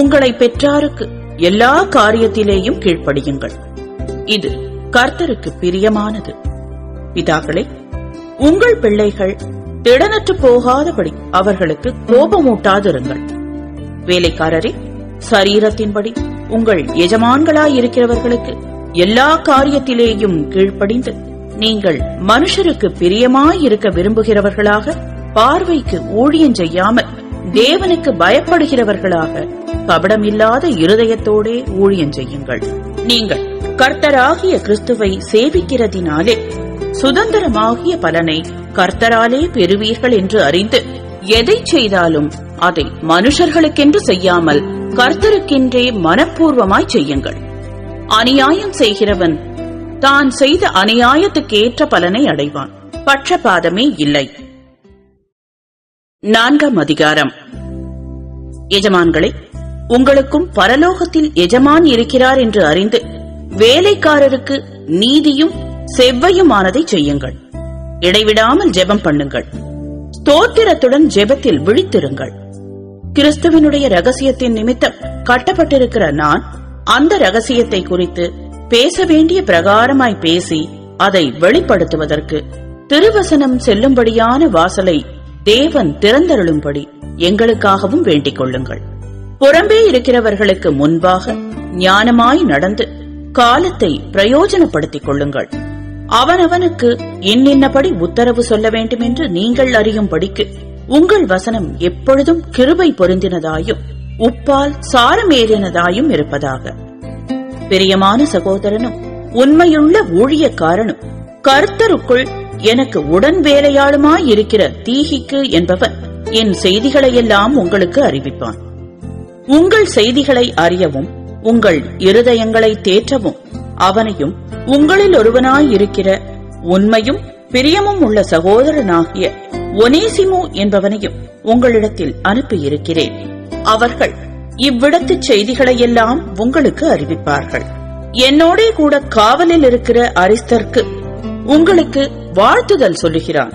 உங்களை பெற்றாருக்கு எல்லா காரியத்திலேயும் கீழ்ப்படியுங்கள். இது கர்த்தருக்கு பிரியமானது. பிதாக்களே, உங்கள் பிள்ளைகள் திடனற்று போகாதபடி அவர்களுக்கு கோபமூட்டாதிருங்கள். வேலைக்காரரே, சரீரத்தின்படி உங்கள் எஜமான்களாயிருக்கிறவர்களுக்கு எல்லா காரியத்திலேயும் கீழ்ப்படிந்து நீங்கள் மனுஷருக்கு பிரியமாயிருக்க விரும்புகிறவர்களாக பார்வைக்கு ஊழியம் செய்யாமல் தேவனுக்கு பயப்படுகிறவர்களாக கபடமில்லாத இருதயத்தோடே ஊழியம் செய்யுங்கள். நீங்கள் கர்த்தராகிய கிறிஸ்துவை சேவிக்கிறதினாலே சுதந்திரமாகிய பலனை கர்த்தராலே பெறுவீர்கள் என்று அறிந்து எதை செய்தாலும் அதை மனுஷர்களுக்கென்று செய்யாமல் கர்த்தருக்கென்றே மனப்பூர்வமாய் செய்யுங்கள். அநியாயம் செய்கிறவன் தான் செய்த அநியாயத்துக்கு ஏற்ற பலனை அடைவான். பட்சபாதமே இல்லை. 4ஆம் அதிகாரம். எஜமான்களே, உங்களுக்கும் பரலோகத்தில் எஜமான் இருக்கிறார் என்று அறிந்து வேலைக்காரருக்கு நீதியும் செவ்வையுமானதை செய்யுங்கள். இடைவிடாமல் ஜெபம் பண்ணுங்கள். ஸ்தோத்திரத்துடன் ஜெபத்தில் விழித்திருங்கள். கிறிஸ்துவினுடைய ரகசியத்தின் நிமித்தம் கட்டப்பட்டிருக்கிற நான் அந்த ரகசியத்தை குறித்து பேச வேண்டிய பிரகாரமாய் பேசி அதை வெளிப்படுத்துவதற்கு திருவசனம் செல்லும்படியான வாசலை தேவன் திறந்தருளும்படி எங்களுக்காகவும் வேண்டிக் கொள்ளுங்கள். புறம்பே இருக்கிறவர்களுக்கு முன்பாக ஞானமாய் நடந்து காலத்தை பிரயோஜனப்படுத்திக் கொள்ளுங்கள். அவனவனுக்கு இன்னின்னபடி உத்தரவு சொல்ல வேண்டும் என்று நீங்கள் அறியும்படிக்கு உங்கள் வசனம் எப்பொழுதும் கிருபை பொருந்தினதாயும் உப்பால் சாரமேறினதாயும் இருப்பதாக. பிரியமான சகோதரனும் உண்மையுள்ள ஊழியக்காரனும் கர்த்தருக்குள் எனக்கு உடன் வேலையாளுமாயிருக்கிற தீகிக்கு என்பவன் என் செய்திகளையெல்லாம் உங்களுக்கு அறிவிப்பான். உங்கள் செய்திகளை அறியவும் உங்கள் இருதயங்களை தேற்றவும் அவனையும் உங்களில் ஒருவனாயிருக்கிற உண்மையும் பிரியமும் உள்ள சகோதரனாகிய ஒனேசிமு என்பவனையும் உங்களிடத்தில் அனுப்பியிருக்கிறேன். அவர்கள் இவ்விடத்து செய்திகளையெல்லாம் உங்களுக்கு அறிவிப்பார்கள். என்னோடே கூட காவலில் இருக்கிற அரிஸ்தர்க்கு உங்களுக்கு வாழ்த்துதல் சொல்லுகிறான்.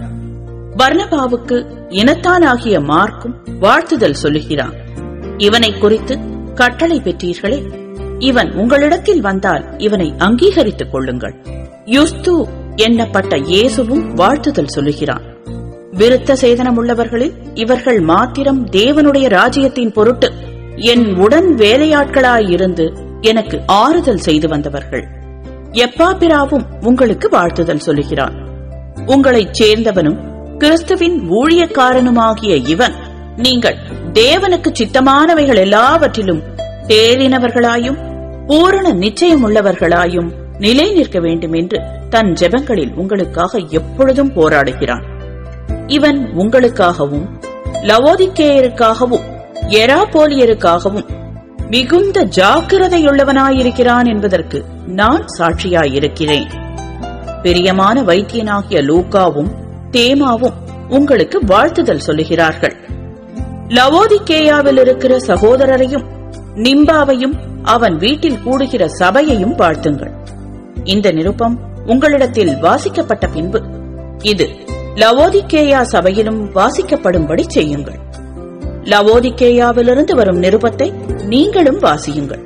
பர்னபாவுக்கு இனத்தானாகிய மார்க்கும் வாழ்த்துதல் சொல்லுகிறான். இவனை குறித்து கட்டளை பெற்றீர்களே, இவன் உங்களிடத்தில் வந்தால் இவனை அங்கீகரித்துக் கொள்ளுங்கள். யுஸ்து என்னப்பட்ட இயேசுவும் வாழ்த்துதல் சொல்லுகிறான். விருத்த சேதனம் உள்ளவர்களில் இவர்கள் மாத்திரம் தேவனுடைய ராஜ்யத்தின் பொருட்டு என் உடன் வேலையாட்களாயிருந்து எனக்கு ஆறுதல் செய்து வந்தவர்கள். எப்பாப்பிராவும் உங்களுக்கு வாழ்த்துதல் சொல்லுகிறான். உங்களைச் சேர்ந்தவனும் கிறிஸ்துவின் ஊழியக்காரனுமாகிய இவன் நீங்கள் தேவனுக்கு சித்தமானவைகள் எல்லாவற்றிலும் தேறினவர்களாயும் பூரண நிச்சயமுள்ளவர்களாயும் நிலை நிற்க வேண்டும் என்று தன் ஜெபங்களில் உங்களுக்காக எப்பொழுதும் போராடுகிறான். இவன் உங்களுக்காகவும் லவோதிக்கேயருக்காகவும் எராபோலியருக்காகவும் மிகுந்த ஜாக்கிரதையுள்ளவனாயிருக்கிறான் என்பதற்கு நான் சாட்சியாயிருக்கிறேன். பிரியமான வைத்தியனாகிய லூக்காவும் தேமாவும் உங்களுக்கு வாழ்த்துதல் சொல்லுகிறார்கள். லவோதிக்கேயாவில் இருக்கிற சகோதரரையும் நிம்பாவையும் அவன் வீட்டில் கூடுகிற சபையையும் வாழ்த்துங்கள். இந்த நிருபம் உங்களிடத்தில் வாசிக்கப்பட்ட பின்பு இது லவோதிக்கேயா சபையிலும் வாசிக்கப்படும்படி செய்யுங்கள். லவோதிக்கேயாவிலிருந்து வரும் நிருபத்தை நீங்களும் வாசியுங்கள்.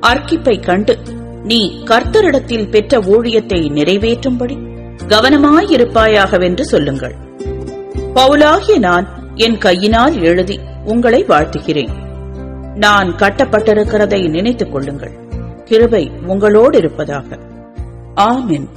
அர்க்கிப்பை கண்டு நீ கர்த்தரிடத்தில் பெற்ற ஊழியத்தை நிறைவேற்றும்படி கவனமாயிருப்பாயாகவென்று சொல்லுங்கள். பவுலாகிய நான் என் கையினால் எழுதி உங்களை வாழ்த்துகிறேன். நான் கட்டப்பட்டிருக்கிறதை நினைத்துக் கொள்ளுங்கள். கிருபை உங்களோடு இருப்பதாக. ஆமென்.